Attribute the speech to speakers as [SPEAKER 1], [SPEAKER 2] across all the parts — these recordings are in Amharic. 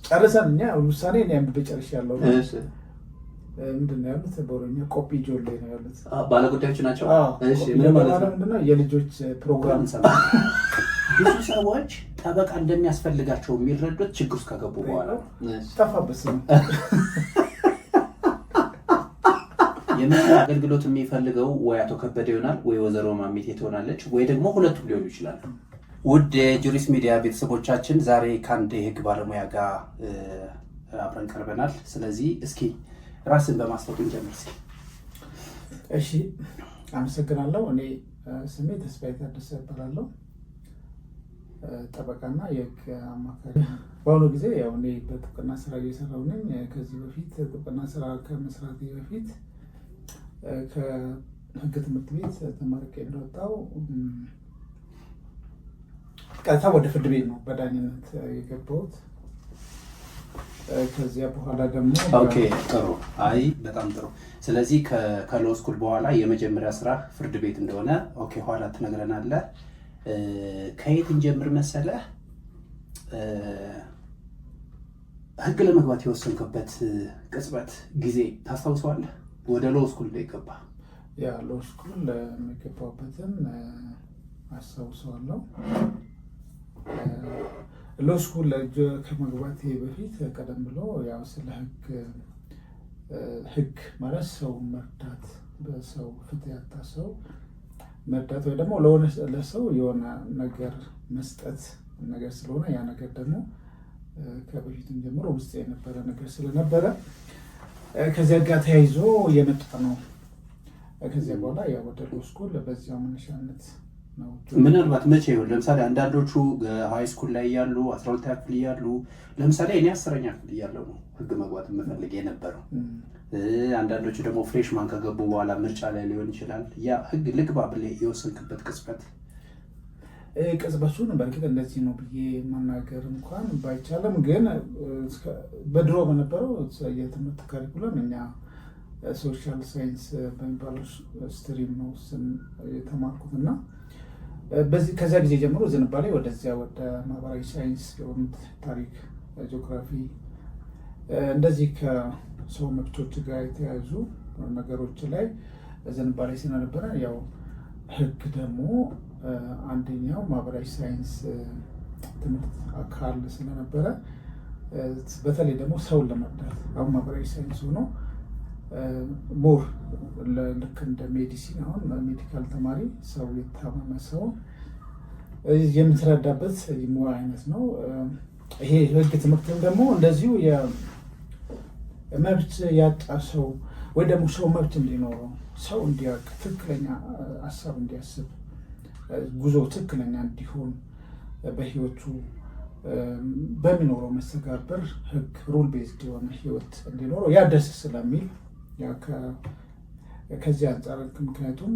[SPEAKER 1] ጨርሰን እኛ ውሳኔ እኔ አንብቤ ጨርሻለሁ። ምንድን ነው ያሉት? በኦሮምኛ ቆጲ ጆሌ ነው ያሉት።
[SPEAKER 2] ባለጉዳዮች ናቸው።
[SPEAKER 1] ምንድነው የልጆች ፕሮግራም።
[SPEAKER 2] ብዙ ሰዎች ጠበቃ እንደሚያስፈልጋቸው የሚረዱት ችግር ውስጥ ከገቡ በኋላ
[SPEAKER 1] ጠፋበት ነው።
[SPEAKER 2] የምክር አገልግሎት የሚፈልገው ወይ አቶ ከበደ ይሆናል ወይ ወይዘሮ ማሚቴ ትሆናለች ወይ ደግሞ ሁለቱም ሊሆኑ ይችላሉ። ውድ የጁሪስ ሚዲያ ቤተሰቦቻችን ዛሬ ከአንድ የህግ ባለሙያ ጋር አብረን ቀርበናል። ስለዚህ እስኪ ራስን በማስታወቅ እንጀምር።
[SPEAKER 1] እሺ፣ አመሰግናለሁ። እኔ ስሜ ተስፋዬ ታደሰ እባላለሁ። ጠበቃና የህግ አማካሪ። በአሁኑ ጊዜ ያው እኔ በጥብቅና ስራ እየሰራሁ ነኝ። ከዚህ በፊት ጥብቅና ስራ ከመስራቴ በፊት ከህግ ትምህርት ቤት ተመርቄ እንደወጣሁ ቀጥታ ወደ ፍርድ ቤት ነው በዳኝነት የገባሁት። ከዚያ በኋላ ደግሞ
[SPEAKER 2] ጥሩ። በጣም ጥሩ። ስለዚህ ከሎ ስኩል በኋላ የመጀመሪያ ስራ ፍርድ ቤት እንደሆነ ኋላ ትነግረናለህ። ከየት እንጀምር መሰለህ? ህግ ለመግባት የወሰንክበት ቅጽበት ጊዜ ታስታውሰዋለህ? ወደ ሎ ስኩል ላይ ገባ።
[SPEAKER 1] ያ ሎ ስኩል የሚገባበትን አስታውሰዋለሁ። ሎ ስኩል ከመግባቴ በፊት ቀደም ብሎ ያው ስለ ህግ ማለት ሰው መርዳት፣ በሰው ፍትህ ያጣ ሰው መርዳት ወይ ደግሞ ለሰው የሆነ ነገር መስጠት ነገር ስለሆነ ያ ነገር ደግሞ ከበፊትም ጀምሮ ውስጥ የነበረ ነገር ስለነበረ ከዚያ ጋር ተያይዞ የመጣ ነው። ከዚያ በኋላ ያው ወደ ሎ ስኩል በዚያው መነሻነት ነው።
[SPEAKER 2] ምናልባት መቼ ይሆን? ለምሳሌ አንዳንዶቹ ሃይ ስኩል ላይ ያሉ 12ኛ ክፍል እያሉ፣ ለምሳሌ እኔ 10ኛ ክፍል እያለሁ ነው ህግ መግባት የምፈልግ የነበረው። አንዳንዶቹ ደግሞ ፍሬሽማን ከገቡ በኋላ ምርጫ ላይ ሊሆን ይችላል። ያ ህግ ልግባ ብለህ የወሰንክበት
[SPEAKER 1] ቅጽበቱን በእርግጥ እንደዚህ ነው ብዬ መናገር እንኳን ባይቻልም፣ ግን በድሮ በነበረው የትምህርት ካሪኩለም እኛ ሶሻል ሳይንስ በሚባለው ስትሪም ነው የተማርኩት እና ከዚያ ጊዜ ጀምሮ ዝንባሌ ወደዚያ ወደ ማህበራዊ ሳይንስ የሆኑት ታሪክ፣ ጂኦግራፊ እንደዚህ ከሰው መብቶች ጋር የተያያዙ ነገሮች ላይ ዝንባሌ ስለነበረ ያው ህግ ደግሞ አንደኛው ማህበራዊ ሳይንስ ትምህርት አካል ስለነበረ በተለይ ደግሞ ሰውን ለመርዳት አሁን ማህበራዊ ሳይንስ ሆኖ ሞር ልክ እንደ ሜዲሲን አሁን ሜዲካል ተማሪ ሰው የታመመ ሰው የምትረዳበት ሙያ አይነት ነው። ይሄ ህግ ትምህርትም ደግሞ እንደዚሁ የመብት ያጣ ሰው ወይ ደግሞ ሰው መብት እንዲኖረው ሰው እንዲያውቅ ትክክለኛ ሀሳብ እንዲያስብ ጉዞ ትክክለኛ እንዲሆን በህይወቱ በሚኖረው መስተጋብር ህግ ሩል ቤዝድ የሆነ ህይወት እንዲኖረው ያ ደስ ስለሚል ከዚህ አንጻር ምክንያቱም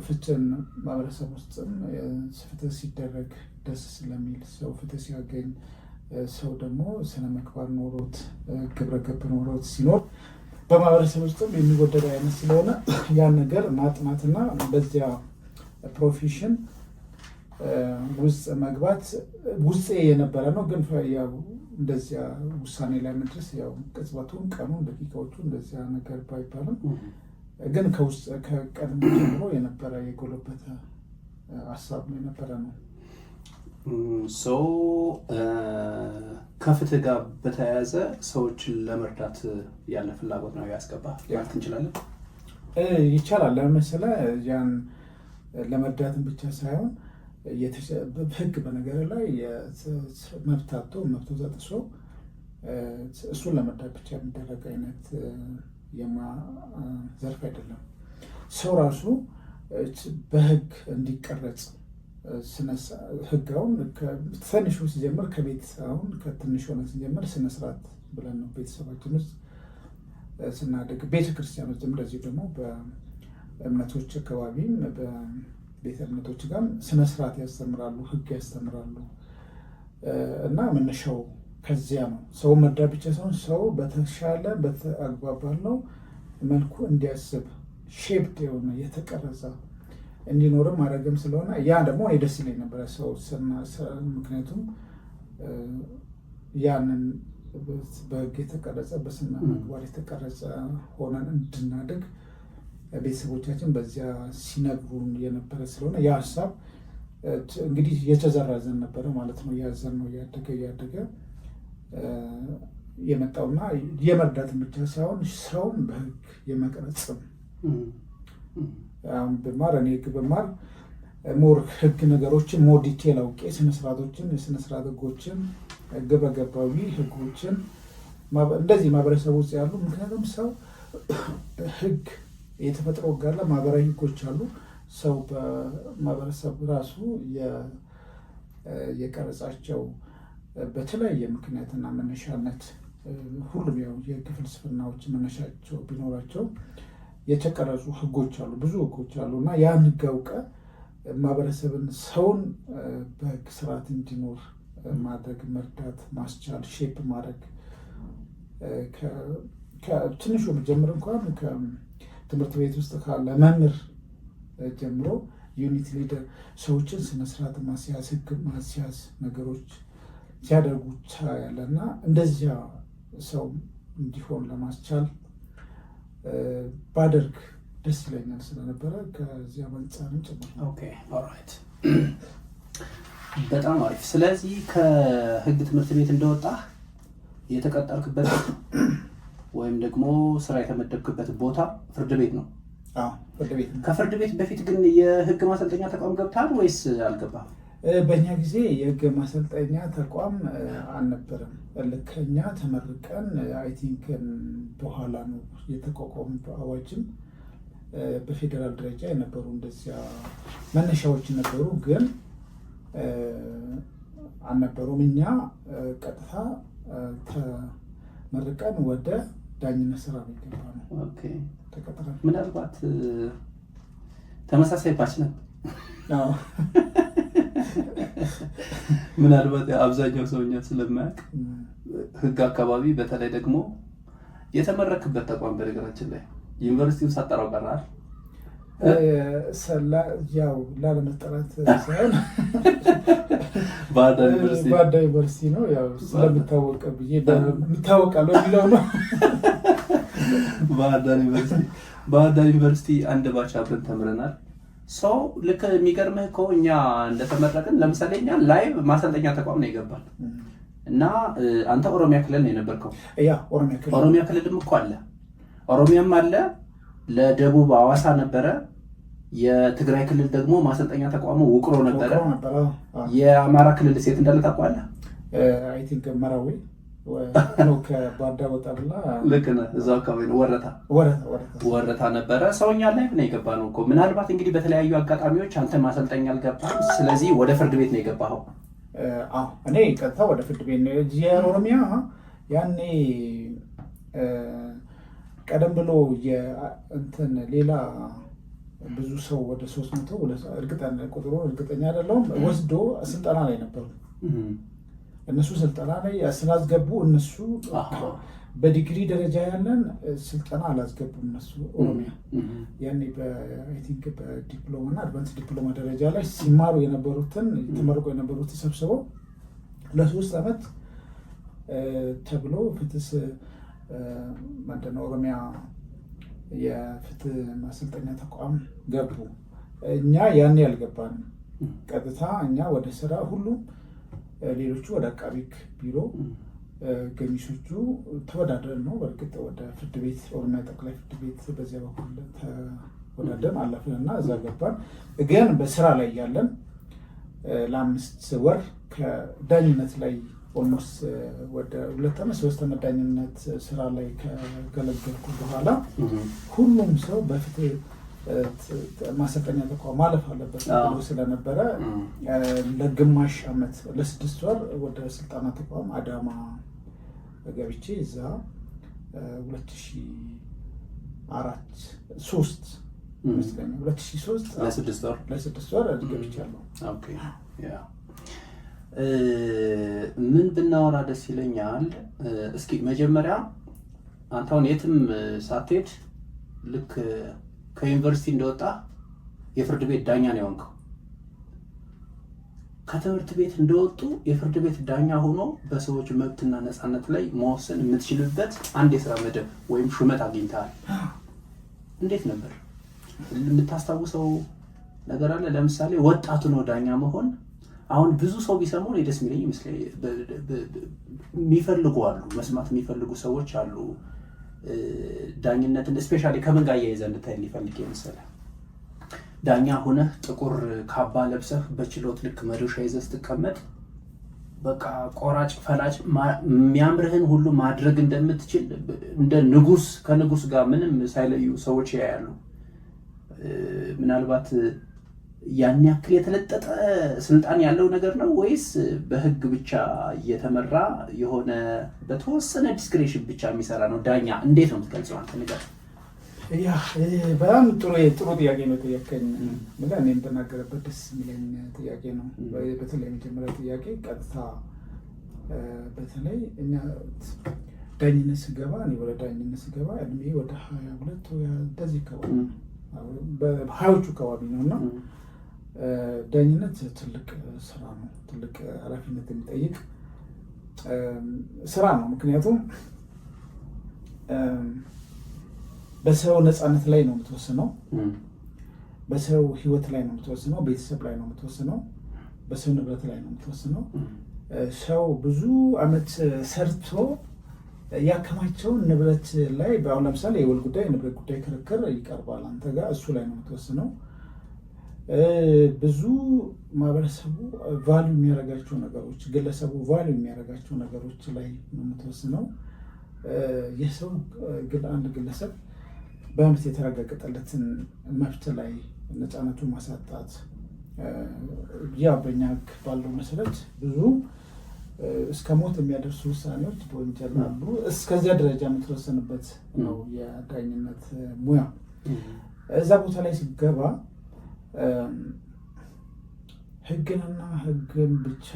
[SPEAKER 1] ፍትህን ማህበረሰብ ውስጥም ፍትህ ሲደረግ ደስ ስለሚል ሰው ፍትህ ሲያገኝ ሰው ደግሞ ስነ ምግባር ኖሮት ግብረ ገብ ኖሮት ሲኖር በማህበረሰብ ውስጥም የሚወደድ አይነት ስለሆነ ያን ነገር ማጥናትና በዚያ ፕሮፌሽን ውስጥ መግባት ውስጥ የነበረ ነው። ግን ያው እንደዚያ ውሳኔ ላይ መድረስ ያው ቅጽበቱን፣ ቀኑን፣ ደቂቃዎቹ እንደዚያ ነገር ባይባልም ግን ከውስጥ ከቀድሞ ጀምሮ የነበረ የጎለበተ ሀሳብ ነው የነበረ ነው።
[SPEAKER 2] ሰው ከፍትህ ጋር በተያያዘ ሰዎችን ለመርዳት ያለ ፍላጎት ነው ያስገባ ማለት እንችላለን?
[SPEAKER 1] ይቻላል። ለምሳሌ ያን ለመርዳትን ብቻ ሳይሆን ህግ በነገር ላይ መብታቶ መብቶ ተጥሶ እሱን ለመርዳት ብቻ የሚደረግ አይነት የሙያ ዘርፍ አይደለም። ሰው ራሱ በህግ እንዲቀረጽ ህጋውን ትንሹ ሲጀምር ከቤት አሁን ከትንሽ ሆነ ሲጀምር ስነስርዓት ብለን ነው ቤተሰባችን ውስጥ ስናደግ፣ ቤተክርስቲያን ውስጥ እንደዚሁ ደግሞ በእምነቶች አካባቢም በቤተ እምነቶች ጋር ስነስርዓት ያስተምራሉ፣ ህግ ያስተምራሉ እና መነሻው ከዚያ ነው። ሰው መርዳት ብቻ ሳይሆን ሰው በተሻለ በአግባብ ባለው መልኩ እንዲያስብ ሼፕድ የሆነ የተቀረጸ እንዲኖርም ማድረግም ስለሆነ ያ ደግሞ እኔ ደስ ይለኝ ነበረ ሰው ምክንያቱም ያንን በህግ የተቀረጸ በስነ ምግባር የተቀረጸ ሆነን እንድናድግ ቤተሰቦቻችን በዚያ ሲነግሩን የነበረ ስለሆነ ያ ሀሳብ እንግዲህ የተዘራ ዘን ነበረ ማለት ነው። ያዘን ነው እያደገ የመጣውና የመርዳትን ብቻ ሳይሆን ሰውን በህግ የመቅረጽም ብማር እኔ ህግ ብማር ሞር ህግ ነገሮችን ሞር ዲቴል አውቄ ስነስርዓቶችን የስነስርዓት ህጎችን ግብረገባዊ ህጎችን እንደዚህ ማህበረሰብ ውስጥ ያሉ ምክንያቱም ሰው ህግ የተፈጥሮ ህግ አለ፣ ማህበራዊ ህጎች አሉ። ሰው በማህበረሰብ ራሱ የቀረጻቸው በተለያየ ምክንያትና መነሻነት ሁሉም ያው የህግ ፍልስፍናዎች መነሻቸው ቢኖራቸው የተቀረጹ ህጎች አሉ፣ ብዙ ህጎች አሉ እና ያን ህግ አውቀህ ማህበረሰብን ሰውን በህግ ስርዓት እንዲኖር ማድረግ መርዳት ማስቻል ሼፕ ማድረግ ከትንሹ ጀምር እንኳን ከትምህርት ቤት ውስጥ ካለ መምህር ጀምሮ ዩኒት ሊደር ሰዎችን ስነስርዓት ማስያዝ ህግ ማስያዝ ነገሮች ሲያደርጉ ያለና እንደዚያ ሰው እንዲሆን ለማስቻል ባደርግ ደስ ይለኛል ስለነበረ ከዚያ አንፃርም ጭምር።
[SPEAKER 2] ኦኬ ኦልራይት በጣም አሪፍ። ስለዚህ ከህግ ትምህርት ቤት እንደወጣህ የተቀጠርክበት ወይም ደግሞ ስራ የተመደብክበት ቦታ ፍርድ ቤት ነው?
[SPEAKER 1] አዎ ፍርድ ቤት ነው። ከፍርድ
[SPEAKER 2] ቤት በፊት ግን የህግ ማሰልጠኛ ተቋም ገብተሃል ወይስ አልገባህም?
[SPEAKER 1] በእኛ ጊዜ የህግ ማሰልጠኛ ተቋም አልነበረም። ልከኛ ተመርቀን አይ ቲንክ በኋላ ነው የተቋቋሙ። በአዋጅም በፌዴራል ደረጃ የነበሩ እንደዚያ መነሻዎች ነበሩ፣ ግን አልነበሩም። እኛ ቀጥታ ተመርቀን ወደ ዳኝነት ስራ ነው የገባ ነው። ተቀጥረን
[SPEAKER 2] ምናልባት ተመሳሳይ ባች ነን። ምናልባት አብዛኛው ሰውኛ ስለማያውቅ ህግ አካባቢ በተለይ ደግሞ የተመረክበት ተቋም በነገራችን ላይ ዩኒቨርሲቲውን ሳጠራው ቀራል
[SPEAKER 1] ያው ላለመጠራት ሳይሆን
[SPEAKER 2] ባህር ዳር
[SPEAKER 1] ዩኒቨርሲቲ ነው። ያው ስለሚታወቅ ብዬ የሚታወቃለው የሚለው ነው። ባህር
[SPEAKER 2] ዳር ዩኒቨርሲቲ አንድ ባች አብረን ተምረናል። ሰው ልክ የሚገርምህ እኮ እኛ እንደተመረቅን ለምሳሌ እኛ ላይቭ ማሰልጠኛ ተቋም ነው የገባል እና አንተ ኦሮሚያ ክልል ነው የነበርከው። ኦሮሚያ ክልልም እኮ አለ፣ ኦሮሚያም አለ፣ ለደቡብ ሐዋሳ ነበረ፣ የትግራይ ክልል ደግሞ ማሰልጠኛ ተቋሙ ውቅሮ ነበረ። የአማራ ክልል ሴት እንዳለ ታውቀዋለህ?
[SPEAKER 1] አይ ቲንክ መራዊ ከባዳ ወጣ ብላ
[SPEAKER 2] ልክ ነህ፣ እዛው አካባቢ ነው። ወረታ ነበረ። ሰውኛ ላይ ነው የገባነው እኮ። ምናልባት እንግዲህ በተለያዩ አጋጣሚዎች አንተ ማሰልጠኛ አልገባም፣ ስለዚህ ወደ ፍርድ ቤት ነው የገባኸው?
[SPEAKER 1] አዎ እኔ ቀጥታ ወደ ፍርድ ቤት ነው። የኦሮሚያ ያኔ ቀደም ብሎ የእንትን ሌላ ብዙ ሰው ወደ 300 እርግጠኛ አይደለሁም ወስዶ ስልጠና ላይ ነበሩ። እነሱ ስልጠና ላይ ስላስገቡ እነሱ በዲግሪ ደረጃ ያለን ስልጠና አላስገቡም። እነሱ ኦሮሚያ ያኔ በአይቲንክ በዲፕሎማ እና አድቫንስ ዲፕሎማ ደረጃ ላይ ሲማሩ የነበሩትን ተመርቆ የነበሩትን ሰብስበው ለ3 ዓመት ተብሎ ፍትህ ኦሮሚያ የፍትህ ማሰልጠኛ ተቋም ገቡ። እኛ ያኔ ያልገባንም ቀጥታ እኛ ወደ ስራ ሁሉም ሌሎቹ ወደ አቃቤ ሕግ ቢሮ ገሚሶቹ ተወዳደርን ነው። በእርግጥ ወደ ፍርድ ቤት ኦሮሚያ ጠቅላይ ፍርድ ቤት በዚያ በኩል ተወዳደርን አለፍን እና እዛ ገባን። ግን በስራ ላይ ያለን ለ5 ወር ከዳኝነት ላይ ኦልሞስት ወደ 2 ዓመት 3 ዓመት ዳኝነት ስራ ላይ ከገለገልኩ በኋላ ሁሉም ሰው በፍትህ ማሰልጠኛ ተቋም ማለፍ አለበት ብሎ ስለነበረ ለግማሽ ዓመት ለ6 ወር ወደ ስልጠና ተቋም አዳማ ገብቼ እዛ 2003 ለ6 ወር ገብቻለሁ።
[SPEAKER 2] ኦኬ ያ ምን ብናወራ ደስ ይለኛል? እስኪ መጀመሪያ አንተ አሁን የትም ሳትሄድ ልክ ከዩኒቨርሲቲ እንደወጣ የፍርድ ቤት ዳኛ ነው የሆንከው። ከትምህርት ቤት እንደወጡ የፍርድ ቤት ዳኛ ሆኖ በሰዎች መብትና ነፃነት ላይ መወሰን የምትችልበት አንድ የሥራ መደብ ወይም ሹመት አግኝተሃል። እንዴት ነበር? የምታስታውሰው ነገር አለ? ለምሳሌ ወጣቱ ነው ዳኛ መሆን። አሁን ብዙ ሰው ቢሰማው ደስ የሚለኝ ይመስለኛል። የሚፈልጉ አሉ፣ መስማት የሚፈልጉ ሰዎች አሉ። ዳኝነትን ስፔሻሊ ከምን ጋር እያይዘህ እንድታይ ሊፈልግ መሰለህ? ዳኛ ሆነህ ጥቁር ካባ ለብሰህ በችሎት ልክ መዶሻ ይዘህ ስትቀመጥ በቃ ቆራጭ ፈላጭ የሚያምርህን ሁሉ ማድረግ እንደምትችል እንደ ንጉስ ከንጉስ ጋር ምንም ሳይለዩ ሰዎች ያያሉ። ምናልባት ያን ያክል የተለጠጠ ስልጣን ያለው ነገር ነው ወይስ በህግ ብቻ እየተመራ የሆነ በተወሰነ ዲስክሬሽን ብቻ የሚሰራ ነው ዳኛ? እንዴት ነው የምትገልጸው አንተ ነገር?
[SPEAKER 1] ያ በጣም ጥሩ ጥያቄ ነው የጠየቀኝ። እኔ የምትናገርበት ደስ የሚለኝ ጥያቄ ነው። በተለይ የመጀመሪያ ጥያቄ ቀጥታ በተለይ እኛ ዳኝነት ስገባ እኔ ወደ ዳኝነት ስገባ እድሜ ወደ 22 ወይ እንደዚህ አካባቢ በሀያዎቹ አካባቢ ነው እና ዳኝነት ትልቅ ስራ ነው። ትልቅ ኃላፊነት የሚጠይቅ ስራ ነው። ምክንያቱም በሰው ነፃነት ላይ ነው የምትወስነው። በሰው ህይወት ላይ ነው የምትወስነው። ቤተሰብ ላይ ነው የምትወስነው። በሰው ንብረት ላይ ነው የምትወስነው። ሰው ብዙ አመት ሰርቶ ያከማቸውን ንብረት ላይ በአሁን ለምሳሌ የወል ጉዳይ፣ የንብረት ጉዳይ ክርክር ይቀርባል አንተ ጋር፣ እሱ ላይ ነው የምትወስነው። ብዙ ማህበረሰቡ ቫልዩ የሚያደርጋቸው ነገሮች፣ ግለሰቡ ቫልዩ የሚያደርጋቸው ነገሮች ላይ ነው የምትወስነው። የሰው አንድ ግለሰብ በመብት የተረጋገጠለትን መብት ላይ ነፃነቱ ማሳጣት፣ ያ በእኛ ህግ ባለው መሰረት ብዙ እስከ ሞት የሚያደርሱ ውሳኔዎች በወንጀል አሉ። እስከዚያ ደረጃ የምትወሰንበት ነው የዳኝነት ሙያ። እዛ ቦታ ላይ ሲገባ ህግንና ህግን ብቻ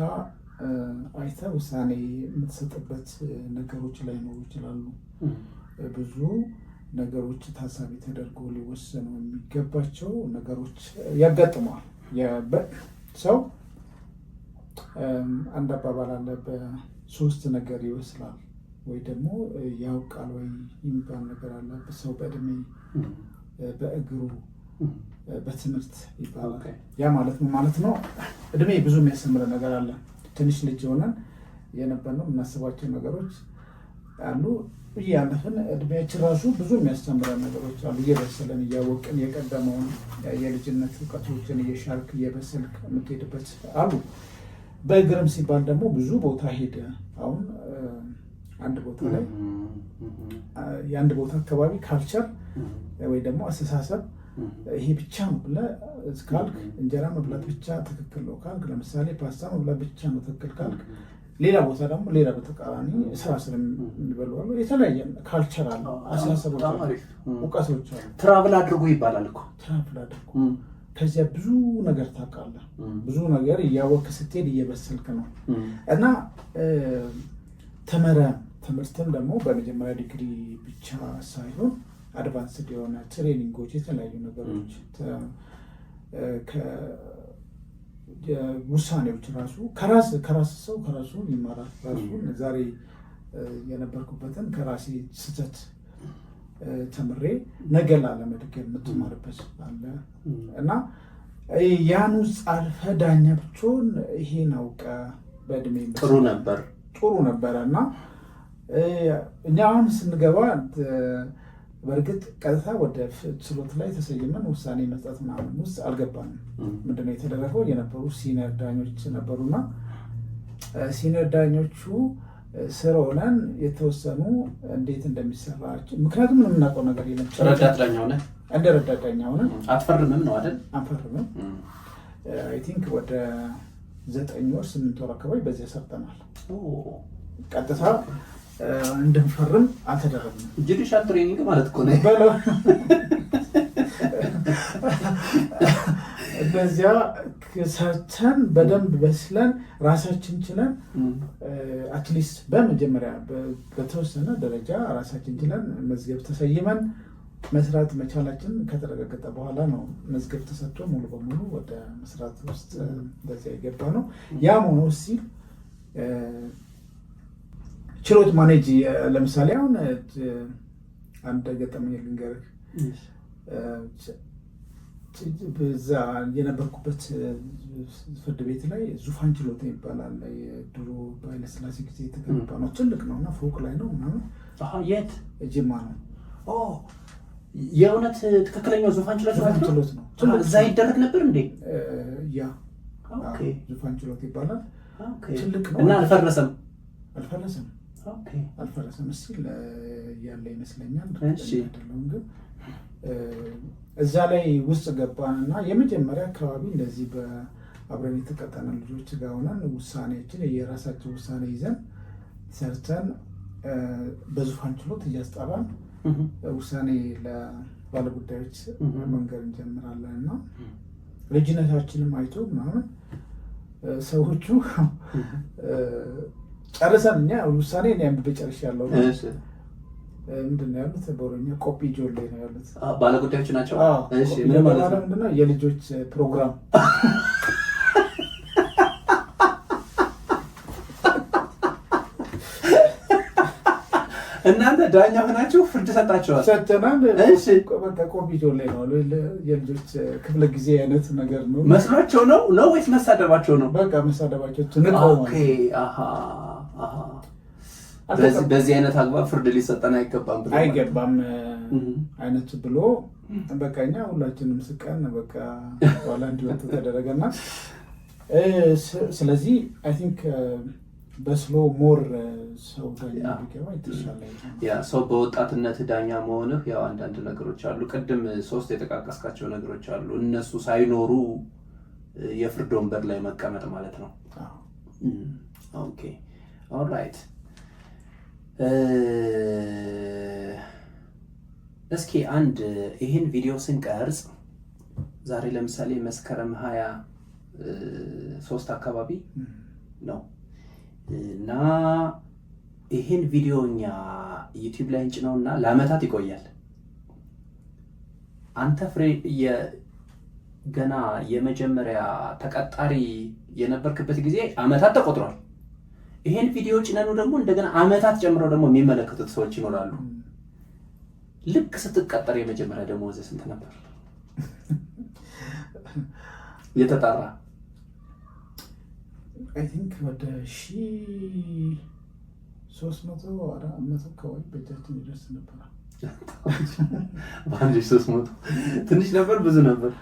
[SPEAKER 1] አይተህ ውሳኔ የምትሰጥበት ነገሮች ላይኖሩ ይችላሉ። ብዙ ነገሮች ታሳቢ ተደርጎ ሊወሰኑ የሚገባቸው ነገሮች ያጋጥመዋል። ሰው አንድ አባባል አለ፣ በሶስት ነገር ይወስናል ወይ ደግሞ ያውቃል ወይ የሚባል ነገር አለ። ሰው በእድሜ፣ በእግሩ፣ በትምህርት ይባላል። ያ ማለት ነው ማለት ነው። እድሜ ብዙ የሚያስተምረ ነገር አለ። ትንሽ ልጅ ሆነን የነበርነው የምናስባቸው ነገሮች አሉ። እያለፍን እድሜያችን ራሱ ብዙ የሚያስተምረን ነገሮች አሉ። እየበሰለን እያወቅን የቀደመውን የልጅነት እውቀቶችን እየሻልክ እየበሰልክ የምትሄድበት አሉ። በእግርም ሲባል ደግሞ ብዙ ቦታ ሄደ። አሁን አንድ ቦታ ላይ የአንድ ቦታ አካባቢ ካልቸር ወይ ደግሞ አስተሳሰብ ይሄ ብቻ ነው ብለህ ካልክ፣ እንጀራ መብላት ብቻ ትክክል ነው ካልክ፣ ለምሳሌ ፓስታ መብላት ብቻ ነው ትክክል ካልክ፣ ሌላ ቦታ ደግሞ ሌላ በተቃራኒ ስራ ስለሚበሉ አሉ። የተለያየ ካልቸር አለ፣ አስተሳሰቦች አሉ፣ እውቀቶች አሉ።
[SPEAKER 2] ትራቭል አድርጎ ይባላል እኮ
[SPEAKER 1] ትራቭል አድርጎ ከዚያ ብዙ ነገር ታውቃለህ። ብዙ ነገር እያወቅህ ስትሄድ እየበሰልክ ነው እና ትምህርትም ደግሞ በመጀመሪያ ዲግሪ ብቻ ሳይሆን አድቫንስድ የሆነ ትሬኒንጎች፣ የተለያዩ ነገሮች፣ ውሳኔዎች ራሱ ከራስ ሰው ከራሱ ይማራል። ራሱን ዛሬ የነበርኩበትን ከራሴ ስህተት ተምሬ ነገ ላለመድገም የምትማርበት አለ እና ያን ውስጥ አልፈህ ዳኛ ብቻውን ይሄን አውቀህ በእድሜ
[SPEAKER 2] ጥሩ
[SPEAKER 1] ነበረ እና እኛ አሁን ስንገባ በእርግጥ ቀጥታ ወደ ችሎት ላይ ተሰይመን ውሳኔ መስጠት ምናምን ውስጥ አልገባንም። ምንድነው የተደረገው? የነበሩ ሲኒየር ዳኞች ነበሩና ሲኒየር ዳኞቹ ስር ሆነን የተወሰኑ እንዴት እንደሚሰራ፣ ምክንያቱም ምን የምናውቀው ነገር የለም።
[SPEAKER 2] ረዳት ዳኛ ሆነህ
[SPEAKER 1] እንደ ረዳት ዳኛ ሆነን
[SPEAKER 2] አትፈርምም ነው አይደል?
[SPEAKER 1] አንፈርምም። አይ ቲንክ ወደ 9 ወር 8 ወር አካባቢ በዚያ ሰርተናል። ቀጥታ እንድንፈርም አልተደረግንም።
[SPEAKER 2] ጁዲሻል ትሬኒንግ ማለት እኮ ነው።
[SPEAKER 1] በዚያ ሰርተን በደንብ በስለን ራሳችን ችለን አትሊስት በመጀመሪያ በተወሰነ ደረጃ ራሳችን ችለን መዝገብ ተሰይመን መስራት መቻላችን ከተረጋገጠ በኋላ ነው መዝገብ ተሰጥቶ ሙሉ በሙሉ ወደ መስራት ውስጥ እንደዚያ የገባ ነው። ያም ሆኖ ሲል ችሎት ማኔጅ ለምሳሌ አሁን አንድ ገጠመኝ ልንገርህ። በዛ የነበርኩበት ፍርድ ቤት ላይ ዙፋን ችሎት ይባላል። የድሮ በኃይለሥላሴ ጊዜ የተገነባ ነው። ትልቅ ነው እና ፎቅ ላይ ነው ምናምን።
[SPEAKER 2] የት?
[SPEAKER 1] ጅማ ነው።
[SPEAKER 2] የእውነት ትክክለኛው ዙፋን ችሎት ነው። እዛ ይደረግ ነበር እንዴ?
[SPEAKER 1] ያ ዙፋን ችሎት ይባላል። ትልቅ ነው
[SPEAKER 2] እና አልፈረሰም
[SPEAKER 1] እስቲል ያለ ይመስለኛል። አይደለሁም ግን እዛ ላይ ውስጥ ገባን እና የመጀመሪያ አካባቢ እንደዚህ በአብረን የተቀጠነ ልጆች ጋር ሆነን ውሳኔዎችን የራሳቸው ውሳኔ ይዘን ሰርተን በዙፋን ችሎት እያስጠራን ውሳኔ ለባለጉዳዮች መንገር እንጀምራለን እና ልጅነታችንም አይቶ ምናምን ሰዎቹ ጨርሰን እኛ ውሳኔ አንብቤ ጨርሻለሁ። ምንድን ነው ያሉት? በኦሮምኛ ቆጲ ጆሌ ነው ያሉት።
[SPEAKER 2] ባለጉዳዮች ናቸው።
[SPEAKER 1] ምንድነው የልጆች ፕሮግራም
[SPEAKER 2] እናንተ ዳኛ ሆናችሁ ፍርድ ሰጣችኋል?
[SPEAKER 1] ሰጥተናል። በቃ ቆጲ ጆሌ ነው የልጆች ክፍለ ጊዜ አይነት ነገር ነው
[SPEAKER 2] መስሏቸው ነው ወይስ መሳደባቸው ነው?
[SPEAKER 1] በቃ መሳደባቸው
[SPEAKER 2] በዚህ አይነት አግባብ ፍርድ ሊሰጠን
[SPEAKER 1] አይገባም አይነት ብሎ በቃ እኛ ሁላችንም ስቀን በቃ ኋላ እንዲወጡ ተደረገና ስለዚህ አይ ቲንክ በስሎ ሞር ሰው ዳኛ ቢገባ ይተሻለ።
[SPEAKER 2] ሰው በወጣትነት ዳኛ መሆንህ ያው አንዳንድ ነገሮች አሉ። ቅድም 3 የጠቃቀስካቸው ነገሮች አሉ። እነሱ ሳይኖሩ የፍርድ ወንበር ላይ መቀመጥ ማለት ነው። ኦኬ ኦልራይት። እስኪ አንድ ይህን ቪዲዮ ስንቀርጽ ዛሬ ለምሳሌ መስከረም 23 አካባቢ ነው እና ይህን ቪዲዮ እኛ ዩቲዩብ ላይ እንጭነውና ለአመታት ይቆያል። አንተ ፍሬ ገና የመጀመሪያ ተቀጣሪ የነበርክበት ጊዜ አመታት ተቆጥሯል። ይሄን ቪዲዮ ጭነኑ ደግሞ እንደገና አመታት ጨምረው ደግሞ የሚመለከቱት ሰዎች ይኖራሉ። ልክ ስትቀጠር የመጀመሪያ ደሞዝ ስንት ነበር የተጣራ?
[SPEAKER 1] አይ ቲንክ ወደ 1300 ከወይ በእጃችን ይደርስ ነበር።
[SPEAKER 2] በአንድ 300 ትንሽ ነበር ብዙ ነበር?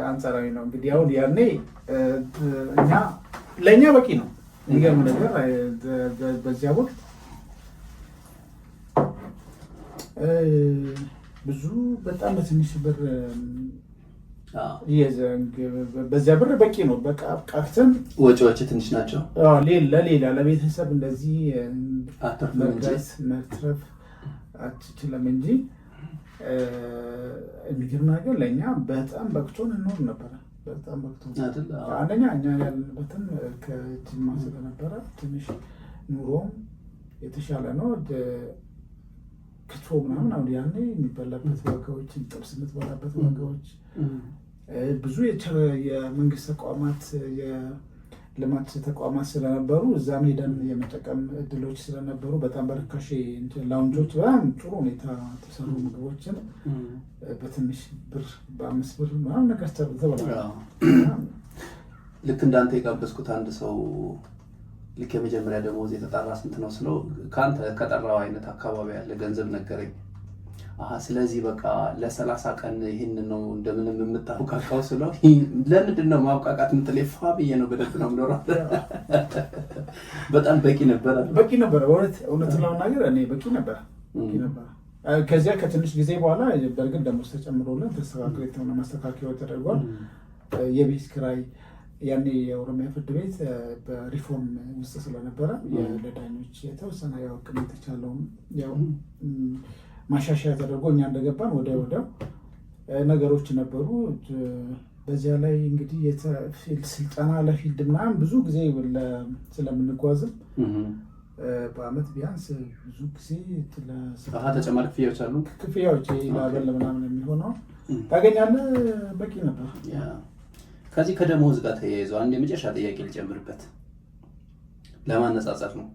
[SPEAKER 1] አንጻራዊ ነው እንግዲህ። አሁን ያኔ ለእኛ በቂ ነው። የሚገርም ነገር በዚያ ወቅት ብዙ በጣም በትንሽ ብር በዚያ ብር በቂ ነው። በቃ አብቃክተን
[SPEAKER 2] ወጪዎች ትንሽ ናቸው።
[SPEAKER 1] ለሌላ ለቤተሰብ እንደዚህ መትረፍ አትችልም እንጂ የሚገርም ነገር ለእኛ በጣም በቅቶን እንኖር ነበረ። በጣም በቅቶን አንደኛ እኛ ያለንበትም ከጅማ ስለነበረ ትንሽ ኑሮም የተሻለ ነው። ክትፎ ምናምን አሁን ያኔ የሚበላበት ዋጋዎች፣ ጥብስ የምትበላበት ዋጋዎች ብዙ የመንግስት ተቋማት የልማት ተቋማት ስለነበሩ እዛም ሄደን የመጠቀም እድሎች ስለነበሩ በጣም በርካሽ ላውንጆች በጣም ጥሩ ሁኔታ የተሰሩ ምግቦችን በትንሽ ብር በ5 ብር ምናምን ነገር ተበላ።
[SPEAKER 2] ልክ እንዳንተ የጋበዝኩት አንድ ሰው ልክ የመጀመሪያ ደሞዝ የተጣራ ስንት ነው ስለው ከአንተ ከጠራው አይነት አካባቢ ያለ ገንዘብ ነገረኝ። ስለዚህ በቃ ለ30 ቀን ይህን ነው እንደምንም የምታውቃቃው ስለው ለምንድን ነው ማውቃቃት የምትለፋ ብዬ ነው በደንብ ነው የምኖረው። በጣም በቂ ነበር እውነት ለመናገር እኔ በቂ ነበር። ከዚያ ከትንሽ ጊዜ በኋላ በእርግጥ ደሞዝ ተጨምሮልን ተስተካክሎ የተሆነ ማስተካከያ ተደርጓል። የቤት ኪራይ ያኔ የኦሮሚያ ፍርድ ቤት በሪፎርም ውስጥ ስለነበረ ለዳኞች የተወሰነ ያው ቅም የተቻለውም ያው ማሻሻያ ተደርጎ እኛ እንደገባን ወዲያው ነገሮች ነበሩ። በዚያ ላይ እንግዲህ ስልጠና ለፊልድ ምናምን ብዙ ጊዜ ስለምንጓዝም
[SPEAKER 1] በአመት ቢያንስ ብዙ ጊዜ
[SPEAKER 2] ተጨማሪ ክፍያዎች አሉ።
[SPEAKER 1] ክፍያዎች ላበል ምናምን የሚሆነው ታገኛለህ። በቂ ነበር።
[SPEAKER 2] ከዚህ ከደሞዝ ጋር ተያይዞ አንድ የመጨረሻ ጥያቄ ልጨምርበት፣ ለማነጻጸር ነው።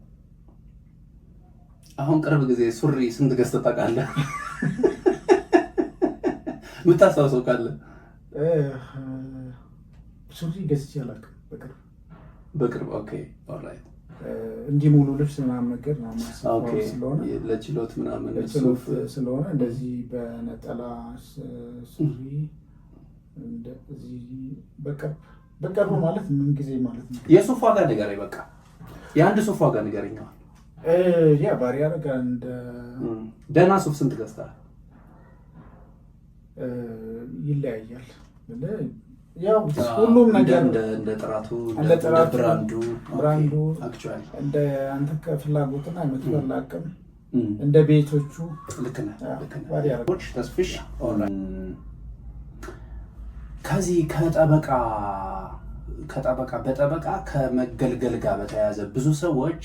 [SPEAKER 2] አሁን ቅርብ ጊዜ ሱሪ ስንት ገዝተህ ታውቃለህ? የምታስታውሰው ካለ?
[SPEAKER 1] ሱሪ ገዝቼ አላውቅም።
[SPEAKER 2] በቅርብ ኦኬ፣ ኦልራይት።
[SPEAKER 1] እንዲህ ሙሉ ልብስ ምናምን ነገር ነው ስለሆነ
[SPEAKER 2] ለችሎት ምናምን
[SPEAKER 1] ለችሎት ስለሆነ እንደዚህ በነጠላ ሱሪ እንደዚህ በቅርቡ ማለት ምን ጊዜ ማለት ነው?
[SPEAKER 2] የሱፍ ዋጋ ንገረኝ። በቃ የአንድ ሱፍ ዋጋ ንገረኝ።
[SPEAKER 1] ያ ባሪ ያደረጋ እንደ
[SPEAKER 2] ደህና ሱፍ ስንት ገዝተሃል?
[SPEAKER 1] ይለያያል። ያው ሁሉም ነገር
[SPEAKER 2] እንደ ጥራቱ
[SPEAKER 1] እንደ ብራንዱ
[SPEAKER 2] አክቹዋሊ
[SPEAKER 1] እንደ አንተ ከፍላጎትና የምትበላ አቅም እንደ ቤቶቹ
[SPEAKER 2] ልክ ነህ። ተስፍሽ ከዚህ በጠበቃ ከመገልገል ጋር በተያያዘ ብዙ ሰዎች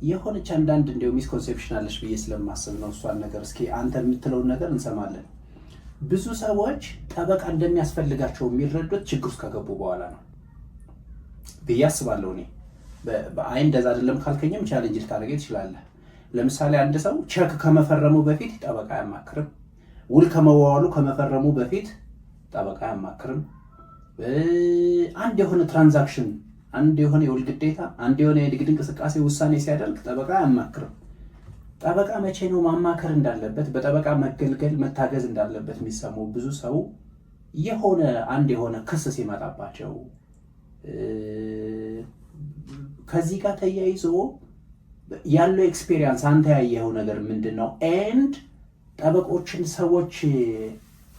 [SPEAKER 2] የሆነች አንዳንድ እንዲያው ሚስኮንሴፕሽን አለሽ ብዬ ስለማስብ ነው እሷን ነገር እስኪ አንተ የምትለውን ነገር እንሰማለን። ብዙ ሰዎች ጠበቃ እንደሚያስፈልጋቸው የሚረዱት ችግር ውስጥ ከገቡ በኋላ ነው ብዬ አስባለሁ። እኔ በአይ እንደዛ አይደለም ካልከኝም ቻሌንጅ ልታደርገኝ ትችላለህ። ለምሳሌ አንድ ሰው ቼክ ከመፈረሙ በፊት ጠበቃ አያማክርም። ውል ከመፈረሙ በፊት ጠበቃ አያማክርም። አንድ የሆነ ትራንዛክሽን፣ አንድ የሆነ የውል ግዴታ፣ አንድ የሆነ የንግድ እንቅስቃሴ ውሳኔ ሲያደርግ ጠበቃ አያማክርም። ጠበቃ መቼ ነው ማማከር እንዳለበት፣ በጠበቃ መገልገል መታገዝ እንዳለበት የሚሰማው ብዙ ሰው የሆነ ክስ ሲመጣባቸው ከዚህ ጋር ተያይዞ ያለው ኤክስፔሪየንስ አንተ ያየኸው ነገር ምንድነው? ኤንድ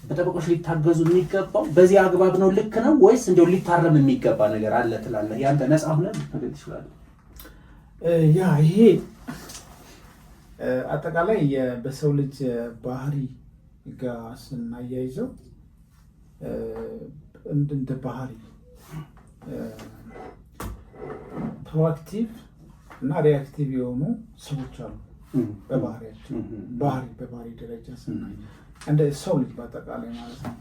[SPEAKER 2] በጠበቆች ሊታገዙ የሚገባው በዚህ አግባብ ነው ልክ ነው ወይስ እንደው ሊታረም የሚገባ ነገር አለ ትላለህ? ያንተ ነፃ ሆነህ ልትነግረኝ ትችላለህ?
[SPEAKER 1] ይሄ አጠቃላይ በሰው ልጅ ባህሪ ጋር ስናያይዘው እንደ ባህሪ ፕሮአክቲቭ እና ሪአክቲቭ የሆኑ ሰዎች አሉ። በባህሪያቸው በባህሪ ደረጃ ስናይ እንደ ሰው ልጅ በአጠቃላይ ማለት ነው።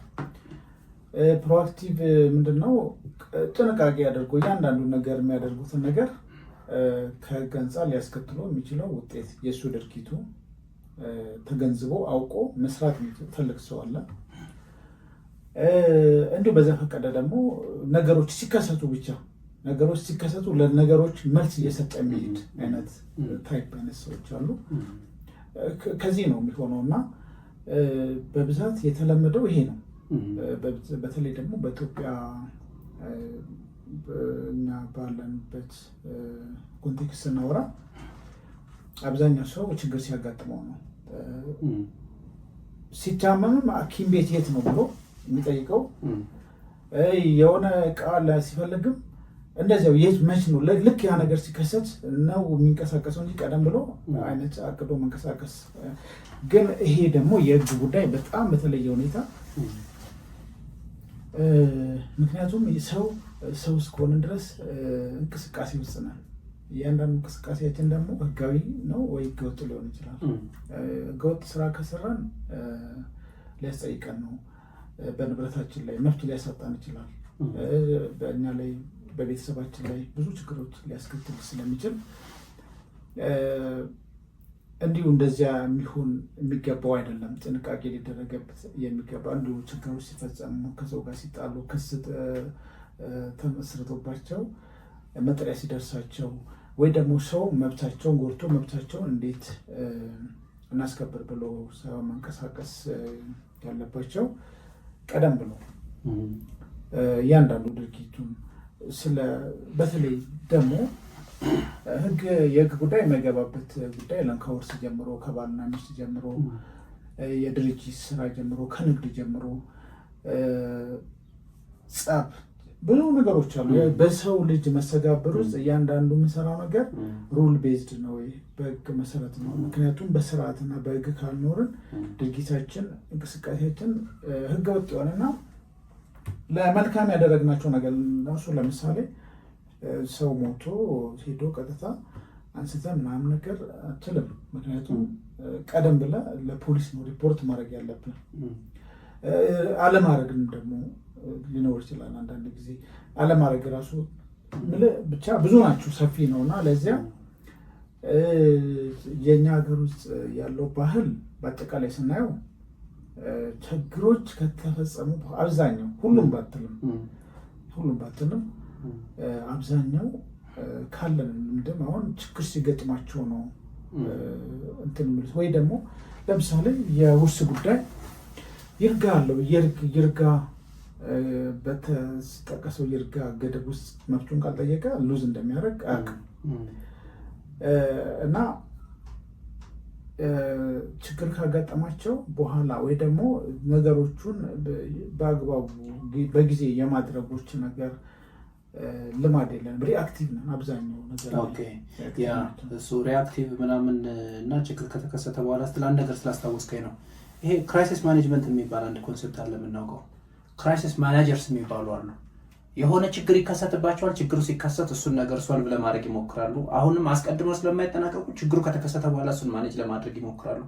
[SPEAKER 1] ፕሮአክቲቭ ምንድነው? ጥንቃቄ አድርጎ እያንዳንዱ ነገር የሚያደርጉትን ነገር ከህግ አንፃር ሊያስከትለው የሚችለው ውጤት የእሱ ድርጊቱ ተገንዝቦ አውቆ መስራት የሚፈልግ ሰው አለ። እንዲሁ በዘፈቀደ ደግሞ ነገሮች ሲከሰቱ ለነገሮች መልስ እየሰጠ የሚሄድ አይነት ታይፕ አይነት ሰዎች አሉ። ከዚህ ነው የሚሆነው እና በብዛት የተለመደው ይሄ ነው። በተለይ ደግሞ በኢትዮጵያ እኛ ባለንበት ኮንቴክስት ስናወራ አብዛኛው ሰው ችግር ሲያጋጥመው ነው ሲታመምም ሐኪም ቤት የት ነው ብሎ የሚጠይቀው። የሆነ ቃል ሲፈልግም እንደዚያው የት መች ነው ልክ ያ ነገር ሲከሰት ነው የሚንቀሳቀሰው እንጂ ቀደም ብሎ አይነት አቅዶ መንቀሳቀስ። ግን ይሄ ደግሞ የህግ ጉዳይ በጣም በተለየ ሁኔታ ምክንያቱም ሰው እስከሆነ ድረስ እንቅስቃሴ ውስጥ ነን። እያንዳንዱ እንቅስቃሴያችን ደግሞ ህጋዊ ነው ወይ ህገወጥ ሊሆን ይችላል። ህገወጥ ስራ ከሰራን ሊያስጠይቀን ነው። በንብረታችን ላይ መብት ሊያሳጣን ይችላል። በእኛ ላይ በቤተሰባችን ላይ ብዙ ችግሮች ሊያስከትል ስለሚችል እንዲሁ እንደዚያ የሚሆን የሚገባው አይደለም። ጥንቃቄ ሊደረገበት የሚገባ እንዲሁ ችግሮች ሲፈጸሙ ከሰው ጋር ሲጣሉ ክስ ተመስርቶባቸው መጠሪያ ሲደርሳቸው ወይ ደግሞ ሰው መብታቸውን ጎድቶ መብታቸውን እንዴት እናስከብር ብሎ ሰው መንቀሳቀስ ያለባቸው ቀደም ብሎ እያንዳንዱ ድርጊቱን በተለይ ደግሞ የህግ ጉዳይ የማይገባበት ጉዳይ ከውርስ ጀምሮ ከባልና ሚስት ጀምሮ የድርጅት ስራ ጀምሮ ከንግድ ጀምሮ ጸብ ብዙ ነገሮች አሉ። በሰው ልጅ መስተጋብር ውስጥ እያንዳንዱ የምንሰራው ነገር ሩል ቤዝድ ነው፣ በህግ መሰረት ነው። ምክንያቱም በስርዓትና በህግ ካልኖርን ድርጊታችን፣ እንቅስቃሴያችን ህገ ወጥ የሆነና ለመልካም ያደረግናቸው ነገር እሱ ለምሳሌ ሰው ሞቶ ሄዶ ቀጥታ አንስተህ ምናምን ነገር አትልም። ምክንያቱም ቀደም ብለህ ለፖሊስ ነው ሪፖርት ማድረግ ያለብን። አለማድረግም ደግሞ ሊኖር ይችላል። አንዳንድ ጊዜ አለማድረግ ራሱ ብቻ ብዙ ናቸው፣ ሰፊ ነው እና ለዚያ የእኛ ሀገር ውስጥ ያለው ባህል በአጠቃላይ ስናየው ችግሮች ከተፈጸሙ አብዛኛው ሁሉም ባትልም አብዛኛው ካለን ልምድም አሁን ችግር ሲገጥማቸው ነው እንትን የሚሉት። ወይ ደግሞ ለምሳሌ የውርስ ጉዳይ ይርጋ አለው ይርጋ በተጠቀሰው ይርጋ ገደብ ውስጥ መብቱን ካልጠየቀ ሉዝ እንደሚያደርግ አያውቅም እና ችግር ካጋጠማቸው በኋላ ወይ ደግሞ ነገሮቹን በአግባቡ በጊዜ የማድረጎች ነገር ልማድ የለንም። ሪአክቲቭ ነን አብዛኛው ነገር።
[SPEAKER 2] እሱ ሪአክቲቭ ምናምን እና ችግር ከተከሰተ በኋላ ስትል አንድ ነገር ስላስታወስከኝ ነው። ይሄ ክራይሲስ ማኔጅመንት የሚባል አንድ ኮንሴፕት አለ የምናውቀው። ክራይሲስ ማናጀርስ የሚባሉ አሉ። የሆነ ችግር ይከሰትባቸዋል። ችግሩ ሲከሰት እሱን ነገር ሶልቭ ለማድረግ ይሞክራሉ። አሁንም አስቀድሞ ስለማይጠናቀቁ ችግሩ ከተከሰተ በኋላ እሱን ማኔጅ ለማድረግ ይሞክራሉ።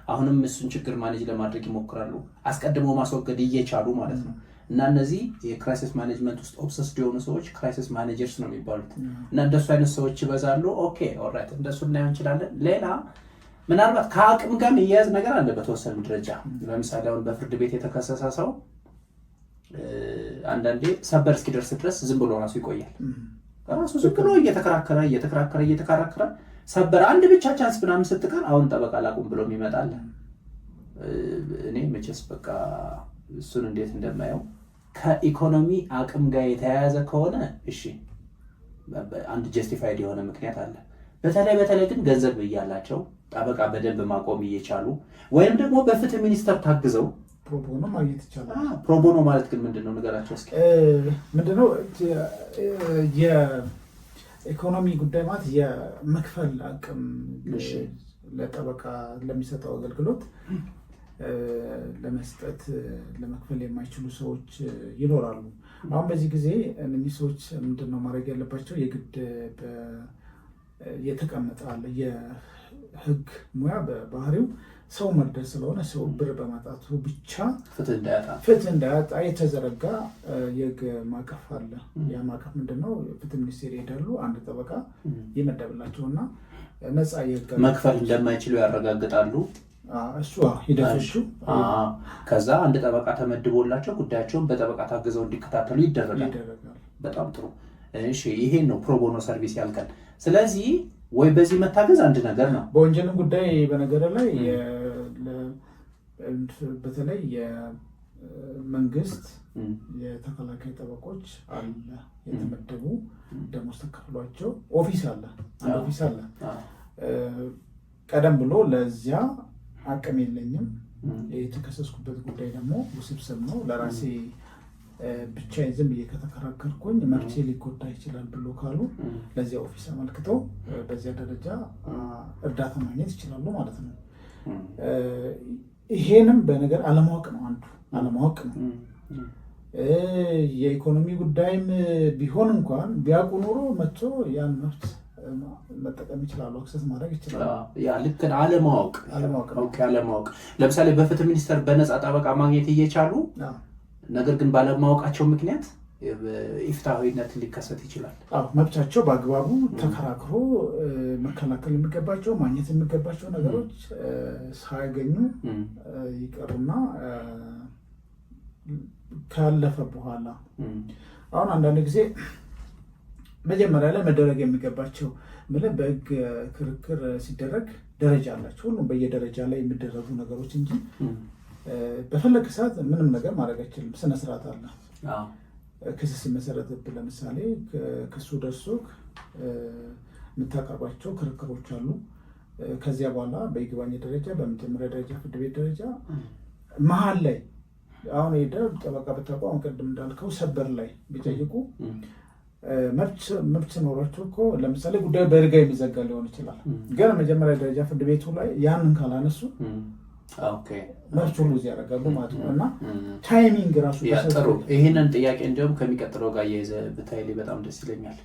[SPEAKER 2] አሁንም እሱን ችግር ማኔጅ ለማድረግ ይሞክራሉ፣ አስቀድሞ ማስወገድ እየቻሉ ማለት ነው። እና እነዚህ የክራይሲስ ማኔጅመንት ውስጥ ኦብሰስድ የሆኑ ሰዎች ክራይሲስ ማኔጀርስ ነው የሚባሉት። እና እንደሱ አይነት ሰዎች ይበዛሉ። ኦኬ ኦልራይት፣ እንደሱ እናየው እንችላለን። ሌላ ምናልባት ከአቅም ጋር የሚያያዝ ነገር አለ በተወሰነ ደረጃ። ለምሳሌ አሁን በፍርድ ቤት የተከሰሰ ሰው አንዳንዴ ሰበር እስኪደርስ ድረስ ዝም ብሎ ራሱ ይቆያል። ራሱ ዝም ብሎ እየተከራከረ ሰበር አንድ ብቻ ቻንስ ምናምን ስትቀር አሁን ጠበቃ ላቁም ብሎ ይመጣል። እኔ መቼስ በቃ እሱን እንዴት እንደማየው ከኢኮኖሚ አቅም ጋር የተያያዘ ከሆነ እሺ አንድ ጀስቲፋይድ የሆነ ምክንያት አለ። በተለይ ግን ገንዘብ እያላቸው ጠበቃ በደንብ ማቆም እየቻሉ ወይም ደግሞ በፍትህ ሚኒስቴር ታግዘው
[SPEAKER 1] ፕሮቦኖ ማግኘት ይቻላል።
[SPEAKER 2] ፕሮቦኖ ማለት ግን ምንድነው? ንገራቸው እስኪ።
[SPEAKER 1] ምንድነው የኢኮኖሚ ጉዳይ ማለት የመክፈል አቅም ለጠበቃ ለሚሰጠው አገልግሎት ለመክፈል የማይችሉ ሰዎች ይኖራሉ። አሁን በዚህ ጊዜ እነዚህ ሰዎች ምንድነው ማድረግ ያለባቸው? የግድ የተቀመጠ አለ የህግ ሙያ በባህሪው ሰው መርዳት ስለሆነ ሰው ብር በማጣቱ ብቻ ፍትህ እንዳያጣ የተዘረጋ የህግ ማዕቀፍ አለ። ያ ማዕቀፍ ምንድነው? ፍትህ ሚኒስቴር ይሄዳሉ፣ አንድ ጠበቃ ይመደብላቸውና ነፃ የህግ
[SPEAKER 2] መክፈል እንደማይችሉ ያረጋግጣሉ።
[SPEAKER 1] እሱ ሂደቶቹ
[SPEAKER 2] ከዛ አንድ ጠበቃ ተመድቦላቸው ጉዳያቸውን በጠበቃ ታግዘው እንዲከታተሉ ይደረጋል። በጣም ጥሩ። እሺ ይሄን ነው ፕሮቦኖ ሰርቪስ ያልከን። ስለዚህ ወይ በዚህ መታገዝ አንድ ነገር ነው።
[SPEAKER 1] በወንጀልም ጉዳይ በነገር ላይ በተለይ የመንግስት የተከላካይ ጠበቆች አለ የተመደቡ ደሞዝ ተከፍሏቸው ኦፊስ አለ። ቀደም ብሎ ለዚያ አቅም የለኝም፣ የተከሰስኩበት ጉዳይ ደግሞ ውስብስብ ነው፣ ለራሴ ብቻዬን ዝም ብዬ ከተከራከርኩኝ መብቴ ሊጎዳ ይችላል ብሎ ካሉ ለዚያ ኦፊስ አመልክተው በዚያ ደረጃ እርዳታ ማግኘት ይችላሉ ማለት ነው። ይሄንም በነገር አለማወቅ ነው፣ አንዱ አለማወቅ ነው። የኢኮኖሚ ጉዳይም ቢሆን እንኳን ቢያውቁ ኖሮ መጥቶ ያን መብት መጠቀም ይችላሉ፣ አክሰስ ማድረግ ይችላሉ።
[SPEAKER 2] ያ ልክ አለማወቅ። ለምሳሌ በፍትህ ሚኒስቴር በነፃ ጠበቃ ማግኘት እየቻሉ ነገር ግን ባለማወቃቸው ምክንያት ኢፍትሐዊነት ሊከሰት ይችላል።
[SPEAKER 1] መብታቸው በአግባቡ ተከራክሮ መከላከል የሚገባቸው ማግኘት የሚገባቸው ነገሮች ሳያገኙ ይቀሩና ካለፈ በኋላ አሁን አንዳንድ ጊዜ መጀመሪያ ላይ መደረግ የሚገባቸው በህግ ክርክር ሲደረግ ደረጃ አላቸው። ሁሉም በየደረጃ ላይ የሚደረጉ ነገሮች እንጂ በፈለግ ሰዓት ምንም ነገር ማድረግ አይችልም። ስነስርዓት አለ። ክስ ሲመሰረትብህ ለምሳሌ ክሱ ደርሶ የምታቀርባቸው ክርክሮች አሉ። ከዚያ በኋላ በይግባኝ ደረጃ፣ በመጀመሪያ ደረጃ ፍርድ ቤት ደረጃ መሀል ላይ አሁን ሄደህ ጠበቃ ብታቋም ቅድም እንዳልከው ሰበር ላይ ቢጠይቁ መብት ኖሯቸው እኮ ለምሳሌ ጉዳዩ በይርጋ የሚዘጋ ሊሆን ይችላል። ግን መጀመሪያ ደረጃ ፍርድ ቤቱ ላይ ያንን ካላነሱ መብት ሁሉ እዚህ ያደርጋሉ ማለት ነው። እና ታይሚንግ ራሱ
[SPEAKER 2] ጥሩ። ይህንን ጥያቄ እንዲሁም ከሚቀጥለው ጋር እየይዘህ ብታይልኝ በጣም ደስ ይለኛል።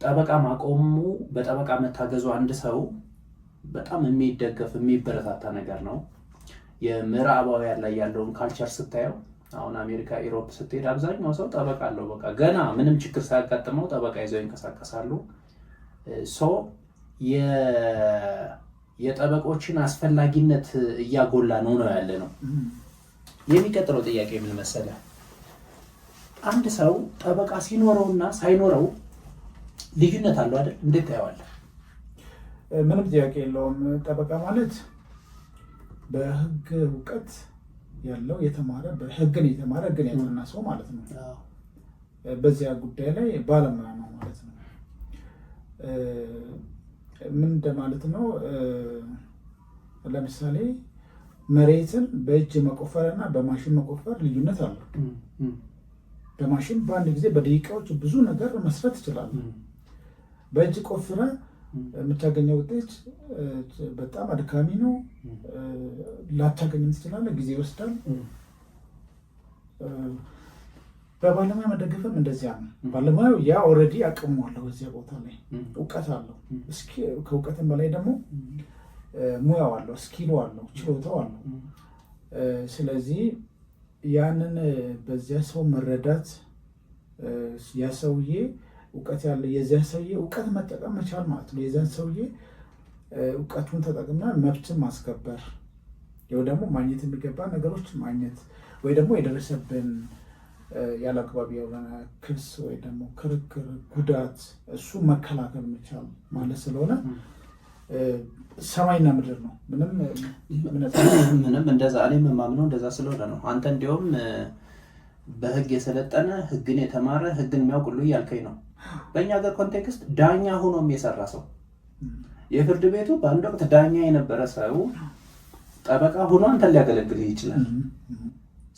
[SPEAKER 2] ጠበቃ ማቆሙ በጠበቃ መታገዙ አንድ ሰው በጣም የሚደገፍ የሚበረታታ ነገር ነው። የምዕራባውያን ላይ ያለውን ካልቸር ስታየው አሁን አሜሪካ፣ ኢሮፕ ስትሄድ አብዛኛው ሰው ጠበቃ አለው። በቃ ገና ምንም ችግር ሳያጋጥመው ጠበቃ ይዘው ይንቀሳቀሳሉ። የጠበቆችን አስፈላጊነት እያጎላ ነው ያለ ነው። የሚቀጥለው ጥያቄ ምን መሰለህ? አንድ ሰው ጠበቃ ሲኖረውና ሳይኖረው ልዩነት አለው አይደል? እንዴት ታየዋለህ?
[SPEAKER 1] ምንም ጥያቄ የለውም። ጠበቃ ማለት በህግ እውቀት ያለው የተማረ ህግን ያጠና ሰው ማለት ነው። በዚያ ጉዳይ ላይ ባለሙያ ነው ማለት ነው። ምን እንደማለት ነው? ለምሳሌ መሬትን በእጅ መቆፈር እና በማሽን መቆፈር ልዩነት አለው። በማሽን በአንድ ጊዜ በደቂቃዎች ብዙ ነገር መስራት ይችላል። በእጅ ቆፍረ የምታገኘው ውጤት በጣም አድካሚ ነው። ላታገኝም ትችላለህ፣ ጊዜ ይወስዳል። በባለሙያ መደገፍም እንደዚያ ነው። ባለሙያው ያ ኦልሬዲ አቅሙ አለው፣ እዚያ ቦታ ላይ እውቀት አለው። ከእውቀትም በላይ ደግሞ ሙያው አለው፣ ስኪሉ አለው፣ ችሎታው አለው። ስለዚህ ያንን በዚያ ሰው መረዳት ያ ሰውዬ እውቀት ያለ የዚያ ሰውዬ እውቀት መጠቀም መቻል ማለት ነው። የዚያን ሰውዬ እውቀቱን ተጠቅመ መብትን ማስከበር ወይ ደግሞ ማግኘት የሚገባ ነገሮች ማግኘት ወይ ደግሞ የደረሰብን ያለ አግባብ የሆነ ክስ ወይ ደግሞ ክርክር፣ ጉዳት እሱ መከላከል መቻል ማለት ስለሆነ ሰማይና ምድር ነው።
[SPEAKER 2] ምንም እንደዛ እኔ የማምነው እንደዛ ስለሆነ ነው። አንተ እንዲያውም በህግ የሰለጠነ ህግን የተማረ ህግን የሚያውቅ ሁሉ እያልከኝ ነው። በእኛ ሀገር ኮንቴክስት ዳኛ ሆኖም የሰራ ሰው የፍርድ ቤቱ በአንድ ወቅት ዳኛ የነበረ ሰው ጠበቃ ሆኖ አንተን ሊያገለግልህ ይችላል።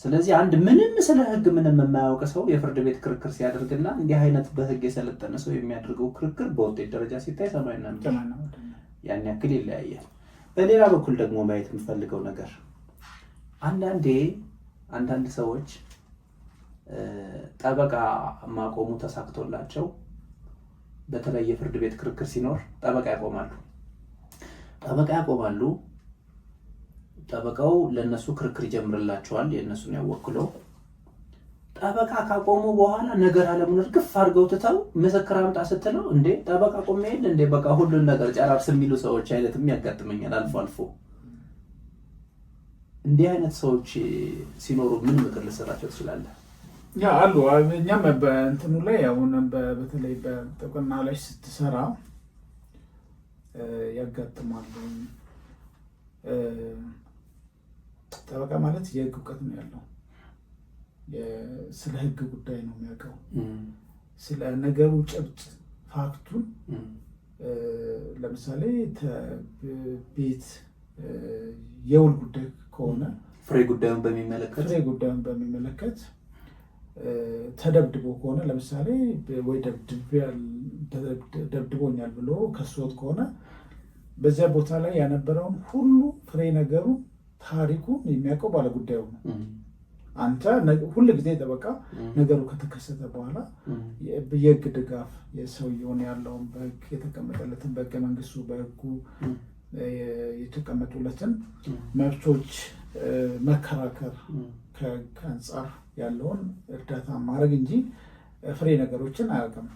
[SPEAKER 2] ስለዚህ አንድ ምንም ስለ ህግ ምንም የማያውቅ ሰው የፍርድ ቤት ክርክር ሲያደርግና እንዲህ አይነት በህግ የሰለጠነ ሰው የሚያደርገው ክርክር በውጤት ደረጃ ሲታይ ሰማይና ምድር ያን ያክል ይለያያል። በሌላ በኩል ደግሞ ማየት የምፈልገው ነገር አንዳንድ ሰዎች ጠበቃ ማቆሙ ተሳክቶላቸው በተለይ የፍርድ ቤት ክርክር ሲኖር ጠበቃ ያቆማሉ። ጠበቃው ለነሱ ክርክር ይጀምርላቸዋል፣ የነሱን ያወክለው። ጠበቃ ካቆሙ በኋላ ነገር አለምን እርግፍ አድርገው ትተው ምስክር አምጣ ስትለው እንዴ ጠበቃ ቆሜ የለ እንዴ በቃ ሁሉን ነገር ጨራርስ የሚሉ ሰዎች አይነት የሚያጋጥመኛል አልፎ አልፎ። እንዲህ አይነት ሰዎች ሲኖሩ ምን ምክር ልሰጣቸው ትችላለህ?
[SPEAKER 1] ያ አሉ። እኛም በእንትኑ ላይ አሁን በተለይ በጥብቅና ላይ ስትሰራ ያጋጥማሉ። ጠበቃ ማለት የህግ እውቀት ነው ያለው። ስለ ህግ ጉዳይ ነው የሚያውቀው። ስለ ነገሩ ጭብጥ ፋክቱን ለምሳሌ ቤት የውል ጉዳይ ከሆነ
[SPEAKER 2] ፍሬ ጉዳዩን
[SPEAKER 1] በሚመለከት ተደብድቦ ከሆነ ለምሳሌ ወይ ደብድቦኛል ብሎ ከሶት ከሆነ በዚያ ቦታ ላይ ያነበረውን ሁሉ ፍሬ ነገሩ ታሪኩን የሚያውቀው ባለጉዳዩ ነው። አንተ ሁሉ ጊዜ ጠበቃ ነገሩ ከተከሰተ በኋላ የህግ ድጋፍ የሰውየውን ያለውን በህግ የተቀመጠለትን በህገ መንግስቱ በህጉ የተቀመጡለትን መብቶች መከራከር ከህግ አንጻር ያለውን እርዳታ ማድረግ እንጂ ፍሬ ነገሮችን አያውቅም።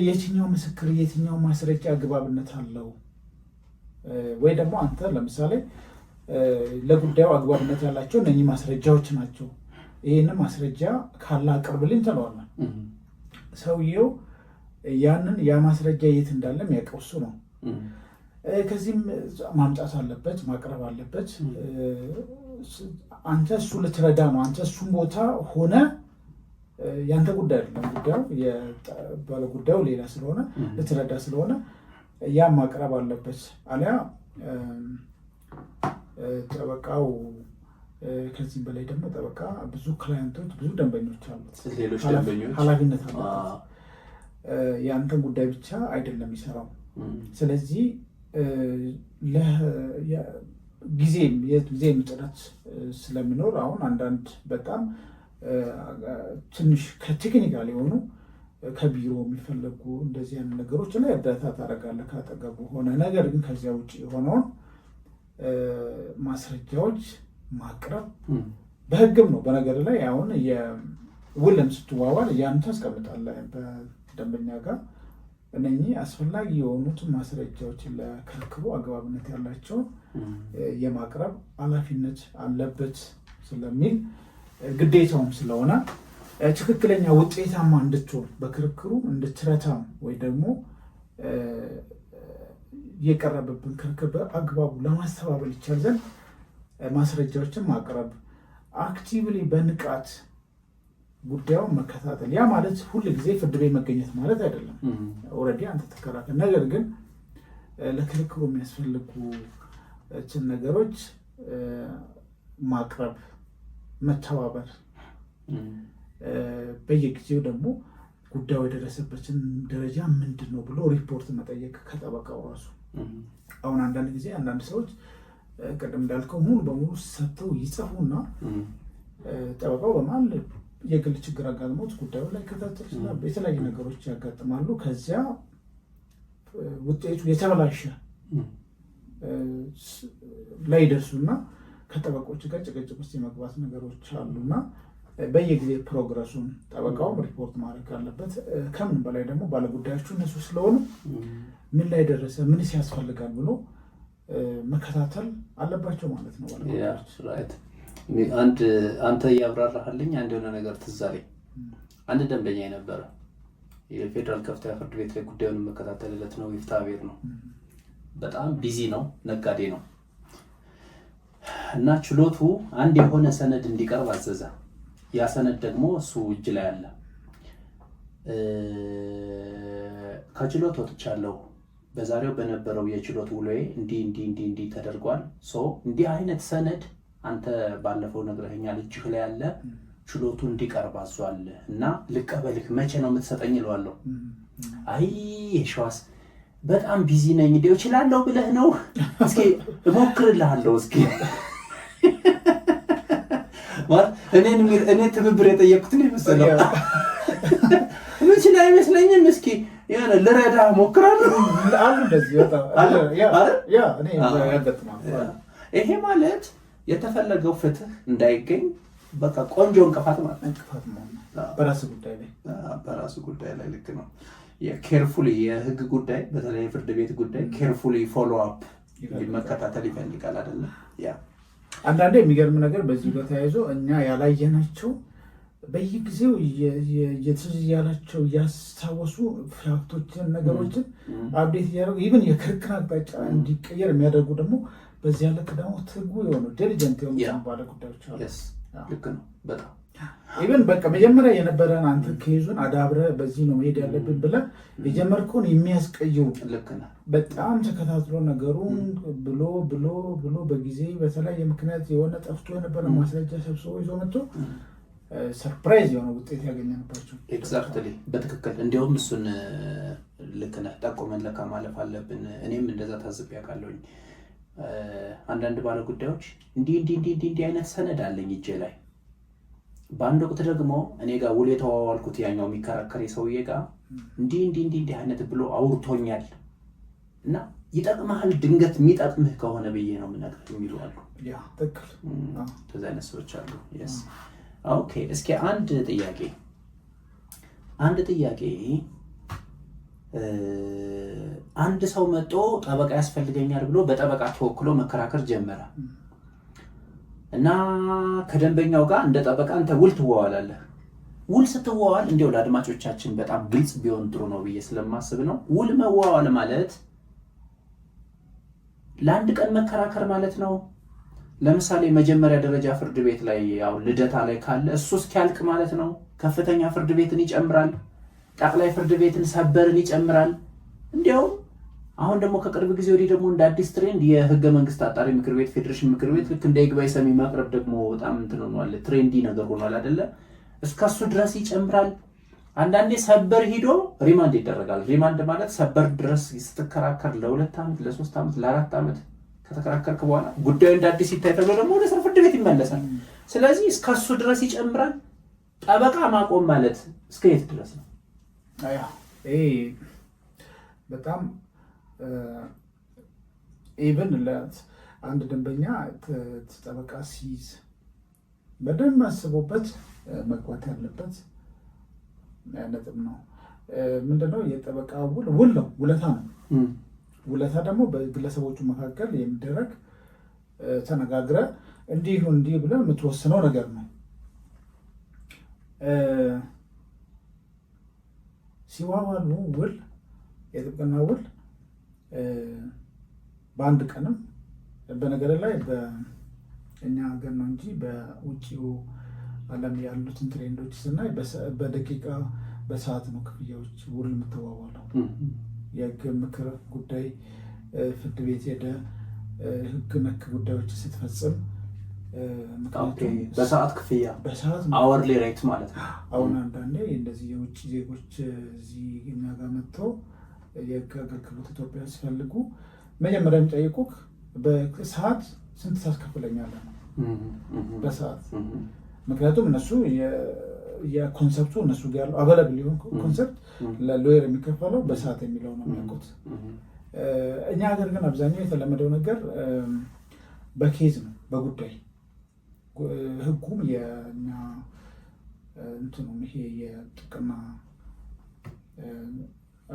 [SPEAKER 1] የትኛው ምስክር የትኛው ማስረጃ አግባብነት አለው ወይ ደግሞ አንተ ለምሳሌ ለጉዳዩ አግባብነት ያላቸው እነኚህ ማስረጃዎች ናቸው፣ ይህንን ማስረጃ ካለ አቅርብልኝ ትለዋለህ። ሰውየው ያ ማስረጃ የት እንዳለ የሚያውቀው እሱ ነው። ከዚህም ማምጣት አለበት፣ ማቅረብ አለበት። አንተ እሱ ልትረዳ ነው። አንተ እሱም ቦታ ሆነ ያንተ ጉዳይ አይደለም፣ ጉዳዩ ባለጉዳዩ ሌላ ስለሆነ ልትረዳ ስለሆነ ያ ማቅረብ አለበት። አሊያ ጠበቃው ከዚህም በላይ ደግሞ ጠበቃ ብዙ ክላይንቶች ብዙ ደንበኞች አሉት፣ ኃላፊነት አለበት። የአንተን ጉዳይ ብቻ አይደለም የሚሰራው። ስለዚህ ጊዜ የሚጥረት ስለሚኖር አሁን አንዳንድ በጣም ትንሽ ከቴክኒካል የሆኑ ከቢሮ የሚፈለጉ እንደዚህ አይነት ነገሮች ላይ እርዳታ ታደርጋለህ ካጠገቡ ሆነ። ነገር ግን ከዚያ ውጭ የሆነውን ማስረጃዎች ማቅረብ በህግም ነው። በነገር ላይ አሁን ውልም ስትዋዋል ያን ታስቀምጣለህ በደንበኛ ጋር እነኚህ አስፈላጊ የሆኑት ማስረጃዎችን ለክርክሩ አግባብነት ያላቸውን የማቅረብ ኃላፊነት አለበት ስለሚል ግዴታውም ስለሆነ ትክክለኛ ውጤታማ እንድትሆን በክርክሩ እንድትረታም ወይ ደግሞ የቀረበብን ክርክር በአግባቡ ለማስተባበል ይቻል ዘንድ ማስረጃዎችን ማቅረብ አክቲቭሊ በንቃት ጉዳዩን መከታተል። ያ ማለት ሁል ጊዜ ፍርድ ቤት መገኘት ማለት አይደለም። ኦልሬዲ አንተ ተከራከር። ነገር ግን ለክርክሩ የሚያስፈልጉትን ነገሮች ማቅረብ፣ መተባበር፣ በየጊዜው ደግሞ ጉዳዩ የደረሰበትን ደረጃ ምንድን ነው ብሎ ሪፖርት መጠየቅ ከጠበቃው ራሱ። አሁን አንዳንድ ጊዜ አንዳንድ ሰዎች ቅድም እንዳልከው ሙሉ በሙሉ ሰጥተው ይጽፉና ጠበቃው በመሀል የግል ችግር አጋጥሞት ጉዳዩ ላይ ከታተል ይችላል። የተለያዩ ነገሮች ያጋጥማሉ። ከዚያ ውጤቱ የተበላሸ ላይ ደርሱና ከጠበቆች ጋር ጭቅጭቅ ውስጥ የመግባት ነገሮች አሉና በየጊዜ ፕሮግረሱን ጠበቃውም ሪፖርት ማድረግ አለበት። ከምን በላይ ደግሞ ባለጉዳዮቹ እነሱ ስለሆኑ ምን ላይ ደረሰ፣ ምንስ ያስፈልጋል ብሎ መከታተል አለባቸው ማለት ነው ባለጉዳዮች።
[SPEAKER 2] አንተ እያብራራህልኝ አንድ የሆነ ነገር ትዝ አለኝ። አንድ ደንበኛ የነበረ የፌዴራል ከፍተኛ ፍርድ ቤት ላይ ጉዳዩን መከታተልለት ነው። ይፍታቤር ነው። በጣም ቢዚ ነው፣ ነጋዴ ነው እና ችሎቱ አንድ የሆነ ሰነድ እንዲቀርብ አዘዘ። ያ ሰነድ ደግሞ እሱ እጅ ላይ አለ። ከችሎት ወጥቻለሁ፣ በዛሬው በነበረው የችሎት ውሎዬ እንዲህ ተደርጓል። እንዲህ አይነት ሰነድ አንተ ባለፈው ነግረኸኛል እጅህ ላይ ያለ ችሎቱ እንዲቀርብ አዟል እና ልቀበልህ፣ መቼ ነው የምትሰጠኝ እለዋለሁ። አይ የሸዋስ በጣም ቢዚ ነኝ፣ እንዲያው እችላለሁ ብለህ ነው? እስኪ እሞክርልሃለሁ። እስኪ እኔ ትብብር የጠየቅኩትን ይመስለው ምችል አይመስለኝም። እስኪ የሆነ ልረዳ ሞክራለሁ። ይሄ ማለት የተፈለገው ፍትህ እንዳይገኝ በቃ ቆንጆ እንቅፋት ማለት በራሱ ጉዳይ ላይ ልክ ነው። የኬርፉሊ የህግ ጉዳይ በተለይ የፍርድ ቤት ጉዳይ ኬርፉሊ ፎሎ አፕ መከታተል ይፈልጋል አይደለም።
[SPEAKER 1] አንዳንዴ የሚገርም ነገር በዚህ ጋር ተያይዞ እኛ ያላየናቸው በየጊዜው የትዝ ያላቸው እያስታወሱ ፋክቶችን ነገሮችን አፕዴት እያደረጉ ኢቭን የክርክር አቅጣጫ እንዲቀየር የሚያደርጉ ደግሞ በዚያ ልክ ደግሞ ትጉ የሆኑ ዲሊጀንት የሆኑ ባለ ጉዳዮች አሉ።
[SPEAKER 2] ልክ ነው በጣም
[SPEAKER 1] ኢቭን በቃ መጀመሪያ የነበረን አንተ ከይዙን አዳብረ በዚህ ነው መሄድ ያለብን ብለህ የጀመርከውን የሚያስቀይሩ በጣም ተከታትሎ ነገሩን ብሎ በጊዜ በተለያየ ምክንያት የሆነ ጠፍቶ የነበረ ማስረጃ ሰብስቦ ይዞ መጥቶ ሰርፕራይዝ የሆነ ውጤት ያገኘንባቸው።
[SPEAKER 2] ኤግዛክትሊ በትክክል እንዲያውም እሱን ልክ ነህ ጠቁመን ለካ ማለፍ አለብን። እኔም እንደዛ ታዝብ ያውቃለሁኝ። አንዳንድ ባለ ጉዳዮች እንዲህ አይነት ሰነድ አለኝ እጄ ላይ። በአንድ ወቅት ደግሞ እኔ ጋር ውል የተዋዋልኩት ያኛው የሚከራከር ሰውዬ ጋር እንዲህ አይነት ብሎ አውርቶኛል እና ይጠቅምሃል፣ ድንገት የሚጠቅምህ ከሆነ ብዬ ነው የምነግርህ የሚሉ አሉ። እንደዚህ አይነት ሰዎች አሉ። ኦኬ እስኪ አንድ ጥያቄ አንድ ሰው መጥቶ ጠበቃ ያስፈልገኛል ብሎ በጠበቃ ተወክሎ መከራከር ጀመረ እና ከደንበኛው ጋር እንደ ጠበቃ አንተ ውል ትዋዋላለህ። ውል ስትዋዋል እንዲያው ለአድማጮቻችን በጣም ግልጽ ቢሆን ጥሩ ነው ብዬ ስለማስብ ነው። ውል መዋዋል ማለት ለአንድ ቀን መከራከር ማለት ነው። ለምሳሌ መጀመሪያ ደረጃ ፍርድ ቤት ላይ ያው ልደታ ላይ ካለ እሱ እስኪያልቅ ማለት ነው። ከፍተኛ ፍርድ ቤትን ይጨምራል፣ ጠቅላይ ፍርድ ቤትን ሰበርን ይጨምራል። እንዲያው አሁን ደግሞ ከቅርብ ጊዜ ወዲህ ደግሞ እንደ አዲስ ትሬንድ የህገ መንግስት አጣሪ ምክር ቤት ፌዴሬሽን ምክር ቤት ልክ እንደ ይግባኝ ሰሚ ማቅረብ ደግሞ በጣም እንትን ሆኗል፣ ትሬንዲ ነገር ሆኗል አይደለ? እስከሱ ድረስ ይጨምራል። አንዳንዴ ሰበር ሂዶ ሪማንድ ይደረጋል። ሪማንድ ማለት ሰበር ድረስ ስትከራከር ለ2 ዓመት ለ3 ዓመት ለ4 ዓመት ከተከራከርክ በኋላ ጉዳዩ እንደ አዲስ ይታይ ተብሎ ደግሞ ወደ ስር ፍርድ ቤት ይመለሳል። ስለዚህ እስከሱ ድረስ ይጨምራል። ጠበቃ ማቆም ማለት እስከ የት ድረስ ነው?
[SPEAKER 1] ይሄ በጣም ኢቨን ለአንድ ደንበኛ ጠበቃ ሲይዝ በደንብ አስቦበት መግባት ያለበት ነጥብ ነው። ምንድነው የጠበቃ ውል ነው፣ ውለታ ነው። ውለታ ደግሞ በግለሰቦቹ መካከል የሚደረግ ተነጋግረ እንዲህ ብለህ የምትወስነው ነገር ነው። ሲዋዋሉ ውል፣ የጥብቅና ውል በአንድ ቀንም በነገር ላይ በእኛ ሀገር ነው እንጂ በውጭው ዓለም ያሉትን ትሬንዶች ስናይ በደቂቃ በሰዓት ነው ክፍያዎች ውል የምትዋዋለው። የህግ ምክር ጉዳይ ፍርድ ቤት ሄደ ህግ ነክ ጉዳዮች ስትፈጽም
[SPEAKER 2] በሰዓት ክፍያ አወርሊ ሬት ማለት ነው።
[SPEAKER 1] አሁን አንዳንዴ እንደዚህ የውጭ ዜጎች እዚህ እኛ ጋር መጥተው የህግ አገልግሎት ኢትዮጵያ ሲፈልጉ መጀመሪያ የሚጠይቁህ በሰዓት ስንት ታስከፍለኛለህ ነው፣ በሰዓት። ምክንያቱም እነሱ የኮንሰፕቱ እነሱ ጋር ያለው አበለብል የሆን ኮንሰፕት ለሎየር የሚከፈለው በሰዓት የሚለው ነው የሚያውቁት። እኛ ሀገር ግን አብዛኛው የተለመደው ነገር በኬዝ ነው፣ በጉዳይ ህጉም የኛ እንትኑ ይሄ የጥቅማ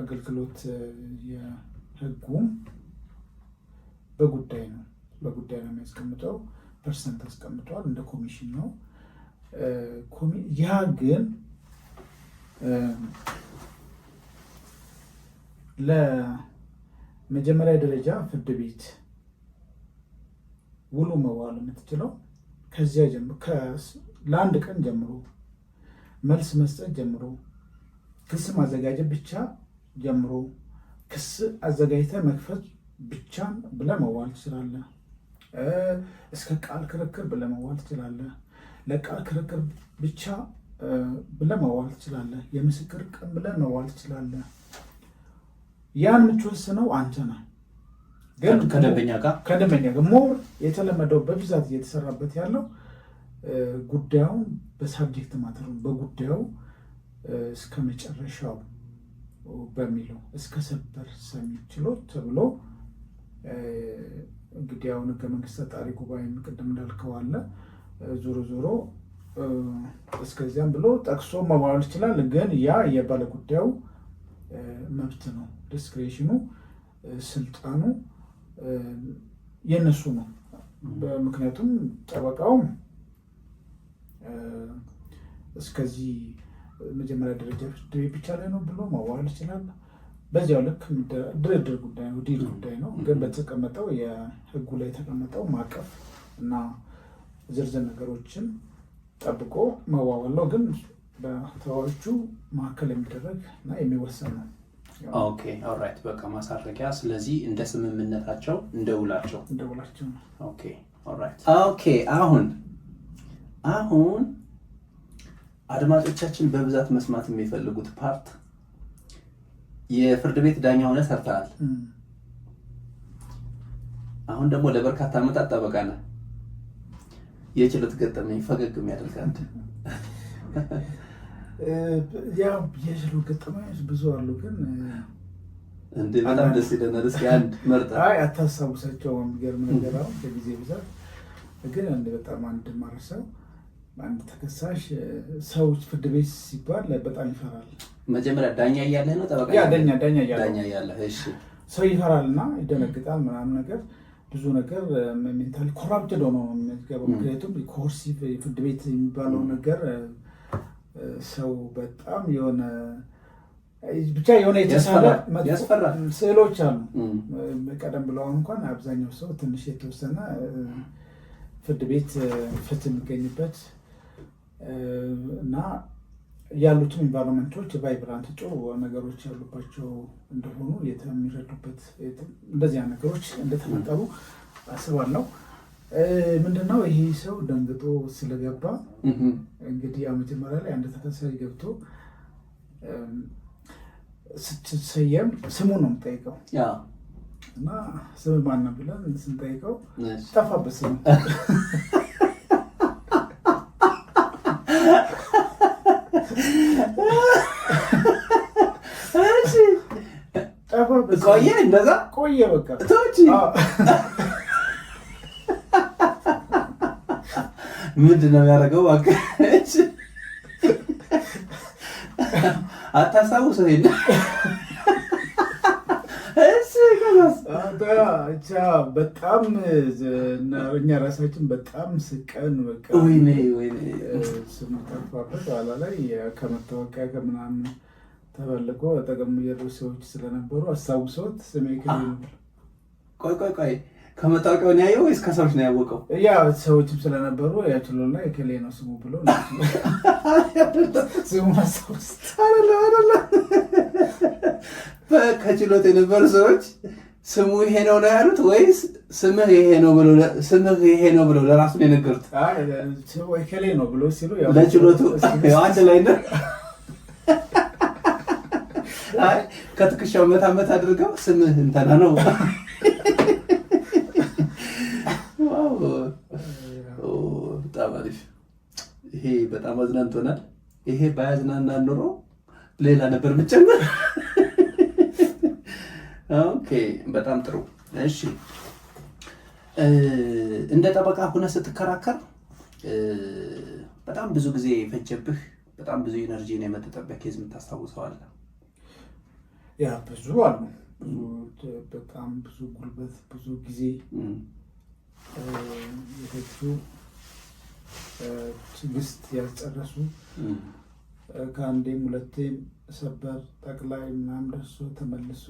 [SPEAKER 1] አገልግሎት የህጉም በጉዳይ ነው የሚያስቀምጠው። ፐርሰንት አስቀምጧል፣ እንደ ኮሚሽን ነው። ያ ግን ለመጀመሪያ ደረጃ ፍርድ ቤት ውሉ መዋል የምትችለው ከዚያ ጀምሮ ለአንድ ቀን ጀምሮ መልስ መስጠት ጀምሮ ክስ ማዘጋጀት ብቻ ጀምሮ ክስ አዘጋጅተህ መክፈት ብቻ ብለህ መዋል ትችላለህ። እስከ ቃል ክርክር ብለህ መዋል ትችላለህ። ለቃል ክርክር ብቻ ብለህ መዋል ትችላለህ። የምስክር ቀን ብለህ መዋል ትችላለህ። ያን የምትወስነው አንተ ነህ። ግን ከደንበኛ ጋር ሞር የተለመደው በብዛት እየተሰራበት ያለው ጉዳዩን በሳብጀክት ማተሩን በጉዳዩ እስከ መጨረሻው በሚለው እስከ ሰበር ሰሚ ችሎት ተብሎ እንግዲህ አሁን ህገ መንግስት አጣሪ ጉባኤ ቅድም እንዳልከው አለ። ዞሮ እስከዚያም ብሎ ጠቅሶ መዋል ይችላል። ግን ያ የባለ ጉዳዩ መብት ነው። ዲስክሬሽኑ፣ ስልጣኑ የነሱ ነው። ምክንያቱም ጠበቃው እስከዚህ መጀመሪያ ደረጃ ፍርድ ቤት ብቻ ላይ ነው ብሎ መዋል ይችላል። በዚያው ልክ ድርድር ጉዳይ ነው፣ ዲል ጉዳይ ነው። ግን በተቀመጠው የህጉ ላይ የተቀመጠው ማዕቀፍ እና ዝርዝር ነገሮችን ጠብቆ መዋዋል ነው። ግን በተዋዎቹ መካከል የሚደረግ እና የሚወሰን ነው።
[SPEAKER 2] ኦኬ ኦልራይት፣ በቃ ማሳረጊያ። ስለዚህ እንደ ስምምነታቸው እንደ ውላቸው
[SPEAKER 1] ነው።
[SPEAKER 2] ኦኬ ኦልራይት። ኦኬ አሁን አድማጮቻችን በብዛት መስማት የሚፈልጉት ፓርት የፍርድ ቤት ዳኛ ሆነ ሰርተሃል። አሁን ደግሞ ለበርካታ ዓመታት ጠበቃ ነህ። የችሎት ገጠመኝ ፈገግ የሚያደርጋት
[SPEAKER 1] ያው የችሎት ገጠመኞች ብዙ አሉ። ግን
[SPEAKER 2] እንዴ በጣም ደስ ይለናል። እስኪ አንድ መርጠህ
[SPEAKER 1] አታስታውሳቸውም? የሚገርም ነገር አሁን ከጊዜ ብዛት ግን በጣም አንድ ማረሰው አንድ ተከሳሽ ሰው ፍርድ ቤት ሲባል በጣም ይፈራል።
[SPEAKER 2] መጀመሪያ ዳኛ እያለህ ነው ጠበቃ?
[SPEAKER 1] ያ ዳኛ እያለህ
[SPEAKER 2] እሺ።
[SPEAKER 1] ሰው ይፈራልና ይደነግጣል ምናምን ነገር ብዙ ነገር ሜንታሊ ኮራፕትድ ሆኖ ነው የሚገባው። ምክንያቱም ኮርሲቭ ፍርድ ቤት የሚባለው ነገር ሰው በጣም የሆነ ብቻ የሆነ የተሳለ ስዕሎች አሉ። ቀደም ብለው እንኳን አብዛኛው ሰው ትንሽ የተወሰነ ፍርድ ቤት ፍትህ የሚገኝበት እና ያሉትን ኢንቫይሮንመንቶች ቫይብራንት ጥሩ ነገሮች ያሉባቸው እንደሆኑ የሚረዱበት እንደዚያ ነገሮች እንደተፈጠሩ አስባለሁ። ምንድነው ይሄ ሰው ደንግጦ ስለገባ እንግዲህ ያው መጀመሪያ ላይ አንድ ተከሳሽ ገብቶ ስትሰየም ስሙን ነው የምጠይቀው እና ስም ማን ነው ብለን ስንጠይቀው ጠፋበት ስሙ።
[SPEAKER 2] ቆየ እንደዛ
[SPEAKER 1] ቆየ በቃ
[SPEAKER 2] ተውጪ ምንድን ነው የሚያደርገው? እባክህ አታስታውሰው ይሄን
[SPEAKER 1] በጣም እኛ ራሳችን በጣም ስቀን በቃ ስሙ ጠፋበት። ኋላ ላይ ከመታወቂያ ከምናምን ተፈልጎ ጠቀሙ የሩ ሰዎች ስለነበሩ አስታውሰውት ስሜ ክሌ ነበር።
[SPEAKER 2] ቆይ ከመታወቂያው ነው ያየው ወይስ ከሰዎች ነው ያወቀው?
[SPEAKER 1] ያ ሰዎችም ስለነበሩ ያችሎ ላይ ክሌ ነው ስሙ ብሎ ስሙ አስታውስ
[SPEAKER 2] አይደለ ከችሎት የነበሩ ሰዎች ስሙ ይሄ ነው ያሉት ወይስ ስምህ ይሄ ነው ብለው ለራሱ ነው የነገሩት?
[SPEAKER 1] ወይ ከሌ ነው ብሎ ሲሉ
[SPEAKER 2] ለችሎቱ አንድ ላይ ነው። አይ ከትከሻው መታመት አድርገው ስምህ እንተና ነው። በጣም አሪፍ። ይሄ በጣም አዝናንቶናል። ይሄ ባያዝናና ኑሮ ሌላ ነበር የምትጨምር። ኦኬ በጣም ጥሩ። እሺ እንደ ጠበቃ ሆነ ስትከራከር በጣም ብዙ ጊዜ የፈጀብህ በጣም ብዙ ኢነርጂ ነው የመጠጠበት ኬዝ የምታስታውሰው አለ?
[SPEAKER 1] ያ ብዙ አሉ። በጣም ብዙ ጉልበት፣ ብዙ ጊዜ የፈጁ ትዕግስት ያልጨረሱ ከአንዴም ሁለቴም ሰበር ጠቅላይ ምናምን ደርሶ ተመልሶ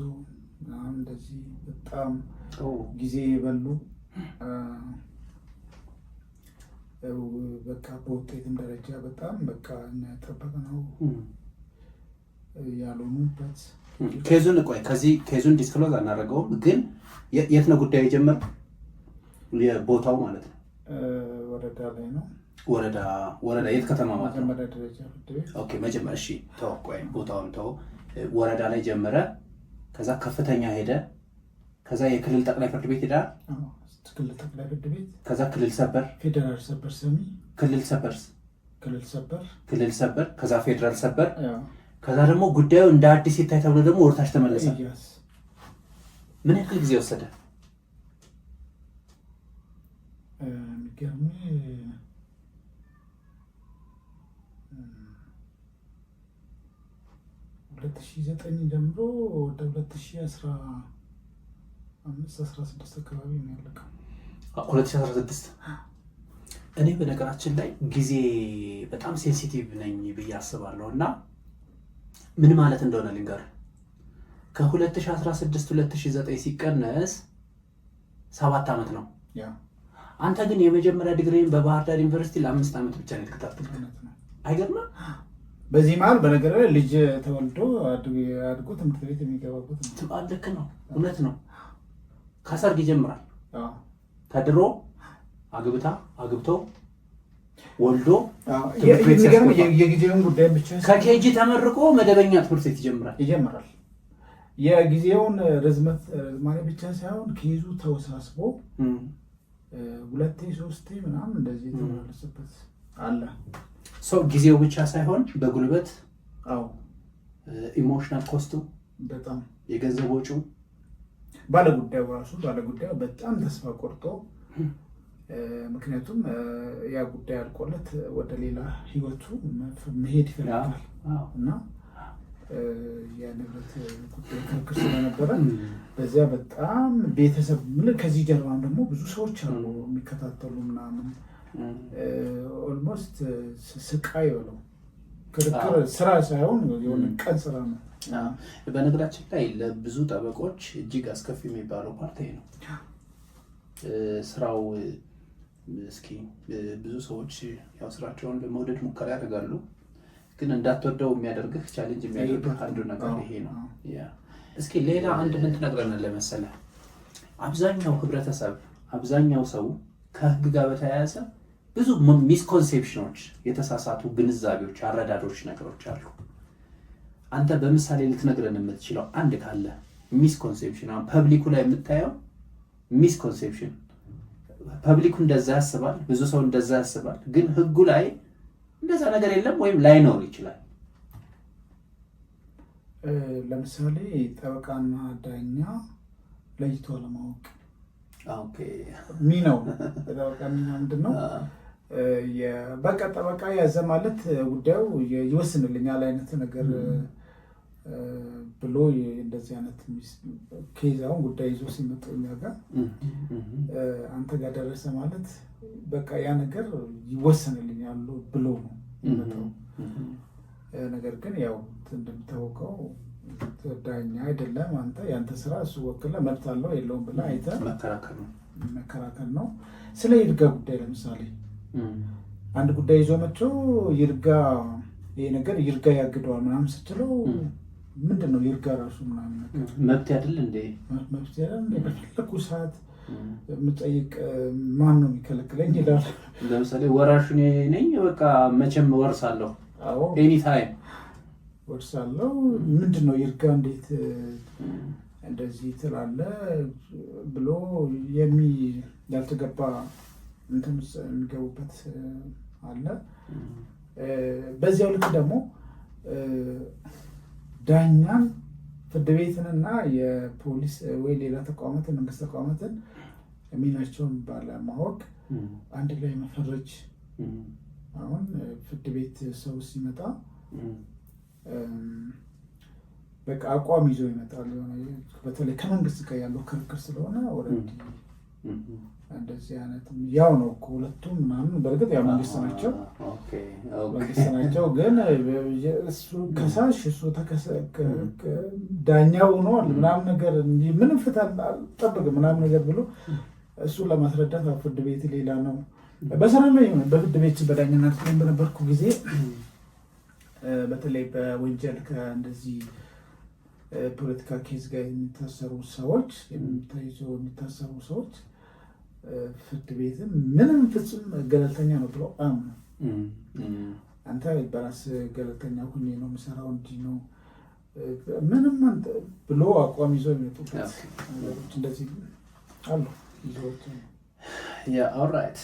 [SPEAKER 1] እንደዚህ በጣም ጊዜ የበሉ በቃ በውጤትም ደረጃ በጣም በቃ ጠበቅነው ያልሆኑበት
[SPEAKER 2] ኬዙን ኬዙን ዲስክሎዝ አናደርገውም፣ ግን የት ነው ጉዳዩ የጀመረው? የቦታው ማለት ነው
[SPEAKER 1] ወረዳ ላይ ነው።
[SPEAKER 2] ወረዳ የት ከተማ ማለት ነው?
[SPEAKER 1] መጀመሪያ ደረጃ ፍርድ ቤት።
[SPEAKER 2] ኦኬ መጀመሪያ እሺ፣ ተው ቆይ ቦታውን ተው። ወረዳ ላይ ጀመረ፣ ከዛ ከፍተኛ ሄደ፣ ከዛ የክልል ጠቅላይ ፍርድ ቤት ሄዳ፣
[SPEAKER 1] ክልል ጠቅላይ ፍርድ ቤት፣
[SPEAKER 2] ከዛ ክልል ሰበር፣
[SPEAKER 1] ፌደራል ሰበር ሰሚ፣
[SPEAKER 2] ክልል ሰበር፣ ከዛ ፌደራል ሰበር፣ ከዛ ደግሞ ጉዳዩ እንደ አዲስ ይታይ ተብሎ ደግሞ ወርታች ተመለሰ። ምን ያክል ጊዜ ወሰደ?
[SPEAKER 1] የሚገርም 2009 ጀምሮ ወደ 2015-16 አካባቢ ነው ያለቀው።
[SPEAKER 2] 2016 እኔ በነገራችን ላይ ጊዜ በጣም ሴንሲቲቭ ነኝ ብዬ አስባለሁ እና ምን ማለት እንደሆነ ልንገር። ከ2016 2009 ሲቀነስ 7 ዓመት ነው። አንተ ግን የመጀመሪያ ዲግሪን በባህር ዳር ዩኒቨርሲቲ ለ5 ዓመት ብቻ ነው የተከታተልከው። አይገርምም?
[SPEAKER 1] በዚህ መሀል በነገር ላይ ልጅ ተወልዶ አድጎ ትምህርት ቤት የሚገባበት
[SPEAKER 2] ነው። ልክ ነው፣ እውነት ነው። ከሰርግ ይጀምራል። ከድሮ አግብቶ ወልዶ
[SPEAKER 1] የጊዜውን ጉዳይ ብቻ
[SPEAKER 2] ከኬጂ ተመርቆ መደበኛ ትምህርት ቤት ይጀምራል።
[SPEAKER 1] የጊዜውን ርዝማኔ ብቻ ሳይሆን ኬዙ ተወሳስቦ 2-3 ምናምን እንደዚህ የተመላለሰበት አለ።
[SPEAKER 2] ጊዜው ብቻ ሳይሆን በጉልበት ኢሞሽናል ኮስቱ
[SPEAKER 1] በጣም
[SPEAKER 2] የገንዘብ ወጪው
[SPEAKER 1] ባለጉዳዩ በጣም ተስፋ ቆርጦ ምክንያቱም ያ ጉዳይ አልቆለት ወደ ሌላ ህይወቱ መሄድ ይፈልጋል እና የንብረት ጉዳይ ክርክር ስለነበረ በዚያ በጣም ቤተሰብ ከዚህ ጀርባም ደግሞ ብዙ ሰዎች አሉ የሚከታተሉ ምናምን ኦልሞስት ስቃይ በለው ክርክር ስራ ሳይሆን የሆነ ቀን ስራ ነው።
[SPEAKER 2] በነገራችን ላይ ለብዙ ጠበቆች እጅግ አስከፊ የሚባለው ፓርቲ ነው ስራው። እስኪ ብዙ ሰዎች ያው ስራቸውን ለመውደድ ሙከራ ያደርጋሉ፣ ግን እንዳትወደው የሚያደርግህ ቻሌንጅ የሚያደርግህ አንዱ ነገር ይሄ ነው። እስኪ ሌላ አንድ ምን ትነግረናለህ መሰለህ? አብዛኛው ሰው ከህግ ጋር በተያያዘ ብዙ ሚስኮንሴፕሽኖች፣ የተሳሳቱ ግንዛቤዎች፣ አረዳዶች ነገሮች አሉ። አንተ በምሳሌ ልትነግረን የምትችለው አንድ ካለ ሚስኮንሴፕሽን፣ አሁን ፐብሊኩ ላይ የምታየው ሚስኮንሴፕሽን፣ ፐብሊኩ እንደዛ ያስባል፣ ብዙ ሰው እንደዛ ያስባል፣ ግን ህጉ ላይ እንደዛ ነገር የለም ወይም ላይኖር ይችላል።
[SPEAKER 1] ለምሳሌ ጠበቃና ዳኛ ለይቶ አለማወቅ ሚናው ጠበቃ ሚና ምንድን ነው? በቃ ጠበቃ ያዘ ማለት ጉዳዩ ይወስንልኛል አይነት ነገር ብሎ እንደዚህ አይነት ኬዝ አሁን ጉዳይ ይዞ ሲመጡ እኛ ጋር አንተ ጋር ደረሰ ማለት በቃ ያ ነገር ይወሰንልኛል ብሎ ነው የሚመጣው። ነገር ግን ያው እንደሚታወቀው ዳኛ አይደለም አንተ፣ ያንተ ስራ እሱ ወክለ መብት አለው የለውም ብለህ አይተህ መከራከር ነው። ስለ ይርጋ ጉዳይ ለምሳሌ አንድ ጉዳይ ይዞ መጥቶ ይርጋ ይሄ ነገር ይርጋ ያግደዋል ምናምን ስትለው ምንድን ነው ይርጋ ራሱ ምናምን ነገር
[SPEAKER 2] መብት አይደል እንዴ?
[SPEAKER 1] መብት አይደል እንዴ? በፈለኩ ሰዓት የምጠይቅ ማን ነው የሚከለክለኝ ይላል።
[SPEAKER 2] ለምሳሌ ወራሹ ነኝ በቃ መቼም ወርሳለሁ፣ ኤኒ ታይም
[SPEAKER 1] ወርሳለሁ። ምንድን ነው ይርጋ እንዴት እንደዚህ ትላለህ ብሎ ያልተገባ እንትን የሚገቡበት አለ። በዚያው ልክ ደግሞ ዳኛን ፍርድ ቤትንና የፖሊስ ወይ ሌላ ተቋማትን መንግስት ተቋማትን ሚናቸውን ባለማወቅ አንድ ላይ መፈረጅ። አሁን ፍርድ ቤት ሰው ሲመጣ በቃ አቋም ይዞ ይመጣል። በተለይ ከመንግስት ጋር ያለው ክርክር ስለሆነ እንደዚህ አይነት ያው ነው እኮ ሁለቱም ምናምን በእርግጥ ያው መንግስት ናቸው ግን እሱ ከሳሽ እሱ ዳኛው ሆኗል ምናምን ነገር ምንም ፍትህ አልጠብቅም ምናምን ነገር ብሎ እሱ ለማስረዳት ፍርድ ቤት ሌላ ነው። በስራ ላይ በፍርድ ቤት በዳኝነት በነበርኩ ጊዜ በተለይ በወንጀል ከእንደዚህ ፖለቲካ ኬዝ ጋር የሚታሰሩ ሰዎች የሚታሰሩ ሰዎች ፍርድ ቤትም ምንም ፍጹም ገለልተኛ ነው ብሎ አንተ በራስ ገለልተኛ ሁኔ ነው የምሰራው እንዲህ ነው ምንም ብሎ አቋም ይዞ የሚመጡበት ነገሮች እንደዚህ አሉ።
[SPEAKER 2] ኦልራይት።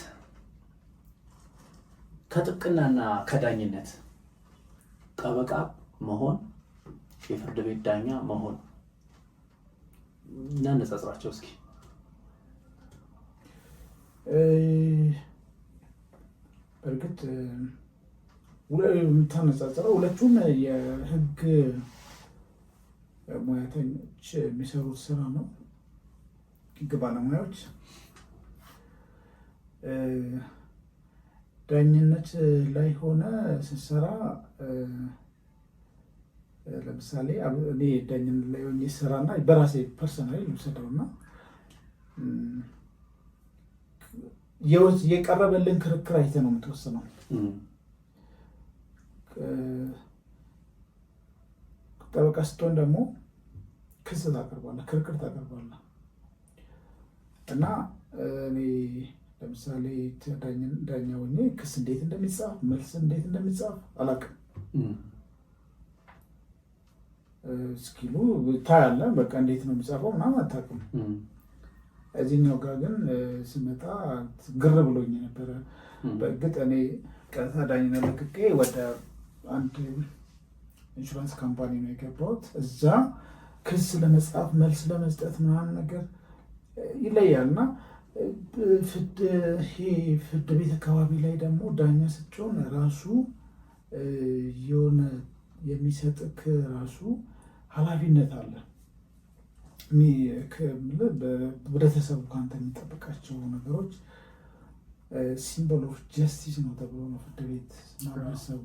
[SPEAKER 2] ከጥብቅናና ከዳኝነት ጠበቃ መሆን የፍርድ ቤት ዳኛ መሆን እናነጻጽራቸው እስኪ።
[SPEAKER 1] በእርግጥ የምታነጻጽረው ሁለቱም የህግ ሙያተኞች የሚሰሩት ስራ ነው። ህግ ባለሙያዎች ዳኝነት ላይ ሆነ ስትሰራ ለምሳሌ እኔ ዳኝነት ላይ ሆኜ ስራና በራሴ ፐርሰናሊ ልውሰደውና የቀረበልን ክርክር አይተህ ነው የምትወስነው። ጠበቃ ስትሆን ደግሞ ክስ ታቀርባለህ፣ ክርክር ታቀርባለህ እና እኔ ለምሳሌ ዳኛ ሆኜ ክስ እንዴት እንደሚጻፍ መልስ እንዴት እንደሚጻፍ አላውቅም። እስኪሉ ታያለህ፣ በቃ እንዴት ነው የሚጻፈው ምናምን አታውቅም። እዚህኛው ጋር ግን ስመጣ ግር ብሎኝ ነበረ። በእርግጥ እኔ ቀጥታ ዳኝነት ለቅቄ ወደ አንድ ኢንሹራንስ ካምፓኒ ነው የገባሁት። እዛ ክስ ለመጻፍ መልስ ለመስጠት ምናምን ነገር ይለያል እና ፍርድ ቤት አካባቢ ላይ ደግሞ ዳኛ ስትሆን ራሱ የሆነ የሚሰጥክ ራሱ ኃላፊነት አለ። ህብረተሰቡ ከአንተ የሚጠበቃቸው ነገሮች ሲምቦል ኦፍ ጀስቲስ ነው ተብሎ ነው ፍርድ ቤት ማህበረሰቡ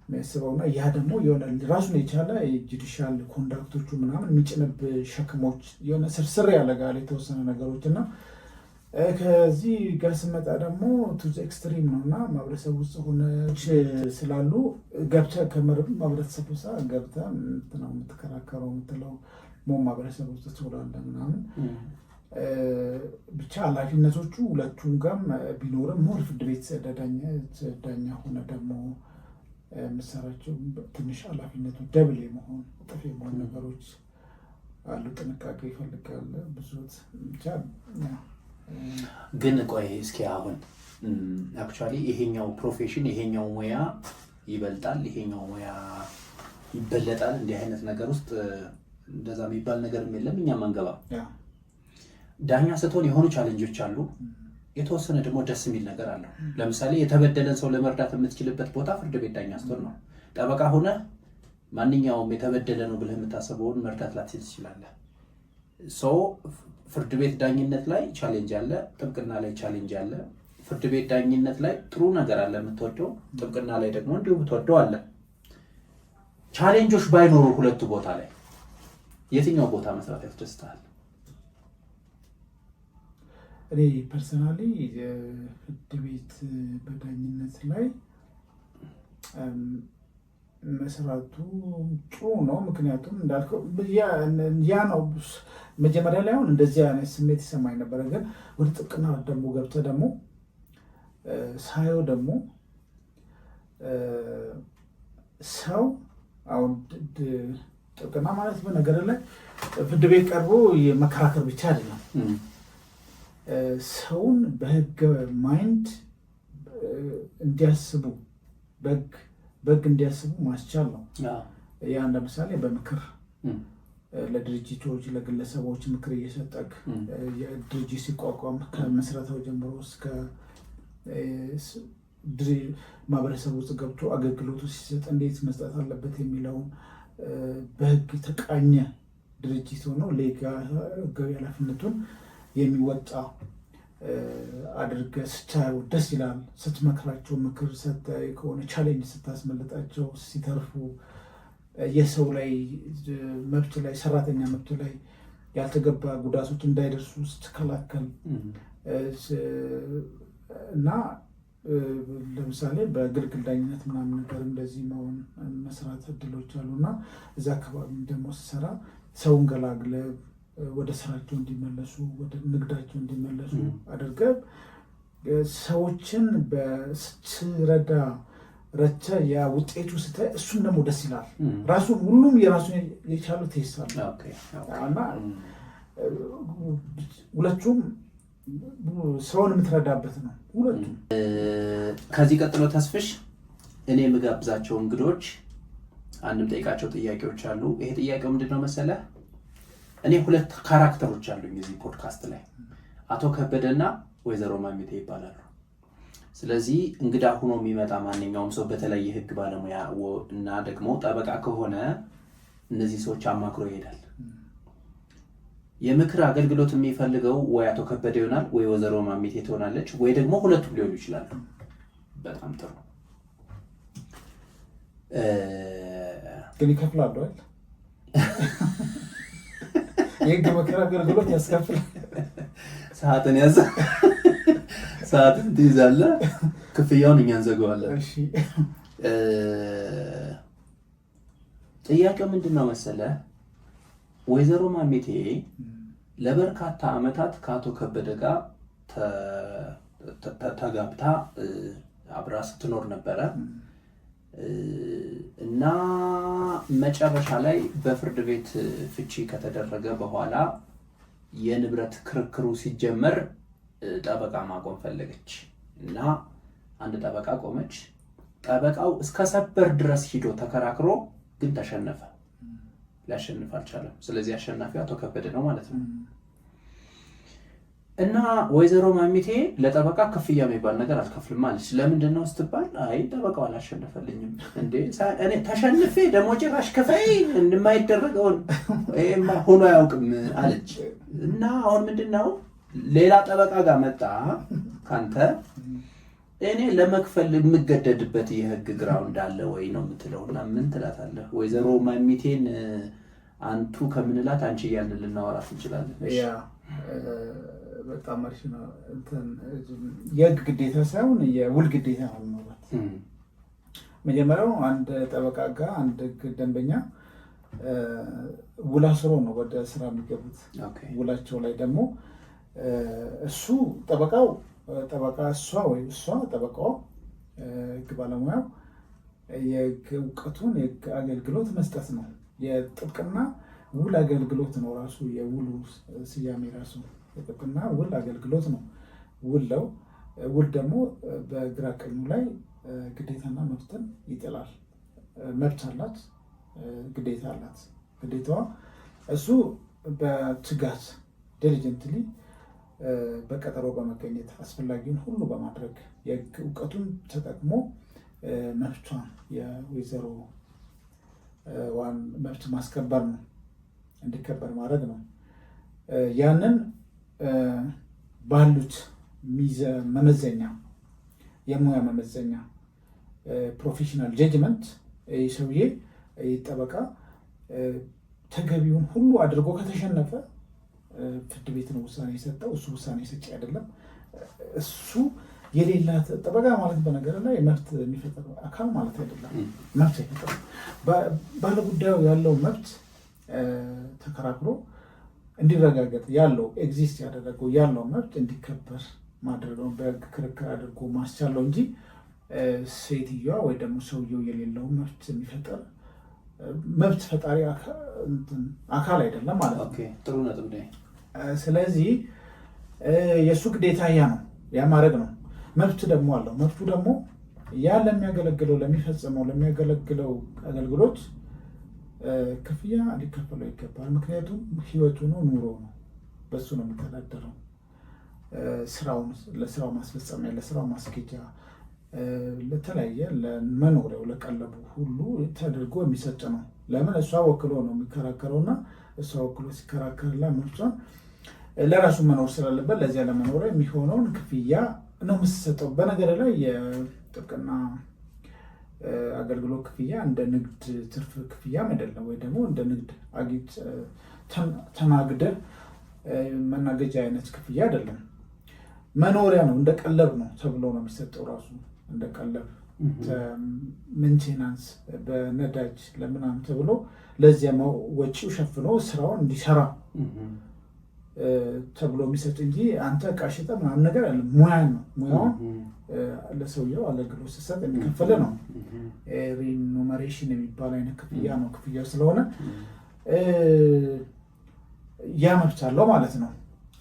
[SPEAKER 1] የሚያስበው እና ያ ደግሞ የሆነ ራሱን የቻለ ጁዲሻል ኮንዳክቶቹ ምናምን የሚጭንብ ሸክሞች የሆነ ስርስር ያለጋል የተወሰነ ነገሮች እና ከዚህ ጋር ስመጣ ደግሞ ቱ ኤክስትሪም ነው እና ማህበረሰብ ውስጥ ሆነች ስላሉ ገብተህ ከማህበረሰብ ውስጥ ገብተህ ነው የምትከራከረው የምትለው ማህበረሰብ ውስጥ ትውላለህ ምናምን ብቻ ኃላፊነቶቹ ሁለቱም ጋርም ቢኖርም ሞር ፍርድ ቤት ዳኛ ሆነ ደግሞ የምሰራቸው ትንሽ ኃላፊነቱ ደብል የመሆን እጥፍ የመሆን ነገሮች አሉ። ጥንቃቄ ይፈልጋል ብዙት ብቻ።
[SPEAKER 2] ግን ቆይ እስኪ አሁን አክቹዋሊ ይሄኛው ፕሮፌሽን ይሄኛው ሙያ ይበልጣል ይሄኛው ሙያ ይበለጣል። እንዲህ አይነት ነገር ውስጥ እንደዛ የሚባል ነገርም የለም። እኛም አንገባ። ዳኛ ስትሆን የሆኑ ቻሌንጆች አሉ። የተወሰነ ደግሞ ደስ የሚል ነገር አለው። ለምሳሌ የተበደለን ሰው ለመርዳት የምትችልበት ቦታ ፍርድ ቤት ዳኛ ስትሆን ነው። ጠበቃ ሆነ ማንኛውም የተበደለ ነው ብለህ የምታስበውን መርዳት ላትችል ትችላለህ። ሰው ፍርድ ቤት ዳኝነት ላይ ቻሌንጅ አለ፣ ጥብቅና ላይ ቻሌንጅ አለ። ፍርድ ቤት ዳኝነት ላይ ጥሩ ነገር አለ የምትወደው፣ ጥብቅና ላይ ደግሞ እንዲሁ የምትወደው አለ። ቻሌንጆች ባይኖሩ ሁለቱ ቦታ ላይ የትኛው ቦታ መስራት ያስደስታል?
[SPEAKER 1] እኔ ፐርሰናሊ ፍርድ ቤት በዳኝነት ላይ መስራቱ ጥሩ ነው። ምክንያቱም እንዳልከው ያ ነው መጀመሪያ ላይ አሁን እንደዚህ አይነት ስሜት ይሰማኝ ነበረ። ግን ወደ ጥብቅና ደግሞ ገብተህ ደግሞ ሳየው ደግሞ ሰው አሁን ጥብቅና ማለት በነገር ላይ ፍርድ ቤት ቀርቦ የመከራከር ብቻ አይደለም። ሰውን በህገ ማይንድ እንዲያስቡ በህግ እንዲያስቡ ማስቻል ነው። ያ ለምሳሌ በምክር ለድርጅቶች ለግለሰቦች ምክር እየሰጠክ ድርጅት ሲቋቋም ከመስረታው ጀምሮ እስከ ማህበረሰቡ ውስጥ ገብቶ አገልግሎቱ ሲሰጥ እንዴት መስጠት አለበት የሚለውን በህግ የተቃኘ ድርጅት ሆኖ ህጋዊ ኃላፊነቱን የሚወጣ አድርገህ ስታየው ደስ ይላል። ስትመክራቸው ምክር ሰጥተህ ከሆነ ቻሌንጅ ስታስመልጣቸው ሲተርፉ የሰው ላይ መብት ላይ ሰራተኛ መብት ላይ ያልተገባ ጉዳቶች እንዳይደርሱ ስትከላከል እና ለምሳሌ በግልግል ዳኝነት ምናምን ነገር እንደዚህ መሆን መስራት እድሎች አሉ እና እዛ አካባቢ ደግሞ ስሰራ ሰውን ገላግለ ወደ ስራቸው እንዲመለሱ ወደ ንግዳቸው እንዲመለሱ አድርገህ ሰዎችን ስትረዳ ረቸ ያ ውጤቱ ስታይ እሱም ደግሞ ደስ ይላል። ራሱን ሁሉም የራሱን የቻለው ቴስት አለ እና ሁለቱም ሰውን የምትረዳበት ነው ሁለቱም።
[SPEAKER 2] ከዚህ ቀጥሎ ተስፍሽ እኔ የምጋብዛቸው እንግዶች አንድም ጠይቃቸው ጥያቄዎች አሉ። ይሄ ጥያቄው ምንድነው መሰለህ? እኔ ሁለት ካራክተሮች አሉኝ እዚህ ፖድካስት ላይ፣ አቶ ከበደና ወይዘሮ ማሚቴ ይባላሉ። ስለዚህ እንግዳ ሆኖ የሚመጣ ማንኛውም ሰው በተለይ የህግ ባለሙያ እና ደግሞ ጠበቃ ከሆነ እነዚህ ሰዎች አማክሮ ይሄዳል። የምክር አገልግሎት የሚፈልገው ወይ አቶ ከበደ ይሆናል ወይ ወይዘሮ ማሚቴ ትሆናለች፣ ወይ ደግሞ ሁለቱም ሊሆኑ ይችላሉ። በጣም ጥሩ።
[SPEAKER 1] ግን ይከፍላሉ አይደል? የህግ ምክር አገልግሎት ያስከፍላል።
[SPEAKER 2] ሰዓትን ያዘ ሰዓትን ትይዛለህ፣ ክፍያውን እኛ እንዘጋዋለን። ጥያቄው ምንድን ነው መሰለህ? ወይዘሮ ማሚቴ ለበርካታ ዓመታት ከአቶ ከበደ ጋር ተጋብታ አብራ ስትኖር ነበረ እና መጨረሻ ላይ በፍርድ ቤት ፍቺ ከተደረገ በኋላ የንብረት ክርክሩ ሲጀመር ጠበቃ ማቆም ፈለገች እና አንድ ጠበቃ ቆመች። ጠበቃው እስከ ሰበር ድረስ ሂዶ ተከራክሮ ግን ተሸነፈ። ሊያሸንፍ አልቻለም። ስለዚህ አሸናፊው አቶ ከበደ ነው ማለት ነው። እና ወይዘሮ ማሚቴ ለጠበቃ ክፍያ የሚባል ነገር አልከፍልም አለች። ለምንድን ነው ስትባል፣ አይ ጠበቃው አላሸነፈልኝም እንዴ እኔ ተሸንፌ ደግሞ ጭራሽ ከፋይ እንደማይደረገውን ይሄማ ሆኖ አያውቅም አለች። እና አሁን ምንድነው ሌላ ጠበቃ ጋር መጣ ካንተ፣ እኔ ለመክፈል የምገደድበት የህግ ግራውንድ አለ ወይ ነው የምትለውና ምን ትላታለህ? ወይዘሮ ማሚቴን አንቱ ከምንላት አንቺ እያልን ልናወራት እንችላለን።
[SPEAKER 1] በጣም አሪፍ ነው። የህግ ግዴታ ሳይሆን የውል ግዴታ ነው ማለት። መጀመሪያው አንድ ጠበቃ ጋር አንድ ደንበኛ ውል አስሮ ነው ወደ ስራ የሚገቡት። ውላቸው ላይ ደግሞ እሱ ጠበቃ እሷ ወይ እሷ ጠበቃው ህግ ባለሙያው የህግ እውቀቱን የህግ አገልግሎት መስጠት ነው። የጥብቅና ውል አገልግሎት ነው ራሱ የውሉ ስያሜ ራሱ የጥብቅና ውል አገልግሎት ነው። ውል ደግሞ በግራ ቀኙ ላይ ግዴታና መብትን ይጥላል። መብት አላት፣ ግዴታ አላት። ግዴታዋ እሱ በትጋት ዲሊጀንትሊ በቀጠሮ በመገኘት አስፈላጊውን ሁሉ በማድረግ የህግ እውቀቱን ተጠቅሞ መብቷን የወይዘሮ ዋን መብት ማስከበር ነው፣ እንዲከበር ማድረግ ነው። ያንን ባሉት መመዘኛ የሙያ መመዘኛ ፕሮፌሽናል ጀጅመንት ሰውዬ ጠበቃ ተገቢውን ሁሉ አድርጎ ከተሸነፈ ፍርድ ቤት ነው ውሳኔ የሰጠው። እሱ ውሳኔ ሰጪ አይደለም። እሱ የሌላት ጠበቃ ማለት በነገር ላይ መብት የሚፈጠር አካል ማለት አይደለም። መብት አይፈጠርም። ባለጉዳዩ ያለው መብት ተከራክሮ እንዲረጋገጥ ያለው ኤግዚስት ያደረገው ያለው መብት እንዲከበር ማድረግ ነው። በህግ ክርክር አድርጎ ማስቻለው እንጂ ሴትዮዋ ወይ ደግሞ ሰውየው የሌለው መብት የሚፈጠር መብት ፈጣሪ አካል አይደለም ማለት ነው።
[SPEAKER 2] ጥሩ ነጥብ።
[SPEAKER 1] ስለዚህ የእሱ ግዴታ ያ ነው፣ ያ ማድረግ ነው። መብት ደግሞ አለው። መብቱ ደግሞ ያ ለሚያገለግለው ለሚያገለግለው አገልግሎት ክፍያ ሊከፈለው ይገባል። ምክንያቱም ህይወቱ ነው፣ ኑሮ ነው፣ በሱ ነው የሚተዳደረው። ለስራው ማስፈጸሚያ፣ ለስራው ማስኬጃ፣ ለተለያየ ለመኖሪያው ለቀለቡ ሁሉ ተደርጎ የሚሰጥ ነው። ለምን እሷ ወክሎ ነው የሚከራከረውና እሷ ወክሎ ሲከራከርላ መብቷን ለራሱ መኖር ስላለበት ለዚያ ለመኖሪያ የሚሆነውን ክፍያ ነው የምትሰጠው። በነገር ላይ የጥብቅና አገልግሎት ክፍያ እንደ ንግድ ትርፍ ክፍያም አይደለም፣ ወይ ደግሞ እንደ ንግድ አጊት ተናግደ መናገጃ አይነት ክፍያ አይደለም። መኖሪያ ነው፣ እንደ ቀለብ ነው ተብሎ ነው የሚሰጠው። ራሱ እንደ ቀለብ ሜንቴናንስ በነዳጅ ለምናምን ተብሎ ለዚያ ወጪው ሸፍኖ ስራውን እንዲሰራ ተብሎ የሚሰጥ እንጂ አንተ ዕቃ ሽጠህ ምናምን ነገር አለ። ሙያ ነው። ሙያውን ለሰውየው አገልግሎት ስትሰጥ የሚከፈል ነው። ሪኑመሬሽን የሚባል አይነት ክፍያ ነው። ክፍያው ስለሆነ ያ መብት አለው ማለት ነው።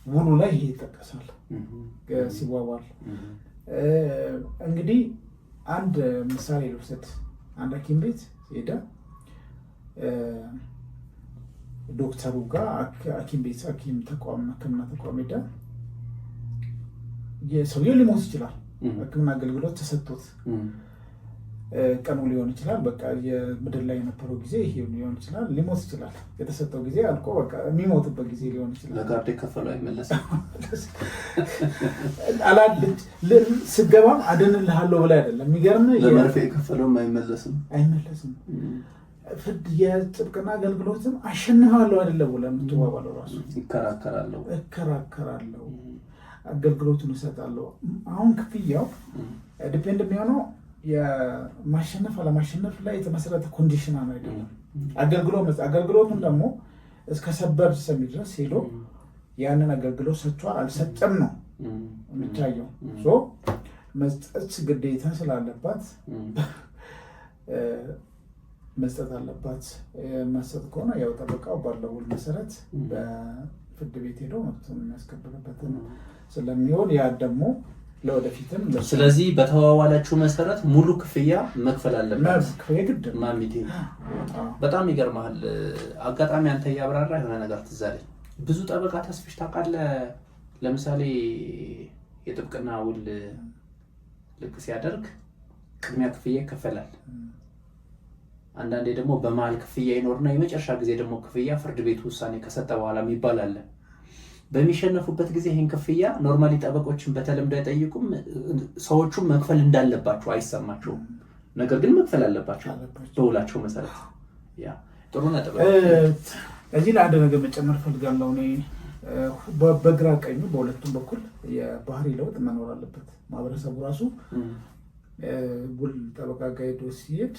[SPEAKER 1] ውሉ ላይ ይሄ ይጠቀሳል ሲዋዋል። እንግዲህ አንድ ምሳሌ ልውሰድ። አንድ ሐኪም ቤት ሄደ ዶክተሩ ጋር ሐኪም ተቋም ሕክምና ተቋም ሄደ። የሰውየው ሊሞት ይችላል። ሕክምና አገልግሎት ተሰጥቶት ቀኑ ሊሆን ይችላል። በቃ የምድር ላይ የነበረው ጊዜ ይሄ ሊሆን ይችላል። ሊሞት ይችላል። የተሰጠው ጊዜ አልቆ በቃ የሚሞትበት ጊዜ ሊሆን ይችላል።
[SPEAKER 2] ለጋርድ ከፈለው አይመለስም።
[SPEAKER 1] ስገባም አድንልሃለሁ ብላ አይደለም። የሚገርምህ
[SPEAKER 2] ለመርፌ የከፈለውም አይመለስም።
[SPEAKER 1] ፍርድ የጥብቅና አገልግሎትም አሸንፋለሁ አይደለም ብለህ የምትዋዋለው ራሱ እከራከራለሁ፣ አገልግሎቱን እሰጣለሁ። አሁን ክፍያው ዲፔንድ የሚሆነው የማሸነፍ አለማሸነፍ ላይ የተመሰረተ ኮንዲሽን አይደለም። አገልግሎቱን ደግሞ እስከ ሰበር ሰሚ ድረስ ሄዶ ያንን አገልግሎት ሰጥቷል አልሰጠም ነው የሚታየው። መስጠት ግዴታ ስላለባት መስጠት አለባት። መስጠት ከሆነ ያው ጠበቃው ባለው ውል መሰረት በፍርድ ቤት ሄዶ መብቱን የሚያስከብርበት ስለሚሆን ያ ደግሞ ለወደፊትም
[SPEAKER 2] ስለዚህ በተዋዋላችሁ መሰረት ሙሉ ክፍያ መክፈል አለበት። ማሚቴ በጣም ይገርማል። አጋጣሚ አንተ እያብራራ የሆነ ነገር ትዝ አለኝ። ብዙ ጠበቃ ተስፍሽ ታውቃለህ። ለምሳሌ የጥብቅና ውል ልክ ሲያደርግ ቅድሚያ ክፍያ ይከፈላል። አንዳንዴ ደግሞ በመሀል ክፍያ ይኖርና የመጨረሻ ጊዜ ደግሞ ክፍያ ፍርድ ቤቱ ውሳኔ ከሰጠ በኋላ የሚባል አለ። በሚሸነፉበት ጊዜ ይህን ክፍያ ኖርማሊ ጠበቆችን በተለምዶ አይጠይቁም። ሰዎቹም መክፈል እንዳለባቸው አይሰማቸውም። ነገር ግን መክፈል አለባቸው በውላቸው መሰረት። ያ ጥሩ ነጥብ።
[SPEAKER 1] እዚህ ላይ አንድ ነገር መጨመር ፈልጋለሁ። እኔ በግራ ቀኙ በሁለቱም በኩል የባህሪ ለውጥ መኖር አለበት። ማህበረሰቡ ራሱ ውል ጠበቃ ጋር ሄዶ ሲሄድ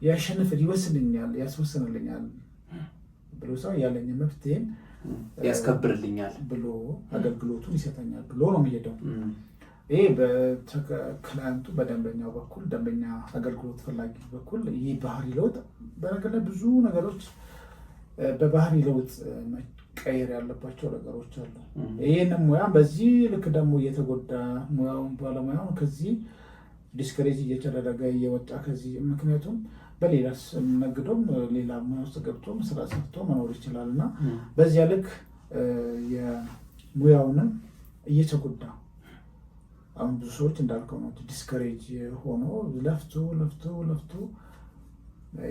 [SPEAKER 1] ያሸንፍል ይወስንልኛል፣ ያስወስንልኛል ብሎ ሰው ያለኝ መብቴን
[SPEAKER 2] ያስከብርልኛል
[SPEAKER 1] ብሎ አገልግሎቱን ይሰጠኛል ብሎ ነው የሚሄደው። ይሄ በክላይንቱ በደንበኛው በኩል ደንበኛ አገልግሎት ፈላጊ በኩል ይህ ባህሪ ለውጥ በነገር ላይ ብዙ ነገሮች በባህሪ ለውጥ መቀየር ያለባቸው ነገሮች አሉ። ይህንም ሙያ በዚህ ልክ ደግሞ እየተጎዳ ሙያውን ባለሙያውን ከዚህ ዲስከሬጅ እየተደረገ እየወጣ ከዚህ ምክንያቱም በሌላስ ነግዶም ሌላ ሙያ ውስጥ ገብቶም ስራ ሰርቶ መኖር ይችላል እና በዚያ ልክ የሙያውንም እየተጎዳ አሁን ብዙ ሰዎች እንዳልከው ነው ዲስከሬጅ ሆኖ ለፍቶ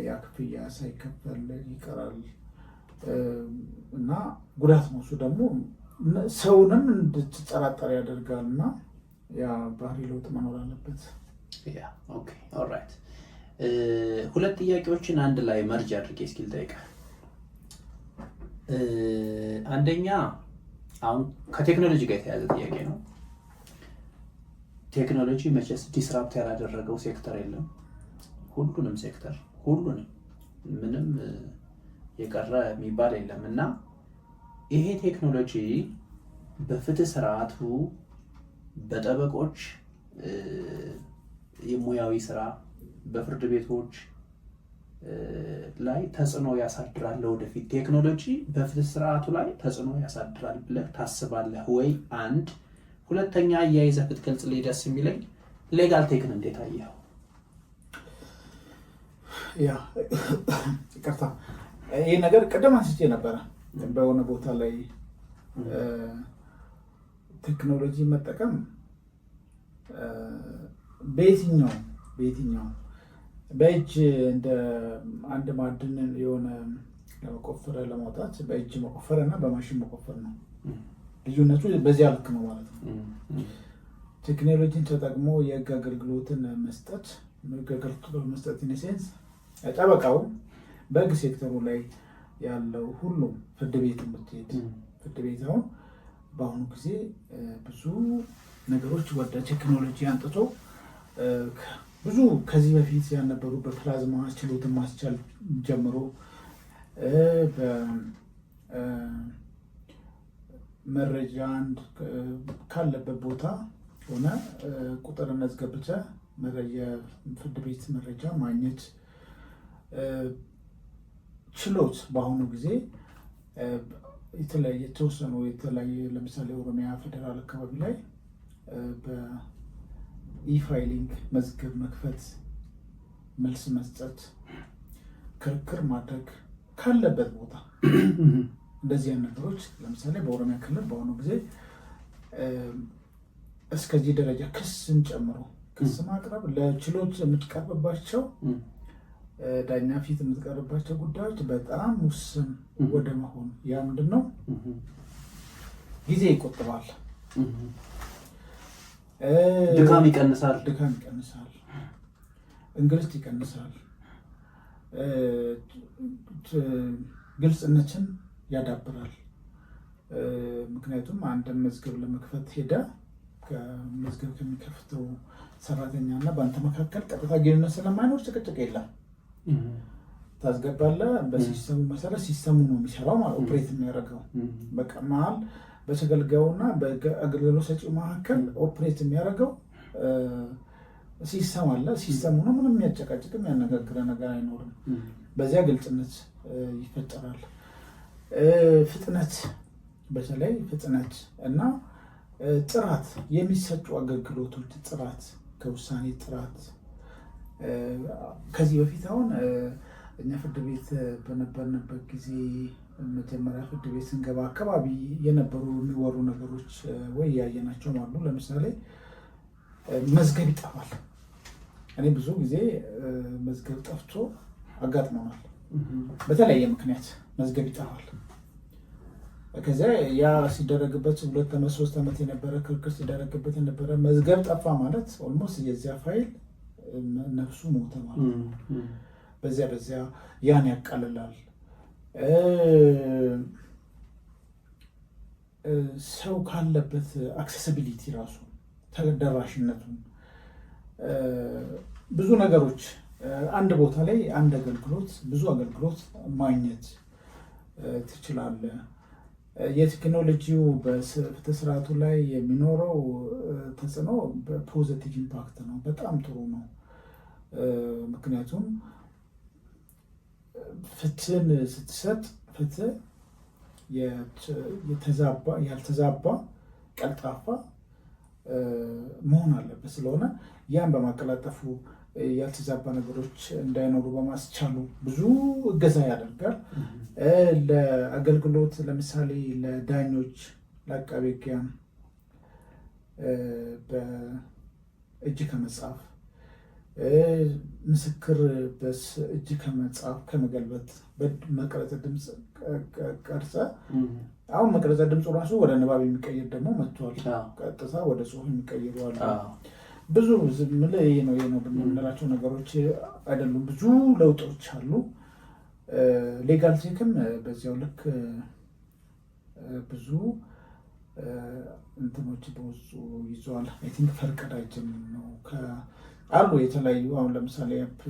[SPEAKER 1] ያ ክፍያ ሳይከፈል ይቀራል እና ጉዳት ነው። እሱ ደግሞ ሰውንም እንድትጠራጠር ያደርጋል እና ያ ባህሪ ለውጥ መኖር አለበት።
[SPEAKER 2] ኦልራይት። ሁለት ጥያቄዎችን አንድ ላይ መርጅ አድርጌ እስኪ ልጠይቅህ። አንደኛ አሁን ከቴክኖሎጂ ጋር የተያዘ ጥያቄ ነው። ቴክኖሎጂ መቼስ ዲስራፕት ያላደረገው ሴክተር የለም። ሁሉንም ሴክተር ምንም የቀረ የሚባል የለም እና ይሄ ቴክኖሎጂ በፍትህ ስርዓቱ በጠበቆች የሙያዊ ስራ በፍርድ ቤቶች ላይ ተጽዕኖ ያሳድራል። ወደፊት ቴክኖሎጂ በፍትህ ስርዓቱ ላይ ተጽዕኖ ያሳድራል ብለህ ታስባለህ ወይ? አንድ ሁለተኛ አያይዘህ ብትገልጽልኝ ደስ የሚለኝ ሌጋል ቴክን እንዴት አየኸው?
[SPEAKER 1] ይቅርታ ይህ ነገር ቅድም አንስቼ ነበረ። በሆነ ቦታ ላይ ቴክኖሎጂ መጠቀም በየትኛው በእጅ እንደ አንድ ማዕድንን የሆነ ለመቆፈር ለማውጣት በእጅ መቆፈር እና በማሽን መቆፈር ነው። ልዩነቱ በዚያ ልክ ነው ማለት ነው። ቴክኖሎጂን ተጠቅሞ የህግ አገልግሎትን መስጠት ኢንሴንስ ጠበቃው በህግ ሴክተሩ ላይ ያለው ሁሉም ፍርድ ቤት የምትሄድ ፍርድ ቤት አሁን በአሁኑ ጊዜ ብዙ ነገሮች ወደ ቴክኖሎጂ አንጥቶ ብዙ ከዚህ በፊት ያልነበሩ በፕላዝማ ችሎትን ማስቻል ጀምሮ በመረጃ ካለበት ቦታ ሆነ ቁጥር አስገብተህ ፍርድ ቤት መረጃ ማግኘት ችሎት በአሁኑ ጊዜ የተወሰኑ የተለያየ ለምሳሌ ኦሮሚያ ፌዴራል አካባቢ ላይ በኢፋይሊንግ መዝገብ መክፈት፣ መልስ መስጠት፣ ክርክር ማድረግ ካለበት ቦታ እንደዚህ አይነት ነገሮች ለምሳሌ በኦሮሚያ ክልል በአሁኑ ጊዜ እስከዚህ ደረጃ ክስን ጨምሮ ክስ ማቅረብ ለችሎት የምትቀርብባቸው ዳኛ ፊት የምትቀርባቸው ጉዳዮች በጣም ውስን ወደ መሆኑ ያ ምንድን ነው? ጊዜ ይቆጥባል፣
[SPEAKER 2] ድካም ይቀንሳል፣
[SPEAKER 1] እንግልት ይቀንሳል፣ ግልጽነትን ያዳብራል። ምክንያቱም አንድ መዝገብ ለመክፈት ሄደ ከመዝገብ ከሚከፍተው ሰራተኛ እና በአንተ መካከል ቀጥታ ግንኙነት ስለማይኖር ጭቅጭቅ የለም። ታስገባለህ። በሲስተሙ መሰረት ሲስተሙ ነው የሚሰራው ማለት ኦፕሬት የሚያደርገው በቃ መሀል በተገልጋዩና በአገልግሎት ሰጪው መካከል ኦፕሬት የሚያደርገው ሲስተም አለ። ሲስተሙ ነው። ምንም የሚያጨቃጭቅ የሚያነጋግረ ነገር አይኖርም። በዚያ ግልጽነት ይፈጠራል። ፍጥነት፣ በተለይ ፍጥነት እና ጥራት፣ የሚሰጡ አገልግሎቶች ጥራት፣ ከውሳኔ ጥራት ከዚህ በፊት አሁን እኛ ፍርድ ቤት በነበርንበት ጊዜ መጀመሪያ ፍርድ ቤት ስንገባ አካባቢ የነበሩ የሚወሩ ነገሮች ወይ ያየናቸው አሉ። ለምሳሌ መዝገብ ይጠፋል። እኔ ብዙ ጊዜ መዝገብ ጠፍቶ አጋጥመናል። በተለያየ ምክንያት መዝገብ ይጠፋል። ከዚያ ያ ሲደረግበት 2 ዓመት 3 ዓመት የነበረ ክርክር ሲደረግበት የነበረ መዝገብ ጠፋ ማለት ኦልሞስት የዚያ ፋይል ነፍሱ ሞተ ማለት ነው። በዚያ ያን ያቃልላል። ሰው ካለበት አክሴሲቢሊቲ ራሱ ተደራሽነቱን ብዙ ነገሮች አንድ ቦታ ላይ አንድ አገልግሎት ብዙ አገልግሎት ማግኘት ትችላለህ። የቴክኖሎጂው በፍትህ ስርዓቱ ላይ የሚኖረው ተጽዕኖ በፖዚቲቭ ኢምፓክት ነው። በጣም ጥሩ ነው። ምክንያቱም ፍትህን ስትሰጥ ፍትህ ያልተዛባ ቀልጣፋ መሆን አለበት። ስለሆነ ያን በማቀላጠፉ ያልተዛባ ነገሮች እንዳይኖሩ በማስቻሉ ብዙ እገዛ ያደርጋል። ለአገልግሎት ለምሳሌ ለዳኞች፣ ለአቃቤ ሕግ በእጅ ከመጻፍ ምስክር በእጅ ከመጻፍ ከመገልበጥ መቅረጸ ድምፅ ቀርጸ አሁን መቅረጸ ድምፁ ራሱ ወደ ንባብ የሚቀይር ደግሞ መጥቷል። ቀጥታ ወደ ጽሁፍ የሚቀይሩ አሉ። ብዙ ይሄ ነው የምንላቸው ነገሮች አይደሉም። ብዙ ለውጦች አሉ። ሌጋል ቴክም በዚያው ልክ ብዙ እንትኖች በውስጡ ይዘዋል። አይ ቲንክ ፈርቀዳጅም ነው አሉ የተለያዩ አሁን ለምሳሌ አፕ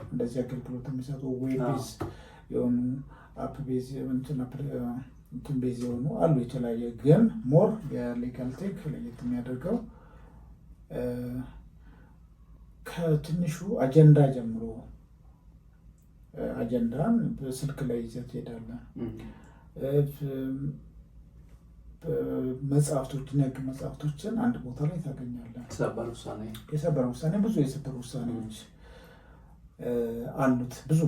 [SPEAKER 1] እንደዚህ አገልግሎት የሚሰጡ ዌብ ቤዝ የሆኑ አፕ ቤዝ እንትን ቤዝ የሆኑ አሉ የተለያየ። ግን ሞር የሌጋል ቴክ ለየት የሚያደርገው ከትንሹ አጀንዳ ጀምሮ አጀንዳን በስልክ ላይ ይዘት ትሄዳለህ። መጽሐፍቶችን የህግ መጽሐፍቶችን አንድ ቦታ ላይ ታገኛለህ። የሰበር ውሳኔ ብዙ የሰበር ውሳኔዎች አሉት። ብዙ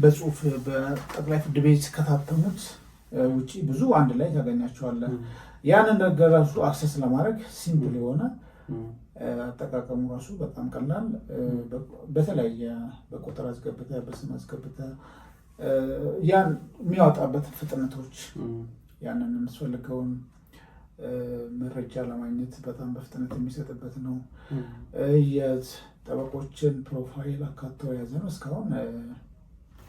[SPEAKER 1] በጽሁፍ በጠቅላይ ፍርድ ቤት ከታተሙት ውጭ ብዙ አንድ ላይ ታገኛቸዋለህ። ያንን ነገር ራሱ አክሰስ ለማድረግ ሲምፕል የሆነ አጠቃቀሙ ራሱ በጣም ቀላል፣ በተለያየ በቁጥር አስገብተህ በስም አስገብተህ ያን የሚያወጣበት ፍጥነቶች ያንን የምትፈልገውን መረጃ ለማግኘት በጣም በፍጥነት የሚሰጥበት ነው። የጠበቆችን ፕሮፋይል አካተው የያዘ ነው። እስካሁን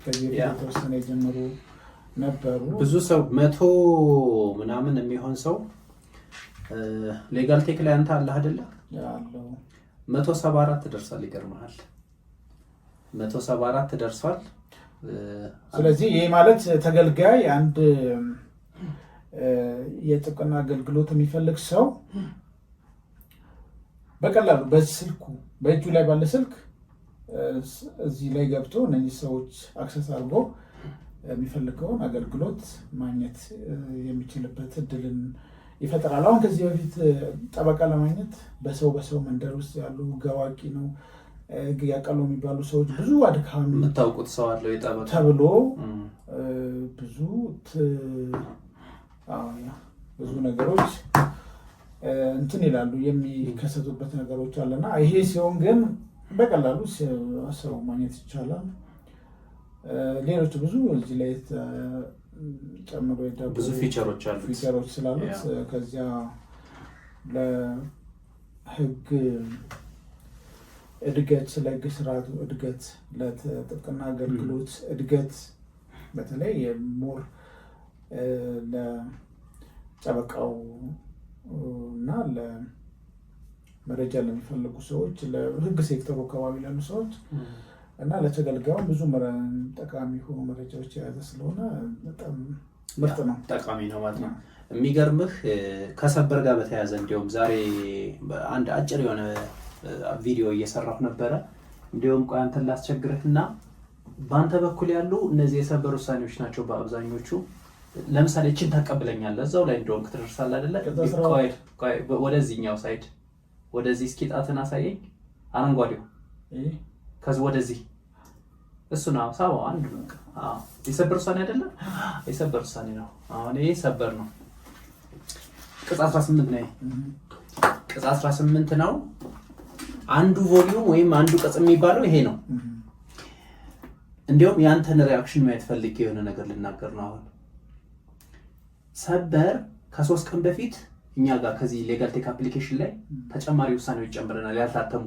[SPEAKER 1] ከዚህ የተወሰነ የጀመሩ ነበሩ።
[SPEAKER 2] ብዙ ሰው 100 ምናምን የሚሆን ሰው ሌጋል ቴክ ላይ አንተ አለህ አይደለ?
[SPEAKER 1] ያለው
[SPEAKER 2] 174 ደርሷል። ይገርምሃል 174 ደርሷል።
[SPEAKER 1] ስለዚህ ይህ ማለት ተገልጋይ አንድ የጥብቅና አገልግሎት የሚፈልግ ሰው በቀላሉ በስልኩ በእጁ ላይ ባለ ስልክ እዚህ ላይ ገብቶ እነዚህ ሰዎች አክሰስ አድርጎ የሚፈልገውን አገልግሎት ማግኘት የሚችልበት እድልን ይፈጥራል። አሁን ከዚህ በፊት ጠበቃ ለማግኘት በሰው መንደር ውስጥ ያሉ ገዋቂ ነው ያቀሉ የሚባሉ ሰዎች ብዙ አድካሚ
[SPEAKER 2] የምታውቁት ሰው አለው የጠበቃ
[SPEAKER 1] ተብሎ ብዙ ነገሮች እንትን ይላሉ የሚከሰቱበት ነገሮች አለና ይሄ ሲሆን ግን በቀላሉ ሰው ማግኘት ይቻላል። ሌሎች ብዙ እዚህ ላይ ጨምሮ
[SPEAKER 2] ብዙ ፊቸሮች
[SPEAKER 1] ስላሉት ከዚያ ለህግ እድገት፣ ለህግ ስርዓቱ እድገት፣ ለጥብቅና አገልግሎት እድገት በተለይ ሞር ለጠበቃው እና ለመረጃ ለሚፈልጉ ሰዎች፣ ለህግ ሴክተሩ አካባቢ ላሉ ሰዎች እና ለተገልጋዩ ብዙ ጠቃሚ የሆኑ መረጃዎች የያዘ ስለሆነ በጣም ምርጥ ነው፣
[SPEAKER 2] ጠቃሚ ነው ማለት ነው። የሚገርምህ ከሰበር ጋር በተያያዘ እንዲሁም ዛሬ አንድ አጭር የሆነ ቪዲዮ እየሰራሁ ነበረ። እንዲሁም ቆይ አንተን ላስቸግርህና በአንተ በኩል ያሉ እነዚህ የሰበር ውሳኔዎች ናቸው በአብዛኞቹ። ለምሳሌ እችን ታቀብለኛለህ እዛው ላይ እንደሆንክ ትደርሳለህ አይደለ? ቆይ ወደዚህኛው ሳይድ ወደዚህ እስኪ ጣትን አሳየኝ። አረንጓዴው ከዚህ ወደዚህ እሱ ነው ሳባው አንድ በቃ የሰበር ውሳኔ አይደለም? የሰበር ውሳኔ ነው። አሁን ይሄ ሰበር ነው። ቅጽ 18 ነው። ቅጽ 18 ነው። አንዱ ቮሊዩም ወይም አንዱ ቅጽ የሚባለው ይሄ ነው። እንዲሁም ያንተን ሪአክሽን ማየት ፈልጌ የሆነ ነገር ልናገር ነው። አሁን ሰበር ከ3 ቀን በፊት እኛ ጋር ከዚህ ሌጋል ቴክ አፕሊኬሽን ላይ ተጨማሪ ውሳኔዎች ጨምረናል ያልታተሙ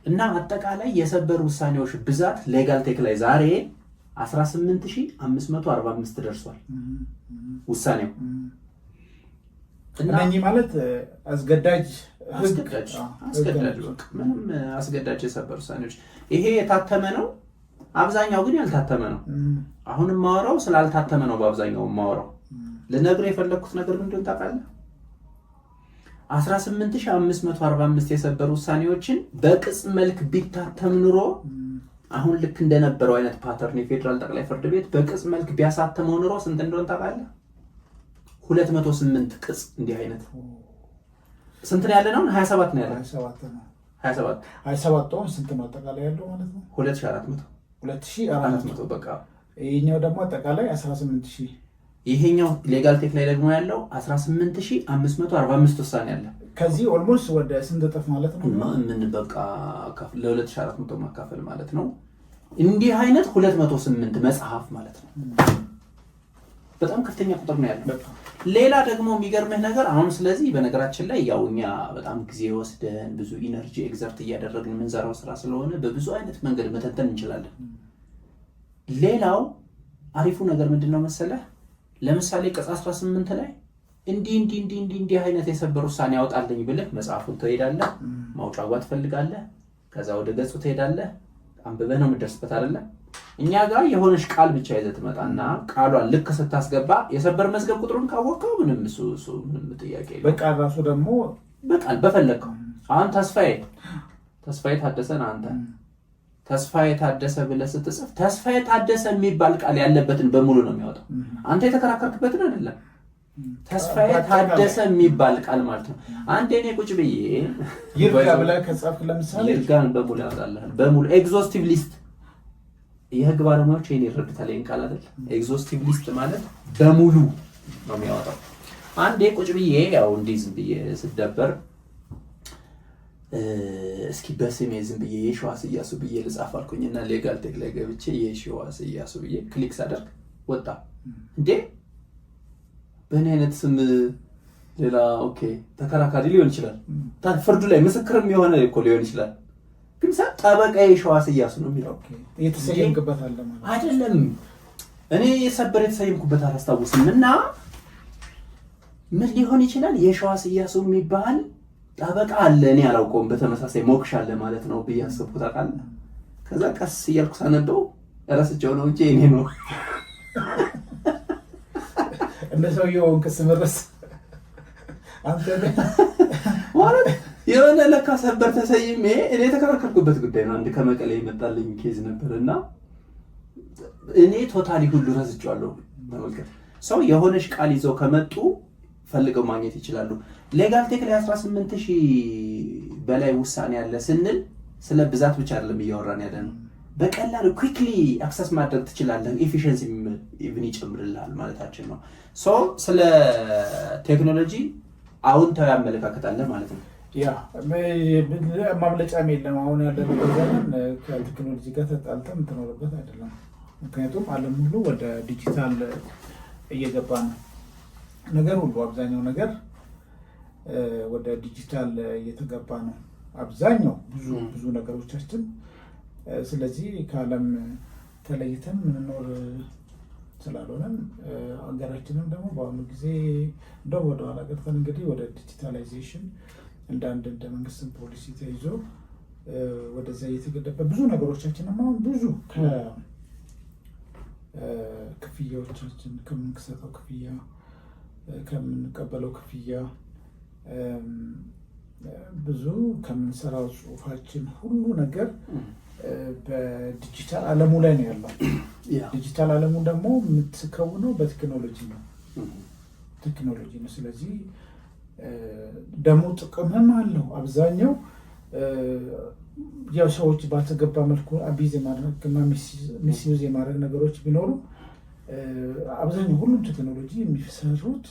[SPEAKER 2] እና አጠቃላይ የሰበር ውሳኔዎች ብዛት ሌጋል ቴክ ላይ ዛሬ 18545 ደርሷል ውሳኔው።
[SPEAKER 1] እነኚህ ማለት አስገዳጅ
[SPEAKER 2] ምንም አስገዳጅ የሰበር ውሳኔዎች ይሄ የታተመ ነው። አብዛኛው ግን ያልታተመ ነው። አሁን ማወራው ስላልታተመ ነው። በአብዛኛው ማወራው ልነግርህ የፈለኩት ነገር ምንድን ታውቃለህ? 18545 የሰበር ውሳኔዎችን በቅጽ መልክ ቢታተም ኑሮ አሁን ልክ እንደነበረው አይነት ፓተርን የፌዴራል ጠቅላይ ፍርድ ቤት በቅጽ መልክ ቢያሳተመው ኑሮ ስንት እንደሆነ ታውቃለህ? 208 ቅጽ እንዲህ አይነት ስንት ነው ያለ ነው? 27 ነው ያለ
[SPEAKER 1] 27 ነው።
[SPEAKER 2] 27
[SPEAKER 1] ቶን ስንት ነው አጠቃላይ ያለው ማለት ነው?
[SPEAKER 2] 2400 በቃ።
[SPEAKER 1] ይሄኛው ደግሞ አጠቃላይ 18000።
[SPEAKER 2] ይሄኛው ሌጋል ቴክ ላይ ደግሞ ያለው 18545 ውሳኔ አለ።
[SPEAKER 1] ከዚህ ኦልሞስት ወደ ስንት እጥፍ ማለት ነው?
[SPEAKER 2] ምን በቃ ለ2400 ማካፈል ማለት ነው። እንዲህ አይነት 208 መጽሐፍ ማለት ነው። በጣም ከፍተኛ ቁጥር ነው ያለው። ሌላ ደግሞ የሚገርምህ ነገር አሁን ስለዚህ በነገራችን ላይ ያው እኛ በጣም ጊዜ ወስደን ብዙ ኢነርጂ ኤግዘርት እያደረግን የምንሰራው ስራ ስለሆነ በብዙ አይነት መንገድ መተንተን እንችላለን። ሌላው አሪፉ ነገር ምንድነው መሰለህ? ለምሳሌ ቅጽ 18 ላይ እንዲህ አይነት የሰበር ውሳኔ ያወጣልኝ ብለህ መጽሐፉን ትሄዳለህ፣ ማውጫዋ ትፈልጋለህ፣ ከዛ ወደ ገጹ ትሄዳለህ፣ አንብበህ ነው የምትደርስበት አይደለ? እኛ ጋር የሆነሽ ቃል ብቻ ይዘህ ትመጣና ቃሏን ልክ ስታስገባ የሰበር መዝገብ ቁጥሩን ካወቀው ምንም ምንም ጥያቄ የለም።
[SPEAKER 1] በቃል ራሱ ደግሞ
[SPEAKER 2] በቃል በፈለግከው አሁን ተስፋዬ ታደሰን አንተ ተስፋዬ ታደሰ ብለህ ስትጽፍ ተስፋዬ ታደሰ የሚባል ቃል ያለበትን በሙሉ ነው የሚያወጣው። አንተ የተከራከርክበትን አይደለም። ተስፋዬ ታደሰ የሚባል ቃል ማለት ነው። አንዴ እኔ ቁጭ ብዬ
[SPEAKER 1] ይርጋ ብለህ ከጻፍክ ለምሳሌ
[SPEAKER 2] ይርጋን በሙሉ ያወጣልሃል። በሙሉ ኤግዞስቲቭ ሊስት የህግ ባለሙያዎች ይሄን ይረዱታል። ይሄን ቃል አይደል? ኤግዞስቲቭ ሊስት ማለት በሙሉ ነው የሚያወጣው። አንዴ ቁጭ ብዬ ያው እንዲህ ዝም ብዬ ስደበር እስኪ በስሜ ዝም ብዬ የሺዋስ ኢያሱ ብዬ ልጻፍ አልኩኝና ሌጋል ቴክ ላይ ገብቼ የሺዋስ ኢያሱ ብዬ ክሊክ ሳደርግ ወጣ። እንዴ በእኔ አይነት ስም ሌላ ኦኬ ተከራካሪ ሊሆን ይችላል፣ ፍርዱ ላይ ምስክርም የሆነ እኮ ሊሆን ይችላል። ግን ጠበቃ የሺዋስ ኢያሱ ነው የሚለው
[SPEAKER 1] የተሰየምክበት አለ ማለት
[SPEAKER 2] አይደለም። እኔ ሰበር የተሰየምኩበት አላስታውስም። እና ምን ሊሆን ይችላል የሺዋስ ኢያሱ የሚባል ጠበቃ አለ፣ እኔ አላውቀውም። በተመሳሳይ ሞክሽ አለ ማለት ነው ብዬ አሰብኩት አውቃለሁ። ከዛ ቀስ እያልኩ ሳነበው እረስቸው ነው እንጂ እኔ ነው
[SPEAKER 1] እንደ ሰውየው ክስ መረስ አንተ
[SPEAKER 2] ማለት የሆነ ለካ ሰበር ተሰይሜ እኔ የተከራከርኩበት ጉዳይ ነው። አንድ ከመቀሌ የመጣልኝ ኬዝ ነበርና እኔ ቶታሊ ሁሉ ረስቼዋለሁ። ተመልከት፣ ሰው የሆነሽ ቃል ይዘው ከመጡ ፈልገው ማግኘት ይችላሉ። ሌጋል ቴክ ላይ 18000 በላይ ውሳኔ ያለ ስንል ስለ ብዛት ብቻ አይደለም እያወራን ያለ ነው። በቀላሉ ኩዊክሊ አክሰስ ማድረግ ትችላለህ። ኤፊሺየንሲ ኢቭን ይጨምርልሃል ማለታችን ነው። ሶ ስለ ቴክኖሎጂ አዎንታዊ አመለካከት አለ ማለት ነው።
[SPEAKER 1] ያ ማምለጫም የለም። አሁን ያለበት ዘመን ከቴክኖሎጂ ጋር ተጣልተህ የምትኖርበት አይደለም። ምክንያቱም ዓለም ሁሉ ወደ ዲጂታል እየገባ ነው። ነገር ሁሉ አብዛኛው ነገር ወደ ዲጂታል እየተገባ ነው። አብዛኛው ብዙ ነገሮቻችን። ስለዚህ ከዓለም ተለይተን ምንኖር ስላልሆነን ሀገራችንም ደግሞ በአሁኑ ጊዜ እንደው ወደ ኋላ ቀርተን እንግዲህ ወደ ዲጂታላይዜሽን እንደ መንግስትም ፖሊሲ ተይዞ ወደዛ እየተገደበ ብዙ ነገሮቻችንም አሁን ብዙ ከክፍያዎቻችን ከምንሰጠው ክፍያ ከምንቀበለው ክፍያ ብዙ ከምንሰራው ጽሁፋችን ሁሉ ነገር በዲጂታል ዓለሙ ላይ ነው ያለው። ዲጂታል ዓለሙ ደግሞ የምትከውነው በቴክኖሎጂ ነው። ስለዚህ ደግሞ ጥቅምም አለው። አብዛኛው ያው ሰዎች ባልተገባ መልኩ አቢዝ የማድረግና ሚስዩዝ የማድረግ ነገሮች ቢኖሩ አብዛኛው ሁሉም ቴክኖሎጂ የሚሰሩት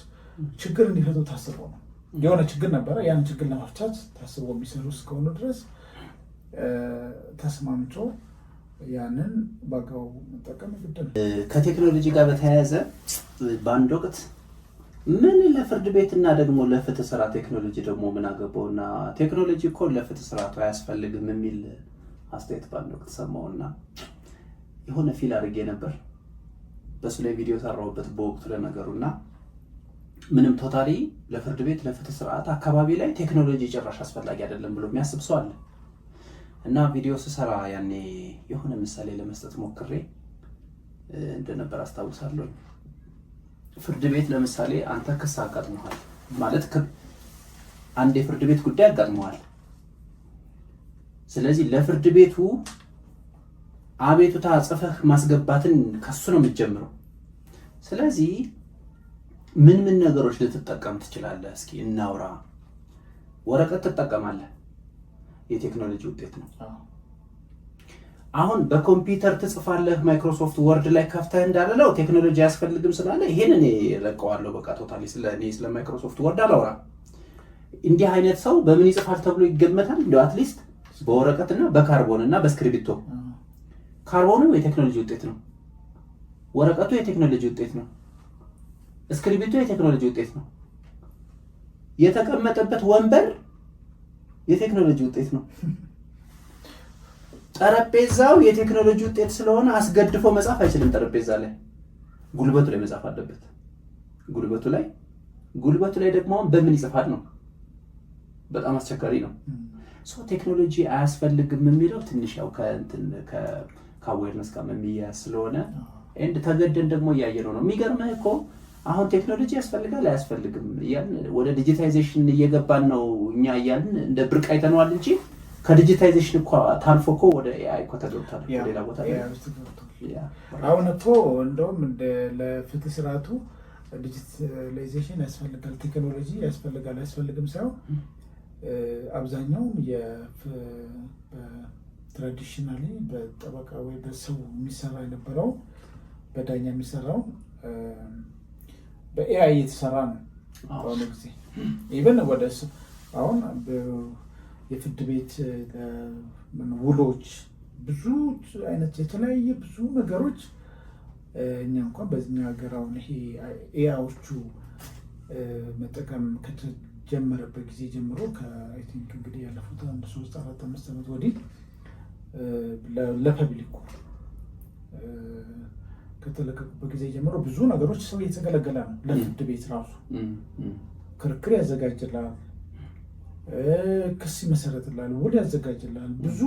[SPEAKER 1] ችግር እንዲፈቱ ታስበው ነው። የሆነ ችግር ነበረ፣ ያን ችግር ለመፍታት ታስበው የሚሰሩ እስከሆኑ ድረስ ተስማምቶ ያንን በአግባቡ መጠቀም ግድ ነው።
[SPEAKER 2] ከቴክኖሎጂ ጋር በተያያዘ በአንድ ወቅት ምን ለፍርድ ቤትና ደግሞ ለፍትህ ስራ ቴክኖሎጂ ደግሞ ምን አገባውና ቴክኖሎጂ እኮ ለፍትህ ስርዓቱ አያስፈልግም የሚል አስተያየት በአንድ ወቅት ሰማሁና የሆነ ፊል አድርጌ ነበር። በሱ ላይ ቪዲዮ ሰራሁበት በወቅቱ ለነገሩና ምንም ቶታሊ ለፍርድ ቤት ለፍትህ ስርዓት አካባቢ ላይ ቴክኖሎጂ ጭራሽ አስፈላጊ አይደለም ብሎ የሚያስብ ሰው አለ። እና ቪዲዮ ስሰራ ያኔ የሆነ ምሳሌ ለመስጠት ሞክሬ እንደነበር አስታውሳለሁ። ፍርድ ቤት ለምሳሌ አንተ ክስ አጋጥሞሃል ማለት አንድ የፍርድ ቤት ጉዳይ አጋጥሞሃል። ስለዚህ ለፍርድ ቤቱ አቤቱታ ጽፈህ ማስገባትን ከሱ ነው የምትጀምረው። ስለዚህ ምን ነገሮች ልትጠቀም ትችላለህ? እስኪ እናውራ። ወረቀት ትጠቀማለህ፣ የቴክኖሎጂ ውጤት ነው። አሁን በኮምፒውተር ትጽፋለህ፣ ማይክሮሶፍት ወርድ ላይ ከፍተህ እንዳለው ቴክኖሎጂ አያስፈልግም ስላለ ይሄን እኔ ለቀዋለሁ። በቃ ቶታሊ ስለ ማይክሮሶፍት ወርድ አላወራ። እንዲህ አይነት ሰው በምን ይጽፋል ተብሎ ይገመታል? እንደው አትሊስት በወረቀትና በካርቦን እና በስክሪፕቶ። ካርቦኑ የቴክኖሎጂ ውጤት ነው። ወረቀቱ የቴክኖሎጂ ውጤት ነው። ስክሪፕቶ የቴክኖሎጂ ውጤት ነው። የተቀመጠበት ወንበር የቴክኖሎጂ ውጤት ነው። ጠረጴዛው የቴክኖሎጂ ውጤት ስለሆነ አስገድፎ መጻፍ አይችልም። ጠረጴዛ ላይ ጉልበቱ ላይ መጻፍ አለበት። ጉልበቱ ላይ ደግሞ በምን ይጽፋል ነው? በጣም አስቸጋሪ ነው። ቴክኖሎጂ አያስፈልግም የሚለው ትንሽ ያው ከአዌርነስ ጋር የሚያያዝ ስለሆነ ኤንድ ተገደን ደግሞ እያየነው ነው። የሚገርምህ እኮ አሁን ቴክኖሎጂ ያስፈልጋል አያስፈልግም እያልን ወደ ዲጂታይዜሽን እየገባን ነው እኛ እያልን እንደ ብርቅ አይተነዋል እንጂ ከዲጂታይዜሽን እኮ ታልፎ እኮ ወደ ኤአይ እኮ ተገብቷል። ሌላ ቦታ
[SPEAKER 1] አሁን እኮ እንደውም ለፍትህ ስርዓቱ ዲጂታላይዜሽን ያስፈልጋል፣ ቴክኖሎጂ ያስፈልጋል አያስፈልግም ሳይሆን አብዛኛው ትራዲሽናሊ በጠበቃ ወይ በሰው የሚሰራ የነበረው በዳኛ የሚሰራው በኤአይ የተሰራ ነው። በአሁኑ ጊዜ ኢቨን ወደ አሁን የፍርድ ቤት ውሎች ብዙ አይነት የተለያየ ብዙ ነገሮች እኛ እንኳን በኛ ሀገር አሁን ይሄ ኤአይዎቹ መጠቀም ከተጀመረበት ጊዜ ጀምሮ ከአይ ቲንክ እንግዲህ ያለፉት 3-4-5 ዓመት ወዲህ ለፐብሊኩ ከተለቀቁበት ጊዜ ጀምሮ ብዙ ነገሮች ሰው እየተገለገለ ነው። ለፍርድ ቤት ራሱ ክርክር ያዘጋጅላል፣ ክስ ይመሰረትላል፣ ውል ያዘጋጅላል፣ ብዙ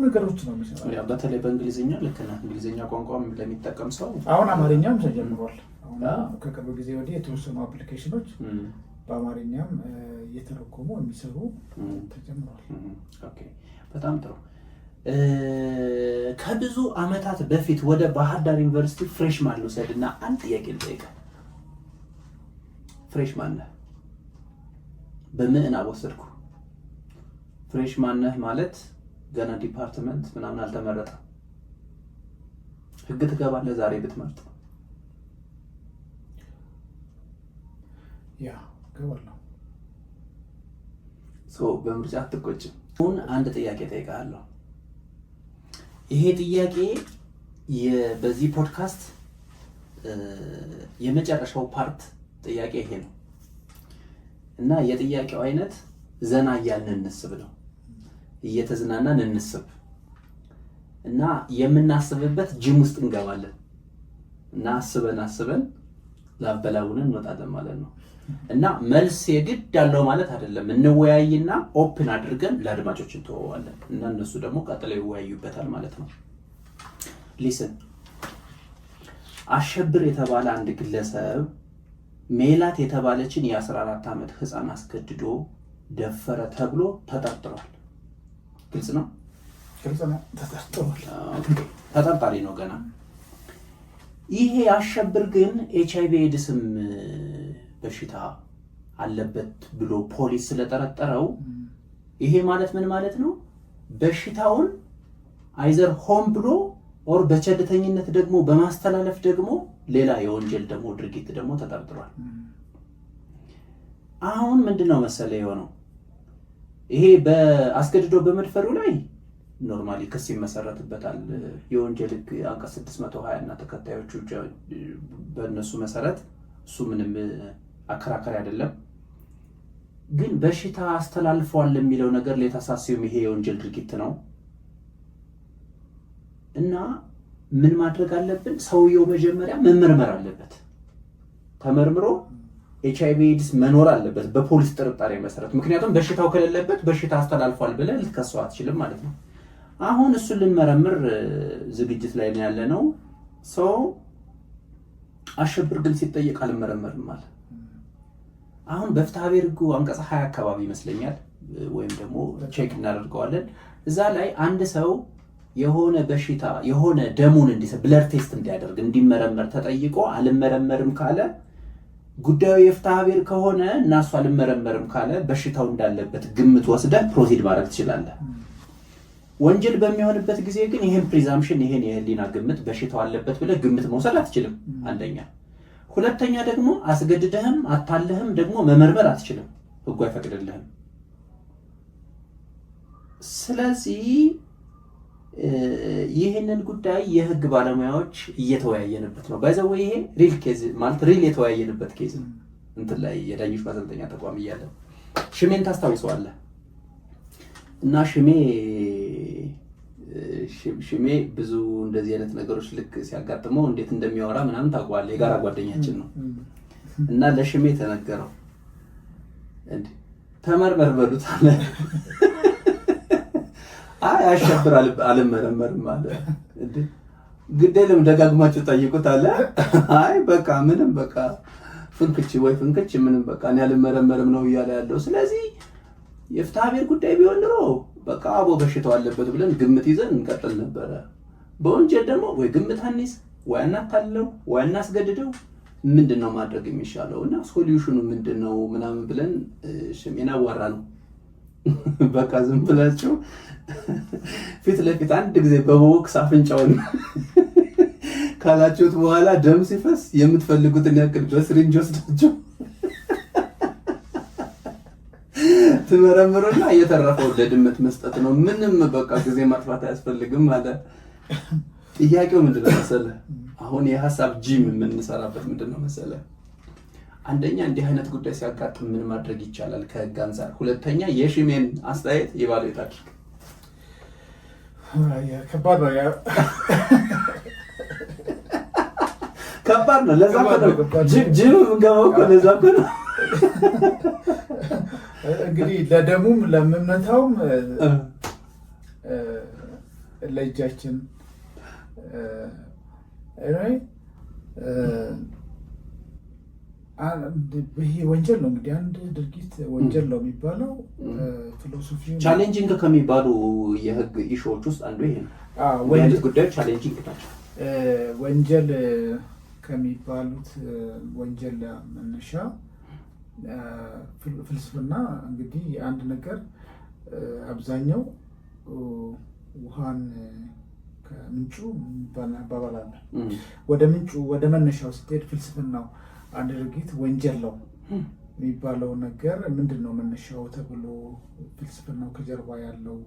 [SPEAKER 1] ነገሮች ነው የሚሰራው።
[SPEAKER 2] በተለይ በእንግሊዝኛ ልክ ነህ። እንግሊዝኛ ቋንቋም ለሚጠቀም ሰው
[SPEAKER 1] አሁን አማርኛም ተጀምሯል። አሁን ከቅርብ ጊዜ ወዲህ የተወሰኑ አፕሊኬሽኖች በአማርኛም እየተረጎሙ የሚሰሩ ተጀምሯል።
[SPEAKER 2] ኦኬ፣ በጣም ጥሩ። ከብዙ ዓመታት በፊት ወደ ባህር ዳር ዩኒቨርሲቲ ፍሬሽማን ልውሰድና አንድ ጥያቄ ልጠይቅህ። ፍሬሽማን ነህ፣ በምዕናብ ወሰድኩ። ፍሬሽማን ነህ ማለት ገና ዲፓርትመንት ምናምን አልተመረጠም። ህግ ትገባለህ ዛሬ ብትመርጥ?
[SPEAKER 1] ያ ገባለሁ።
[SPEAKER 2] በምርጫ አትቆጭም። አሁን አንድ ጥያቄ ጠይቃለሁ። ይሄ ጥያቄ በዚህ ፖድካስት የመጨረሻው ፓርት ጥያቄ ይሄ ነው እና የጥያቄው አይነት ዘና እያልን እንስብ ነው። እየተዝናናን እንስብ እና የምናስብበት ጅም ውስጥ እንገባለን እና አስበን ላበላውን እንወጣለን ማለት ነው። እና መልስ የግድ ያለው ማለት አይደለም። እንወያይና ኦፕን አድርገን ለአድማጮች እንተዋዋለን እና እነሱ ደግሞ ቀጥለው ይወያዩበታል ማለት ነው። ሊስን አሸብር የተባለ አንድ ግለሰብ ሜላት የተባለችን የ14 ዓመት ህፃን አስገድዶ ደፈረ ተብሎ ተጠርጥሯል። ግልጽ ነው። ተጠርጣሪ ነው ገና። ይሄ አሸብር ግን ኤችአይቪ ኤድስም በሽታ አለበት ብሎ ፖሊስ ስለጠረጠረው ይሄ ማለት ምን ማለት ነው? በሽታውን አይዘር ሆን ብሎ ኦር በቸልተኝነት ደግሞ በማስተላለፍ ደግሞ ሌላ የወንጀል ደግሞ ድርጊት ደግሞ ተጠርጥሯል። አሁን ምንድነው መሰለ የሆነው ይሄ በአስገድዶ በመድፈሩ ላይ ኖርማሊ ክስ ይመሰረትበታል። የወንጀል ህግ አንቀጽ 620 እና ተከታዮቹ በእነሱ መሰረት እሱ ምንም አከራካሪ አይደለም። ግን በሽታ አስተላልፏል የሚለው ነገር ለታሳሲውም ይሄ የወንጀል ድርጊት ነው እና ምን ማድረግ አለብን? ሰውየው መጀመሪያ መመርመር አለበት። ተመርምሮ ኤችአይቪ ኤድስ መኖር አለበት በፖሊስ ጥርጣሬ መሰረት። ምክንያቱም በሽታው ከሌለበት በሽታ አስተላልፏል ብለህ ልትከሰው አትችልም ማለት ነው። አሁን እሱን ልንመረምር ዝግጅት ላይ ነው ያለነው። ሰው አሸብር ግን ሲጠየቅ አልመረመርም ማለት አሁን በፍትሐ ብሔር ህጉ አንቀጽ 20 አካባቢ ይመስለኛል ወይም ደግሞ ቼክ እናደርገዋለን። እዛ ላይ አንድ ሰው የሆነ በሽታ የሆነ ደሙን ብለድ ቴስት እንዲያደርግ እንዲመረመር ተጠይቆ አልመረመርም ካለ ጉዳዩ የፍትሐ ብሔር ከሆነ እና እሱ አልመረመርም ካለ በሽታው እንዳለበት ግምት ወስደህ ፕሮሲድ ማድረግ ትችላለህ። ወንጀል በሚሆንበት ጊዜ ግን ይሄን ፕሪዛምፕሽን ይሄን የህሊና ግምት በሽታው አለበት ብለህ ግምት መውሰድ አትችልም። አንደኛ። ሁለተኛ ደግሞ አስገድደህም አታለህም ደግሞ መመርመር አትችልም፣ ህጉ አይፈቅድልህም። ስለዚህ ይህንን ጉዳይ የህግ ባለሙያዎች እየተወያየንበት ነው። ባይዘው ይሄ ሪል ኬዝ ማለት ሪል የተወያየንበት ኬዝ ነው። እንትን ላይ የዳኞች ማሰልጠኛ ተቋም እያለ ሽሜን ታስታውሰዋለህ? እና ሽሜ ብዙ እንደዚህ አይነት ነገሮች ልክ ሲያጋጥመው እንዴት እንደሚያወራ ምናምን ታውቀዋለህ። የጋራ ጓደኛችን ነው። እና ለሽሜ ተነገረው እንዴ ተመርመር በሉት አለ። አይ አሸብራል አልመረመርም አለ። እንዴ ግዴለም ደጋግማችሁ ጠይቁት አለ። አይ በቃ ምንም በቃ ፍንክች ምንም በቃ እኔ አልመረመርም ነው እያለ ያለው። ስለዚህ የፍትሐ ብሔር ጉዳይ ቢሆን ኖሮ በቃ አቦ በሽታው አለበት ብለን ግምት ይዘን እንቀጥል ነበረ። በወንጀል ደግሞ ወይ ግምት አንይዝ ወይ እናታልለው ወይ እናስገድደው ምንድነው ማድረግ የሚሻለው እና ሶሉሽኑ ምንድነው ምናምን ብለን ሽሜን አዋራ ነው። በቃ ዝም ብላችሁ ፊት ለፊት አንድ ጊዜ በቦክስ አፍንጫውን ካላችሁት በኋላ ደም ሲፈስ የምትፈልጉትን ያክል በስሪንጅ ወስዳችሁ ትመረምሩና እየተረፈው ለድመት መስጠት ነው። ምንም በቃ ጊዜ ማጥፋት አያስፈልግም ማለት። ጥያቄው ምንድነው መሰለህ? አሁን የሐሳብ ጂም የምንሰራበት ምንድነው መሰለህ? አንደኛ እንዲህ አይነት ጉዳይ ሲያጋጥም ምን ማድረግ ይቻላል ከህግ አንፃር፣ ሁለተኛ የሽሜን አስተያየት ኢቫሉዌት አድርግ።
[SPEAKER 1] ከባድ ነው
[SPEAKER 2] ከባድ ነው። ለዛ ነው ጂም የምንገባው እኮ ለዛ እኮ ነው።
[SPEAKER 1] እንግዲህ ለደሙም ለምነታውም ለእጃችን ይሄ ወንጀል ነው። እንግዲህ አንድ ድርጊት ወንጀል ነው የሚባለው ፊሎሶፊ
[SPEAKER 2] ቻሌንጂንግ ከሚባሉ የህግ ኢሹዎች ውስጥ አንዱ ይሄ ነው። ወንጀል ጉዳዮች ቻሌንጂንግ ናቸው።
[SPEAKER 1] ወንጀል ከሚባሉት ወንጀል መነሻ ፍልስፍና እንግዲህ አንድ ነገር አብዛኛው ውሃን ከምንጩ የሚባል አለ። ወደ ምንጩ ወደ መነሻው ስትሄድ ፍልስፍናው አንድ ድርጊት ወንጀል ነው የሚባለው ነገር ምንድን ነው መነሻው ተብሎ ፍልስፍናው ከጀርባ ያለው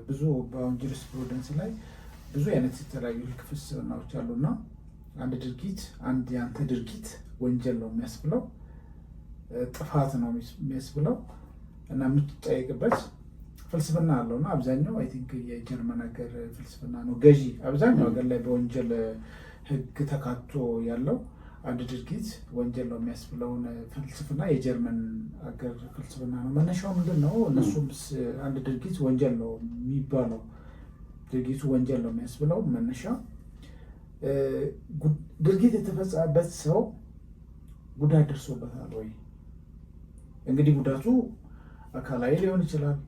[SPEAKER 1] ብዙ በአሁን ጁሪስፕሩደንስ ላይ ብዙ አይነት የተለያዩ ፍልስፍናዎች አሉና አንድ ድርጊት አንድ ያንተ ድርጊት ወንጀል ነው የሚያስብለው ጥፋት ነው የሚያስብለው እና የምትጠየቅበት ፍልስፍና አለውና አብዛኛው አይ ቲንክ የጀርመን ሀገር ፍልስፍና ነው ገዢ አብዛኛው ሀገር ላይ በወንጀል ህግ ተካቶ ያለው አንድ ድርጊት ወንጀል ነው የሚያስብለውን ፍልስፍና የጀርመን ሀገር ፍልስፍና ነው። መነሻው ምንድን ነው? እነሱም አንድ ድርጊት ወንጀል ነው የሚባለው ድርጊቱ ወንጀል ነው የሚያስብለው መነሻ ድርጊት የተፈጸመበት ሰው ጉዳት ደርሶበታል ወይ? እንግዲህ ጉዳቱ አካላዊ ሊሆን ይችላል፣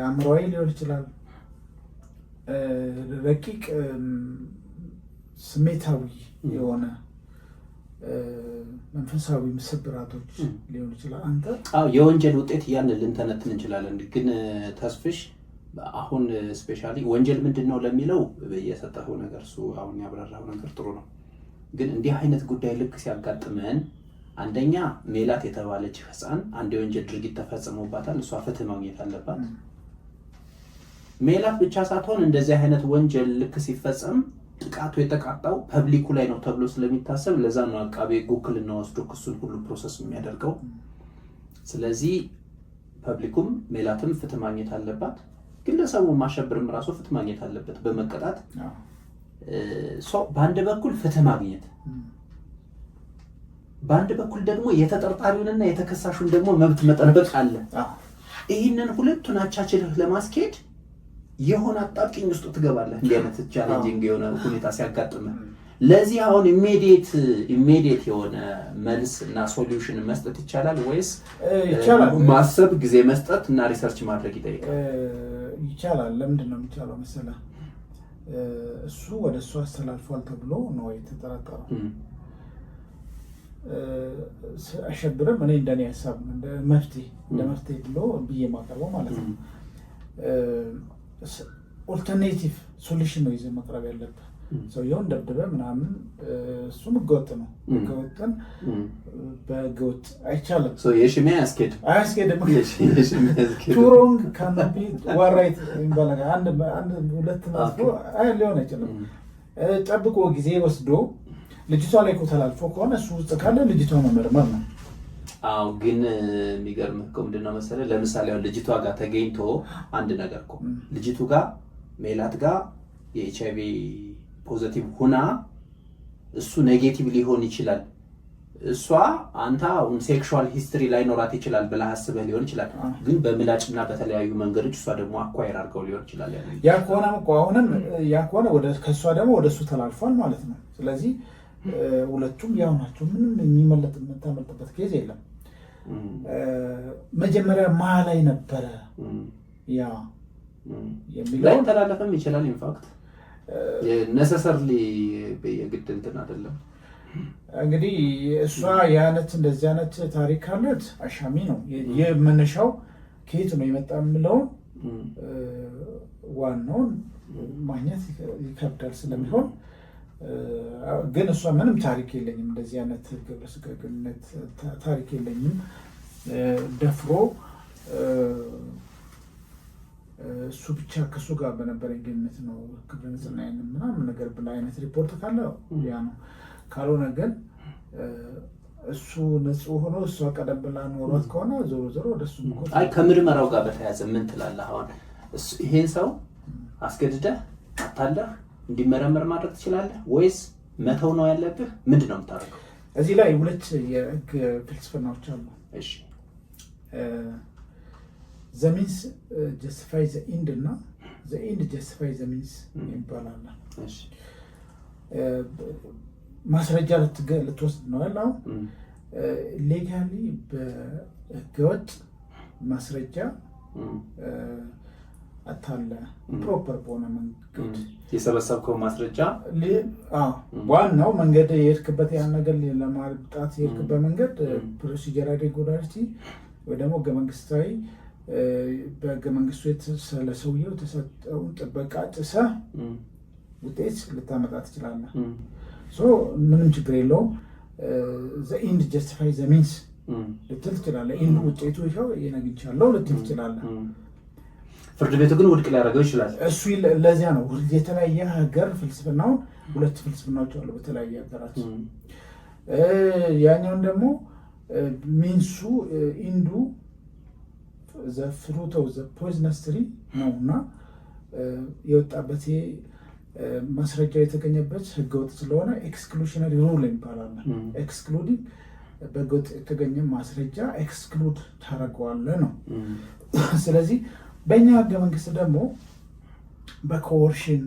[SPEAKER 1] አእምሮአዊ ሊሆን ይችላል፣ ረቂቅ ስሜታዊ የሆነ መንፈሳዊ ምስብራቶች ሊሆን ይችላል። አንተ
[SPEAKER 2] የወንጀል ውጤት ያን ልንተነትን እንችላለን። ግን ተስፍሽ አሁን ስፔሻሊ ወንጀል ምንድነው ለሚለው የሰጠው ነገር እሱ አሁን ያብራራው ነገር ጥሩ ነው። ግን እንዲህ አይነት ጉዳይ ልክ ሲያጋጥመን አንደኛ ሜላት የተባለች ህፃን አንድ የወንጀል ድርጊት ተፈጽሞባታል። እሷ ፍትህ ማግኘት አለባት። ሜላት ብቻ ሳትሆን እንደዚህ አይነት ወንጀል ልክ ሲፈጸም ጥቃቱ የተቃጣው ፐብሊኩ ላይ ነው ተብሎ ስለሚታሰብ ለዛ ነው አቃቤ ጉክልና ወስዶ ክሱን ሁሉ ፕሮሰስ የሚያደርገው። ስለዚህ ፐብሊኩም ሜላትም ፍትህ ማግኘት አለባት። ግለሰቡ ማሸብርም ራሱ ፍትህ ማግኘት አለበት በመቀጣት በአንድ በኩል ፍትህ ማግኘት፣ በአንድ በኩል ደግሞ የተጠርጣሪውንና የተከሳሹን ደግሞ መብት መጠበቅ አለ። ይህንን ሁለቱን አቻችልህ ለማስኬድ የሆነ አጣብቂኝ ውስጥ ትገባለህ። እንዲህ አይነት ቻሌንጂንግ የሆነ ሁኔታ ሲያጋጥምህ ለዚህ አሁን ኢሚዲየት የሆነ መልስ እና ሶሉሽን መስጠት ይቻላል ወይስ ማሰብ ጊዜ መስጠት እና ሪሰርች ማድረግ ይጠይቃል?
[SPEAKER 1] ይቻላል። ለምንድን ነው የሚቻለው መሰለህ? እሱ ወደ እሱ አስተላልፏል ተብሎ ነው የተጠረጠረው። አሸብርም እኔ እንደኔ ሀሳብ እንደ መፍትሄ ብሎ ብዬ ማቀርበው ማለት ነው። ኦልተርኔቲቭ ሶሉሽን ነው ይዘህ መቅረብ ያለብህ። ሰውየውን ደብድበህ ምናምን እሱም ህገወጥ ነው። ህገወጥን በህገወጥ አይቻልም።
[SPEAKER 2] የሽሜ
[SPEAKER 1] አያስኬድም። ቱሮንግ ካናቢ ዋራይት ይባላል። አንድ ሁለት መጥፎ ሊሆን አይችልም። ጠብቆ ጊዜ ወስዶ ልጅቷ ላይ እኮ ተላልፎ ከሆነ እሱ ውስጥ ካለ ልጅቷ መመርመር ነው።
[SPEAKER 2] አዎ ግን የሚገርምህ እኮ ምንድን ነው መሰለህ፣ ለምሳሌ አሁን ልጅቷ ጋር ተገኝቶ አንድ ነገር እኮ ልጅቱ ጋር ሜላት ጋር የኤችአይቪ ፖዚቲቭ ሁና እሱ ኔጌቲቭ ሊሆን ይችላል። እሷ አንተ አሁን ሴክሹዋል ሂስትሪ ላይኖራት ይችላል ብለህ አስበህ ሊሆን ይችላል። ግን በምላጭና በተለያዩ መንገዶች እሷ ደግሞ አኳየር አድርገው ሊሆን ይችላል።
[SPEAKER 1] ያ ከሆነ እኮ አሁንም ያ ከሆነ ከእሷ ደግሞ ወደ እሱ ተላልፏል ማለት ነው። ስለዚህ ሁለቱም ያው ናቸው። ምንም የምታመልጥበት ኬዝ የለም። መጀመሪያ መሀል ላይ ነበረ ያ የሚለው
[SPEAKER 2] ላይ ተላለፈም ይችላል። ኢንፋክት ነሰሰርሊ የግድ እንትን አይደለም።
[SPEAKER 1] እንግዲህ እሷ የአነት እንደዚህ አይነት ታሪክ ካለት አሻሚ ነው። የመነሻው ከየት ነው የመጣ የምለውን ዋናውን ማግኘት ይከብዳል ስለሚሆን ግን እሷ ምንም ታሪክ የለኝም፣ እንደዚህ አይነት ግብረ ስጋ ግንኙነት ታሪክ የለኝም፣ ደፍሮ እሱ ብቻ ከእሱ ጋር በነበረኝ ግንኙነት ነው ግብረ ንጽህና ምናምን ነገር ብላ አይነት ሪፖርት ካለ ያ ነው። ካልሆነ ግን እሱ ንጹህ ሆኖ እሷ ቀደም ብላ ኖሯት ከሆነ ዞሮ ዞሮ ወደሱ
[SPEAKER 2] ከምርመራው ጋር በተያያዘ ምን ትላለህ? አሁን ይሄን ሰው አስገድደህ አታለህ እንዲመረመር ማድረግ ትችላለህ ወይስ መተው ነው ያለብህ? ምንድን ነው የምታደርገው?
[SPEAKER 1] እዚህ ላይ ሁለት የህግ ፍልስፍናዎች አሉ።
[SPEAKER 2] እሺ
[SPEAKER 1] the means justify the end እና the end justify the means ይባላል።
[SPEAKER 2] እሺ
[SPEAKER 1] ማስረጃ ልትወስድ ነው ያለው። ሌጋሊ በህገወጥ ማስረጃ አታለ ፕሮፐር በሆነ መንገድ
[SPEAKER 2] የሰበሰብከው ማስረጃ
[SPEAKER 1] ዋናው መንገድ የሄድክበት ያን ነገር ለማምጣት የሄድክበት መንገድ ፕሮሲጀር ሬጉላሪቲ ወይ ደግሞ ህገ መንግስታዊ በህገ መንግስቱ ስለሰውየው የተሰጠውን ጥበቃ ጥሰህ ውጤት ልታመጣ ትችላለህ። ምንም ችግር የለውም። the end justify the means ልትል ትችላለህ። ኢንዱ ውጤቱ ይኸው አግኝቻለሁ ልትል ትችላለህ።
[SPEAKER 2] ፍርድ ቤቱ ግን ውድቅ ሊያደርገው ይችላል።
[SPEAKER 1] እሱ ለዚያ ነው የተለያየ ሀገር ፍልስፍናውን ሁለት ፍልስፍናዎች አሉ በተለያየ ሀገራት። ያኛውን ደግሞ ሚንሱ ኢንዱ ዘ ፍሩት ኦፍ ዘ ፖይዝነስ ትሪ ነው እና የወጣበት ማስረጃ የተገኘበት ህገወጥ ስለሆነ ኤክስክሉሽነሪ ሩል ይባላል። ኤክስክሉዲንግ በህገወጥ የተገኘ ማስረጃ ኤክስክሉድ ታደርገዋለህ ነው። ስለዚህ በእኛ ህገ መንግስት ደግሞ በኮርሽን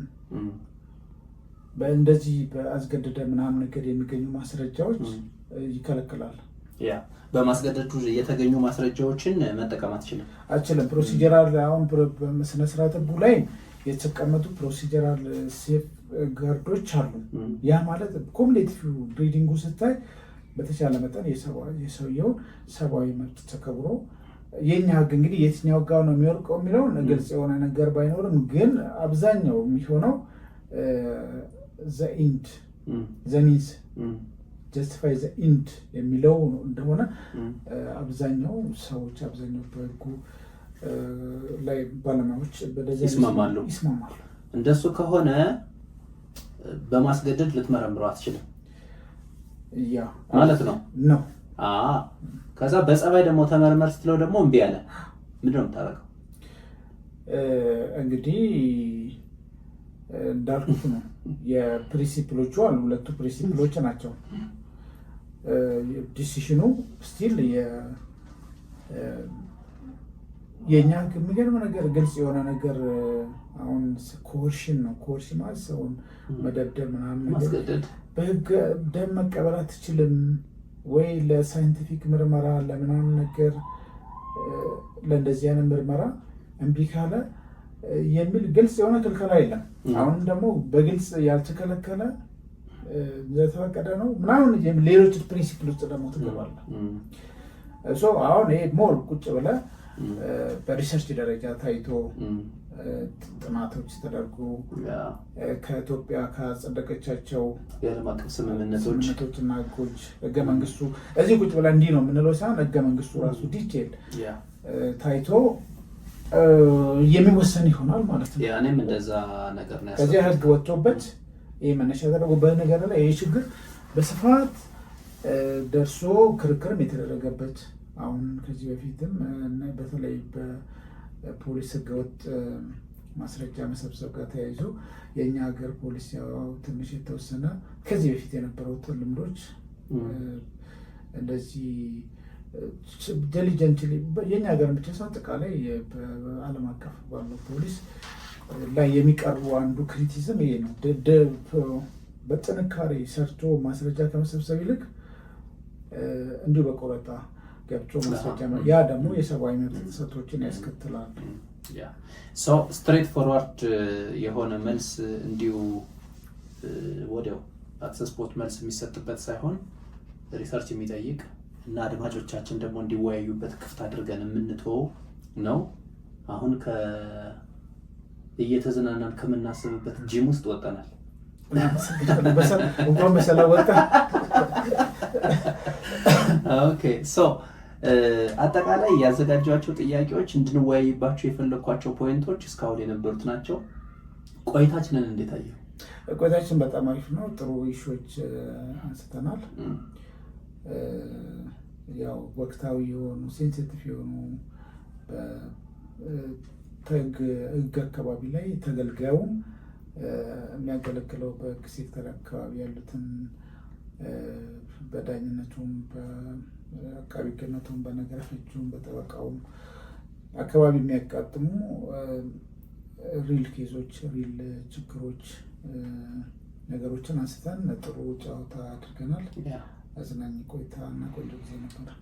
[SPEAKER 1] በእንደዚህ በአስገደደ ምናምን ነገር የሚገኙ ማስረጃዎች ይከለክላል።
[SPEAKER 2] ያ በማስገደዱ የተገኙ ማስረጃዎችን መጠቀም
[SPEAKER 1] አትችልም። ፕሮሲጀራል አሁን በስነስርዓት ህጉ ላይ የተቀመጡ ፕሮሲጀራል ሴፍ ጋርዶች አሉ። ያ ማለት ኮምፕሌቲቭ ብሪዲንጉ ስታይ በተቻለ መጠን የሰውየውን ሰብአዊ መብት ተከብሮ የኛ ህግ እንግዲህ የትኛው ጋር ነው የሚወርቀው የሚለውን ግልጽ የሆነ ነገር ባይኖርም ግን አብዛኛው የሚሆነው the end the means justify the end የሚለው እንደሆነ አብዛኛው በህጉ ላይ ባለሙያዎች በደዚህ
[SPEAKER 2] ይስማማሉ። እንደሱ ከሆነ በማስገደድ ልትመረምረው አትችልም
[SPEAKER 1] ያ
[SPEAKER 2] ማለት ነው። ከዛ በጸባይ ደግሞ ተመርመር ስትለው ደግሞ እምቢ አለ። ምንድን ነው የምታደርገው?
[SPEAKER 1] እንግዲህ እንዳልኩት ነው የፕሪንሲፕሎቹ አሉ። ሁለቱ ፕሪንሲፕሎች ናቸው። ዲሲሽኑ ስቲል የኛ የሚገርም ነገር ግልጽ የሆነ ነገር አሁን ኮርሽን ነው። ኮርሽን ማለት ሰውን መደብደብ ምናምን
[SPEAKER 2] ማስገደድ።
[SPEAKER 1] በህግ ደም መቀበል አትችልም ወይ ለሳይንቲፊክ ምርመራ ለምናምን ነገር ለእንደዚህ አይነት ምርመራ እምቢ ካለ የሚል ግልጽ የሆነ ክልከላ የለም። አሁንም ደግሞ በግልጽ ያልተከለከለ ዘተፈቀደ ነው ምናምን ሌሎች ፕሪንሲፕል ውስጥ ደግሞ ትገባለህ። አሁን ይሄ ሞር ቁጭ ብለህ በሪሰርች ደረጃ ታይቶ ጥናቶች ተደርጎ ከኢትዮጵያ ካጸደቀቻቸው
[SPEAKER 2] የዓለም አቀፍ ስምምነቶች
[SPEAKER 1] እና ህጎች ህገ መንግስቱ እዚህ ቁጭ ብለህ እንዲህ ነው የምንለው ሳይሆን ህገ መንግስቱ ራሱ ዲቴል ታይቶ የሚወሰን ይሆናል ማለት ነው።
[SPEAKER 2] እኔም እንደዛ ነገር ነው።
[SPEAKER 1] ከዚያ ህግ ወጥቶበት ይህ መነሻ ተደርጎ በነገር ላይ ይህ ችግር በስፋት ደርሶ ክርክርም የተደረገበት አሁን ከዚህ በፊትም በተለይ በፖሊስ ህገወጥ ማስረጃ መሰብሰብ ጋር ተያይዞ የእኛ ሀገር ፖሊስ ያው ትንሽ የተወሰነ ከዚህ በፊት የነበሩትን ልምዶች እንደዚህ ዲሊጀንትሊ የእኛ ሀገር ብቻ ሳይሆን አጠቃላይ በዓለም አቀፍ ባለው ፖሊስ ላይ የሚቀርቡ አንዱ ክሪቲዝም ይሄ ነው። በጥንካሬ ሰርቶ ማስረጃ ከመሰብሰብ ይልቅ እንዲሁ በቆረጣ ገብቶ ማስረጃ ያ ደግሞ የሰብአዊ መብት ጥሰቶችን ያስከትላል።
[SPEAKER 2] ስትሬት ፎርዋርድ የሆነ መልስ እንዲሁ ወዲያው አክሰስፖርት መልስ የሚሰጥበት ሳይሆን ሪሰርች የሚጠይቅ እና አድማጮቻችን ደግሞ እንዲወያዩበት ክፍት አድርገን የምንተወው ነው። አሁን እየተዝናናን ከምናስብበት ጂም ውስጥ ወጣናል።
[SPEAKER 1] እንኳን በሰላም ወጣ።
[SPEAKER 2] ኦኬ አጠቃላይ ያዘጋጇቸው ጥያቄዎች እንድንወያይባቸው የፈለኳቸው ፖይንቶች እስካሁን የነበሩት ናቸው። ቆይታችንን እንዴት አየው?
[SPEAKER 1] ቆይታችን በጣም አሪፍ ነው። ጥሩ ኢሹዎች አንስተናል። ያው ወቅታዊ የሆኑ ሴንሲቲቭ የሆኑ ህግ አካባቢ ላይ ተገልጋዩ የሚያገለግለው በህግ ሴክተር አካባቢ ያሉትን በዳኝነቱም በአቃቢ ህግነቱም በነገረ ፈጁም በጠበቃውም አካባቢ የሚያጋጥሙ ሪል ኬዞች ሪል ችግሮች ነገሮችን አንስተን ጥሩ ጨዋታ አድርገናል። አዝናኝ ቆይታ እና ቆንጆ ጊዜ ነበር።